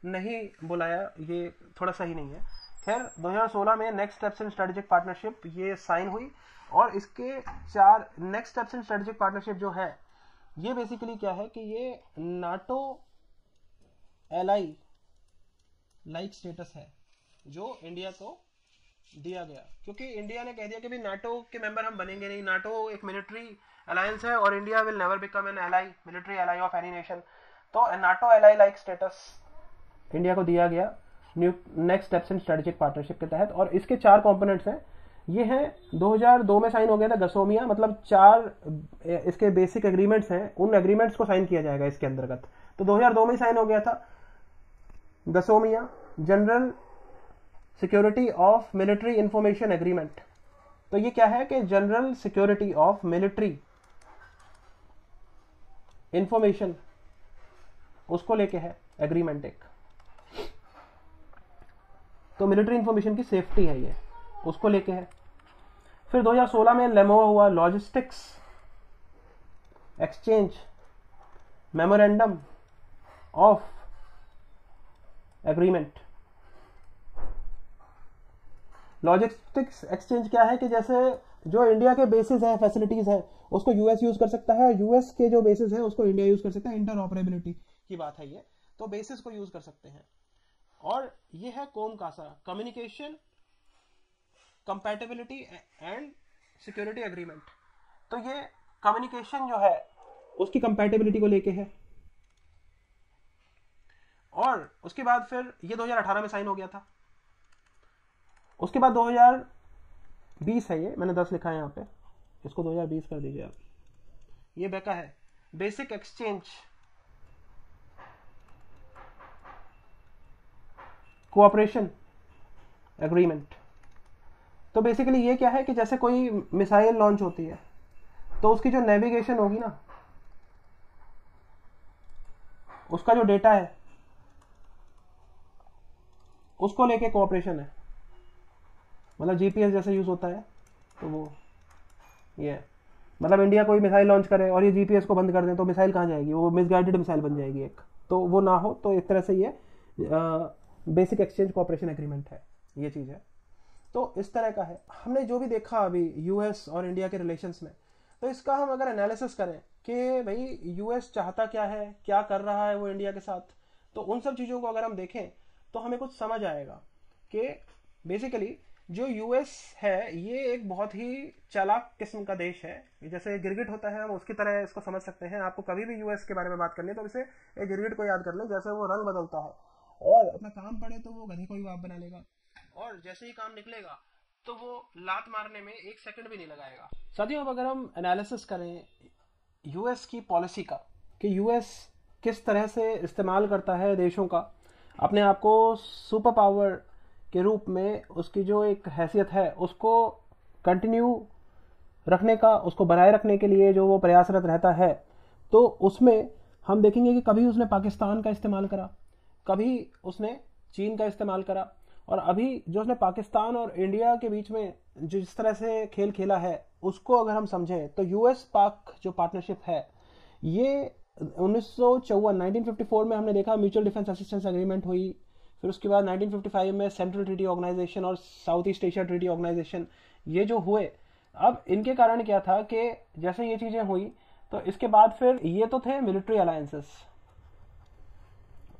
नहीं बुलाया, ये थोड़ा सही नहीं है। खैर 2016 में next steps in strategic partnership ये साइन हुई और इसके 4 next steps in strategic partnership जो है ये बेसिकली क्या है कि ये नाटो एलाई लाइक स्टेटस है जो इंडिया को दिया गया, क्योंकि इंडिया ने कह दिया कि भाई नाटो के मेंबर हम बनेंगे नहीं। नाटो एक मिलिट्री अलायंस है और India will never become an ally, military ally of any nation. तो NATO ally like status India को दिया गया next steps in strategic partnership के तहत। और इसके 4 कंपोनेंट्स हैं। ये है 2002 में साइन हो गया था गसोमिया, मतलब 4 इसके बेसिक एग्रीमेंट्स हैं, उन एग्रीमेंट्स को साइन किया जाएगा इसके अंतर्गत। तो 2002 में साइन हो गया था GSOMIA general security of military information agreement. तो ये क्या है कि general security of military information, उसको लेके है एग्रीमेंट एक। तो मिलिट्री इंफॉर्मेशन की सेफ्टी है ये, उसको लेके है। फिर 2016 में लेमोआ हुआ, logistics exchange memorandum of agreement. Logistics exchange क्या है कि जैसे जो इंडिया के बेसिस हैं, फैसिलिटीज हैं, उसको यूएस यूज कर सकता है, यूएस के जो बेसिस हैं उसको इंडिया यूज कर सकता है। इंटर ऑपरेबिलिटी की बात है ये, तो बेसिस को यूज कर सकते हैं। और ये है COMCASA, communication compatibility and security agreement. तो ये कम्युनिकेशन जो है उसकी कंपैटिबिलिटी को लेके है। और उसके बाद फिर ये 2018 में साइन हो गया था। उसके बाद 2020 है, ये मैंने 10 लिखा है यहाँ पे, इसको 2020 कर दीजिए आप। ये बेका है, बेसिक एक्सचेंज कोऑपरेशन एग्रीमेंट। तो बेसिकली ये क्या है कि जैसे कोई मिसाइल लॉन्च होती है तो उसकी जो नेविगेशन होगी ना, उसका जो डेटा है उसको लेके कोऑपरेशन है। मतलब जीपीएस जैसे यूज होता है, तो वो ये मतलब इंडिया कोई मिसाइल लॉन्च करे और ये जीपीएस को बंद कर दें तो मिसाइल कहाँ जाएगी, वो मिसगाइडेड मिसाइल बन जाएगी एक, तो वो ना हो। तो इस तरह से ये बेसिक एक्सचेंज कोऑपरेशन एग्रीमेंट है, ये चीज़ है। तो इस तरह का है। हमने जो भी देखा अभी यूएस और इंडिया के रिलेशंस में, तो इसका हम अगर एनालिसिस करें कि भाई यूएस चाहता क्या है, क्या कर रहा है वो इंडिया के साथ, तो उन सब चीज़ों को अगर हम देखें तो हमें कुछ समझ आएगा कि बेसिकली जो यूएस है ये एक बहुत ही चालाक किस्म का देश है। जैसे गिरगिट होता है, हम उसकी तरह इसको समझ सकते हैं। आपको कभी भी यूएस के बारे में बात करनी है तो इसे एक गिरगिट को याद कर लें। जैसे वो रंग बदलता है और अपना काम पड़े तो वो गधे को ही बाप बना लेगा, और जैसे ही काम निकलेगा तो वो लात मारने में 1 सेकंड भी नहीं लगाएगा। साथियों, अब अगर हम एनालिसिस करें यूएस की पॉलिसी का कि यूएस किस तरह से इस्तेमाल करता है देशों का अपने आप को सुपर पावर के रूप में, उसकी जो एक हैसियत है उसको कंटिन्यू रखने का, उसको बनाए रखने के लिए जो वो प्रयासरत रहता है, तो उसमें हम देखेंगे कि कभी उसने पाकिस्तान का इस्तेमाल करा, कभी उसने चीन का इस्तेमाल करा, और अभी जो उसने पाकिस्तान और इंडिया के बीच में जिस तरह से खेल खेला है उसको अगर हम समझें तो यूएस पाक जो पार्टनरशिप है ये 1954 में हमने देखा म्यूचुअल डिफेंस असिस्टेंस एग्रीमेंट हुई। फिर उसके बाद 1955 में सेंट्रल ट्रीटी ऑर्गेनाइजेशन और South East Asia Treaty Organisation, ये जो हुए, अब इनके कारण क्या था कि जैसे ये चीजें हुई तो इसके बाद फिर ये तो थे मिलिट्री अलायंसेस,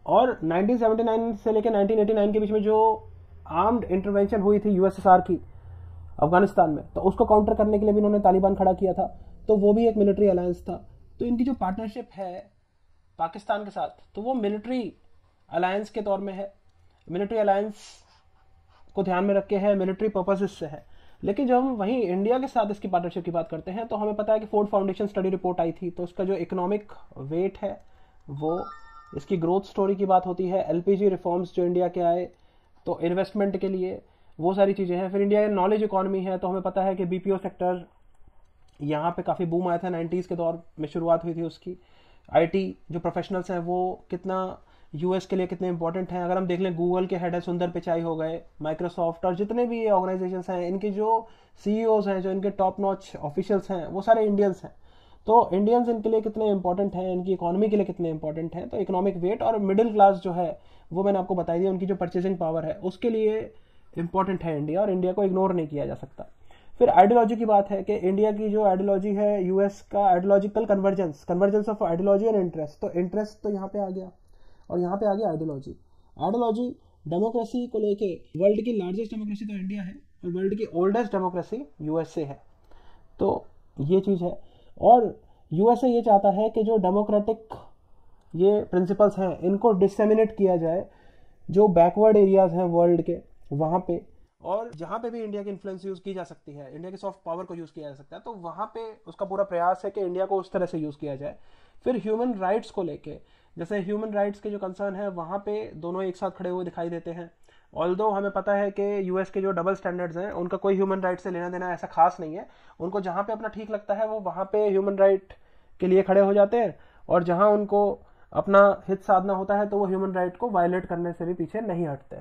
और 1979 से लेकर 1989 के बीच में जो आर्म्ड इंटरवेंशन हुई थी यूएसएसआर की अफगानिस्तान में, तो उसको काउंटर करने के लिए भी उन्होंने तालिबान खड़ा किया था, तो वो भी एक मिलिट्री अलायंस था। तो इनकी जो पार्टनरशिप है पाकिस्तान के साथ, तो वो मिलिट्री अलायंस के तौर में है, मिलिट्री अलायंस को ध्यान में रख के है, मिलिट्री पर्पसेस से है। लेकिन जब हम वहीं इंडिया के साथ इसकी पार्टनरशिप की बात करते हैं तो हमें पता है कि फोर्ड फाउंडेशन स्टडी रिपोर्ट आई थी, तो इसका जो इकोनॉमिक वेट है वो, इसकी ग्रोथ स्टोरी की बात होती है, एलपीजी रिफॉर्म्स जो इंडिया के आए तो इन्वेस्टमेंट के लिए, वो सारी चीज़ें हैं। फिर इंडिया नॉलेज इकॉनमी है, तो हमें पता है कि बीपीओ सेक्टर यहाँ पे काफ़ी बूम आया था, 90s के दौर में शुरुआत हुई थी उसकी। आईटी जो प्रोफेशनल्स हैं वो कितना यूएस के लिए कितने इंपॉर्टेंट हैं। अगर हम देख लें गूगल के हेड है सुंदर पिचाई हो गए, माइक्रोसॉफ्ट और जितने भी ये ऑर्गेनाइजेशंस हैं, इनके जो सीईओज हैं, जो इनके टॉप नॉच ऑफिशियल्स हैं, वो सारे इंडियंस हैं। तो इंडियंस इनके लिए कितने इंपॉर्टेंट हैं, इनकी इकोनॉमी के लिए कितने इंपॉर्टेंट हैं। तो इकोनॉमिक वेट और मिडिल क्लास जो है वो मैंने आपको बताई दी, उनकी जो परचेसिंग पावर है उसके लिए इंपॉर्टेंट है इंडिया, और इंडिया को इग्नोर नहीं किया जा सकता। फिर आइडियोलॉजी की बात है कि इंडिया की जो आइडियोलॉजी है, यूएस का ideological convergence of ideology and interest. तो इंटरेस्ट तो यहाँ पे आ गया और यहाँ पे आ गया आइडियोलॉजी। आइडियोलॉजी डेमोक्रेसी को लेके, वर्ल्ड की लार्जेस्ट डेमोक्रेसी तो इंडिया है और वर्ल्ड की ओल्डेस्ट डेमोक्रेसी यूएसए है, तो ये चीज़ है। और यूएसए ये चाहता है कि जो डेमोक्रेटिक ये प्रिंसिपल्स हैं इनको डिसेमिनेट किया जाए, जो बैकवर्ड एरियाज हैं वर्ल्ड के वहाँ पे, और जहाँ पे भी इंडिया की इन्फ्लुएंस यूज़ की जा सकती है, इंडिया के सॉफ्ट पावर को यूज़ किया जा सकता है, तो वहाँ पे उसका पूरा प्रयास है कि इंडिया को उस तरह से यूज़ किया जाए। फिर ह्यूमन राइट्स को लेके, जैसे ह्यूमन राइट्स के जो कंसर्न है वहाँ पे दोनों एक साथ खड़े हुए दिखाई देते हैं। ऑल्दो हमें पता है कि यूएस के जो डबल स्टैंडर्ड्स हैं उनका कोई ह्यूमन राइट से लेना देना ऐसा खास नहीं है, उनको जहाँ पे अपना ठीक लगता है वो वहाँ पे ह्यूमन राइट के लिए खड़े हो जाते हैं, और जहाँ उनको अपना हित साधना होता है तो वो ह्यूमन राइट को वायलेट करने से भी पीछे नहीं हटते।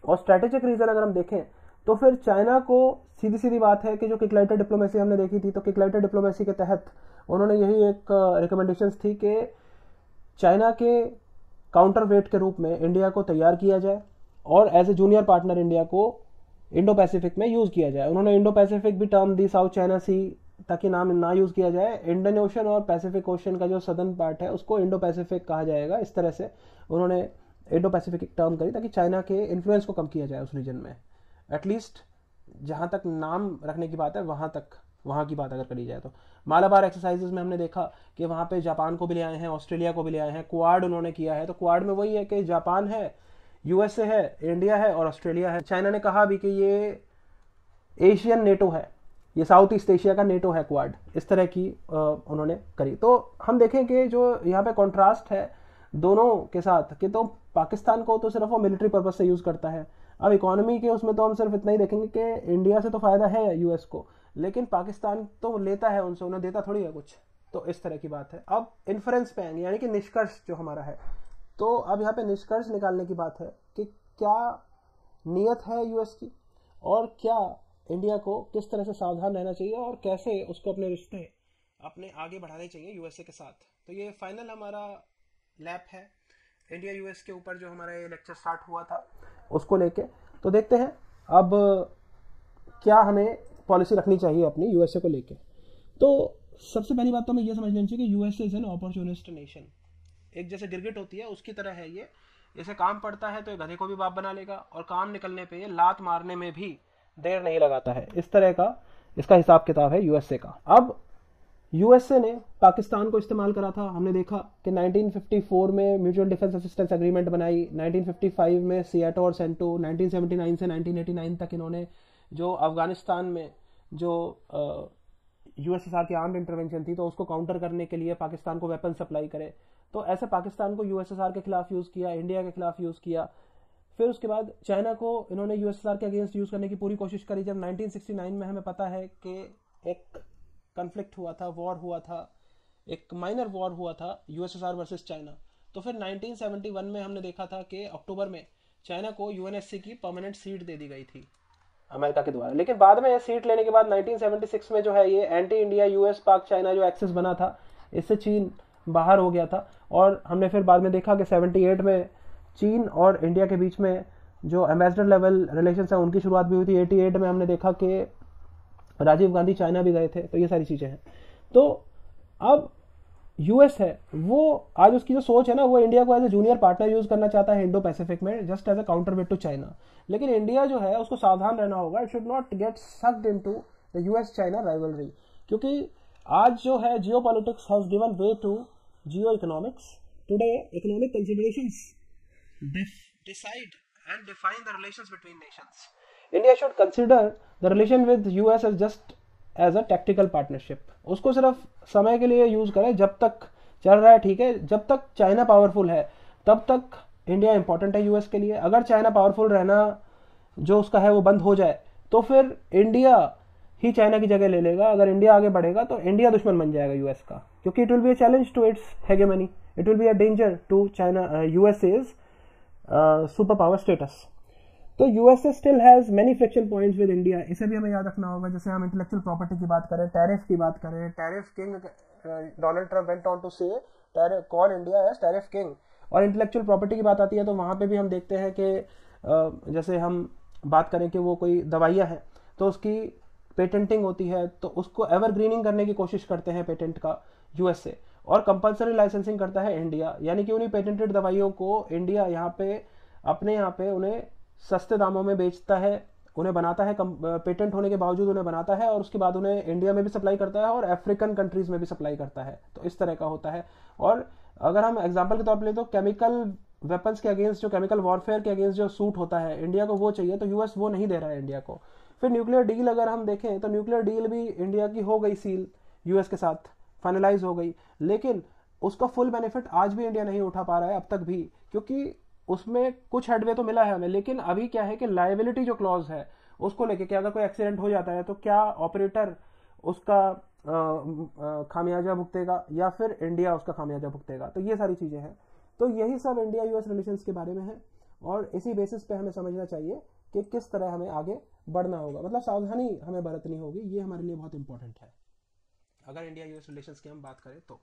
और स्ट्रेटेजिक रीजन अगर हम देखें तो फिर चाइना को सीधी सीधी बात है कि जो किकलाइटर डिप्लोमेसी हमने देखी थी, तो किकलाइटर डिप्लोमेसी के तहत उन्होंने यही एक रिकमेंडेशंस थी कि चाइना के काउंटर वेट के रूप में इंडिया को तैयार किया जाए और as a junior partner India को इंडो पैसिफिक में यूज़ किया जाए। उन्होंने इंडो पैसिफिक भी टर्म दी, साउथ चाइना सी ताकि नाम ना यूज़ किया जाए, इंडियन ओशन और पैसिफिक ओशन का जो सदर्न पार्ट है उसको इंडो पैसिफिक कहा जाएगा। इस तरह से उन्होंने इंडो पैसिफिक एक टर्म करी ताकि चाइना के इन्फ्लुएंस को कम किया जाए उस रीजन में। एटलीस्ट जहाँ तक नाम रखने की बात है वहाँ की बात अगर करी जाए तो मालाबार एक्सरसाइजेज में हमने देखा कि वहाँ पे जापान को भी ले आए हैं, ऑस्ट्रेलिया को भी ले आए हैं, क्वाड उन्होंने किया है। तो क्वाड में वही है कि जापान है, यूएसए है, इंडिया है और ऑस्ट्रेलिया है। चाइना ने कहा भी कि ये एशियन नेटो है, ये साउथ ईस्ट एशिया का नेटो है क्वाड, इस तरह की उन्होंने करी। तो हम देखें कि जो यहाँ पे कॉन्ट्रास्ट है दोनों के साथ कि तो पाकिस्तान को तो सिर्फ वो मिलिट्री पर्पज से यूज़ करता है। अब इकोनॉमी के उसमें तो हम सिर्फ इतना ही देखेंगे कि इंडिया से तो फ़ायदा है यूएस को, लेकिन पाकिस्तान तो लेता है उनसे, उन्हें देता थोड़ी है कुछ। तो इस तरह की बात है। अब इन्फ्रेंस पे आएंगे, यानी कि निष्कर्ष जो हमारा है। तो अब यहाँ पे निष्कर्ष निकालने की बात है कि क्या नीयत है यूएस की और क्या इंडिया को किस तरह से सावधान रहना चाहिए और कैसे उसको अपने रिश्ते अपने आगे बढ़ाने चाहिए यूएसए के साथ। तो ये फाइनल हमारा लैप है इंडिया यूएस के ऊपर, जो हमारा ये लेक्चर स्टार्ट हुआ था उसको लेके। तो देखते हैं अब क्या हमें पॉलिसी रखनी चाहिए अपनी यूएसए को लेके। तो सबसे पहली बात तो हमें ये समझ लेनी चाहिए कि USA is an opportunist nation. एक जैसे गिरगिट होती है उसकी तरह है ये, इसे काम पड़ता है तो ये गधे को भी बाप बना लेगा, और काम निकलने पे ये लात मारने में भी देर नहीं लगाता है। इस तरह का इसका हिसाब किताब है यूएसए का। अब यूएसए ने पाकिस्तान को इस्तेमाल करा था, हमने देखा कि 1954 में म्यूचुअल डिफेंस असिस्टेंस एग्रीमेंट बनाई, 1955 में सियाटो और सेंटो, 1979 से 1989 तक इन्होंने जो अफगानिस्तान में जो यूएसएसआर की आर्म्ड इंटरवेंशन थी तो उसको काउंटर करने के लिए पाकिस्तान को वेपन सप्लाई करे। तो ऐसे पाकिस्तान को यूएसएसआर के खिलाफ यूज़ किया, इंडिया के खिलाफ यूज़ किया। फिर उसके बाद चाइना को इन्होंने यूएसएसआर के अगेंस्ट यूज़ करने की पूरी कोशिश करी। जब 1969 में हमें पता है कि एक कन्फ्लिक्ट हुआ था, वॉर हुआ था, एक माइनर वॉर हुआ था यूएसएसआर वर्सेस चाइना। तो फिर 1971 में हमने देखा था कि अक्टूबर में चाइना को यूएनएससी की परमानेंट सीट दे दी गई थी अमेरिका के द्वारा। लेकिन बाद में यह सीट लेने के बाद 1976 में जो है ये एंटी इंडिया यूएस पाक चाइना जो एक्सेस बना था, इससे चीन बाहर हो गया था। और हमने फिर बाद में देखा कि 78 में चीन और इंडिया के बीच में जो एम्बेसडर लेवल रिलेशंस है उनकी शुरुआत भी हुई थी। 88 में हमने देखा कि राजीव गांधी चाइना भी गए थे। तो ये सारी चीज़ें हैं। तो अब यूएस है वो आज उसकी जो सोच है ना, वो इंडिया को as a junior partner use करना चाहता है इंडो पैसिफिक में, just as a counter weight to China. लेकिन इंडिया जो है उसको सावधान रहना होगा, it should not get sucked into the US China rivalry, क्योंकि आज जो है geopolitics has given way to Jio economics. Today economic considerations decide and define the relations between nations. India should consider the relation with US as just as a tactical partnership. उसको सिर्फ समय के लिए use करे, जब तक चल रहा है ठीक है, जब तक चाइना पावरफुल है तब तक इंडिया इंपॉर्टेंट है यूएस के लिए। अगर चाइना पावरफुल रहना जो उसका है वो बंद हो जाए तो फिर इंडिया ही चाइना की जगह ले लेगा। अगर इंडिया आगे बढ़ेगा तो इंडिया दुश्मन बन जाएगा यूएस का, क्योंकि it will be a challenge to its hegemony, it will be a danger to China USA's super power status. तो USA still has many friction points with India, इसे भी हमें याद रखना होगा। जैसे हम इंटेलेक्चुअल प्रॉपर्टी की बात करें, टैरिफ की बात करें, tariff king Donald Trump went on to say call India as tariff king. और इंटेलेक्चुअल प्रॉपर्टी की बात आती है तो वहाँ पे भी हम देखते हैं कि जैसे हम बात करें कि वो कोई दवाइयाँ हैं तो उसकी पेटेंटिंग होती है, तो उसको एवरग्रीनिंग करने की कोशिश करते हैं पेटेंट का यूएसए, और कंपलसरी लाइसेंसिंग करता है इंडिया। यानी कि उन्हीं पेटेंटेड दवाइयों को इंडिया यहाँ पे अपने यहाँ पे उन्हें सस्ते दामों में बेचता है, उन्हें बनाता है, पेटेंट होने के बावजूद उन्हें बनाता है, और उसके बाद उन्हें इंडिया में भी सप्लाई करता है और अफ्रीकन कंट्रीज में भी सप्लाई करता है। तो इस तरह का होता है। और अगर हम एग्जांपल के तौर पर ले तो केमिकल वेपन्स के अगेंस्ट, जो केमिकल वॉरफेयर के अगेंस्ट जो सूट होता है इंडिया को, वो चाहिए, तो यूएस वो नहीं दे रहा है इंडिया को। फिर न्यूक्लियर डील अगर हम देखें तो न्यूक्लियर डील भी इंडिया की हो गई सील, यूएस के साथ फाइनलाइज हो गई, लेकिन उसका फुल बेनिफिट आज भी इंडिया नहीं उठा पा रहा है अब तक भी, क्योंकि उसमें कुछ हेडवे तो मिला है हमें, लेकिन अभी क्या है कि लायबिलिटी जो क्लॉज है उसको लेके कि अगर कोई एक्सीडेंट हो जाता है तो क्या ऑपरेटर उसका खामियाजा भुगतेगा या फिर इंडिया उसका खामियाजा भुगतेगा, तो ये सारी चीजें हैं। तो यही सब इंडिया यूएस रिलेशंस के बारे में है, और इसी बेसिस पे हमें समझना चाहिए कि किस तरह हमें आगे बढ़ना होगा, मतलब सावधानी हमें बरतनी होगी, ये हमारे लिए बहुत इंपॉर्टेंट है अगर इंडिया यूएस रिलेशंस की हम बात करें तो।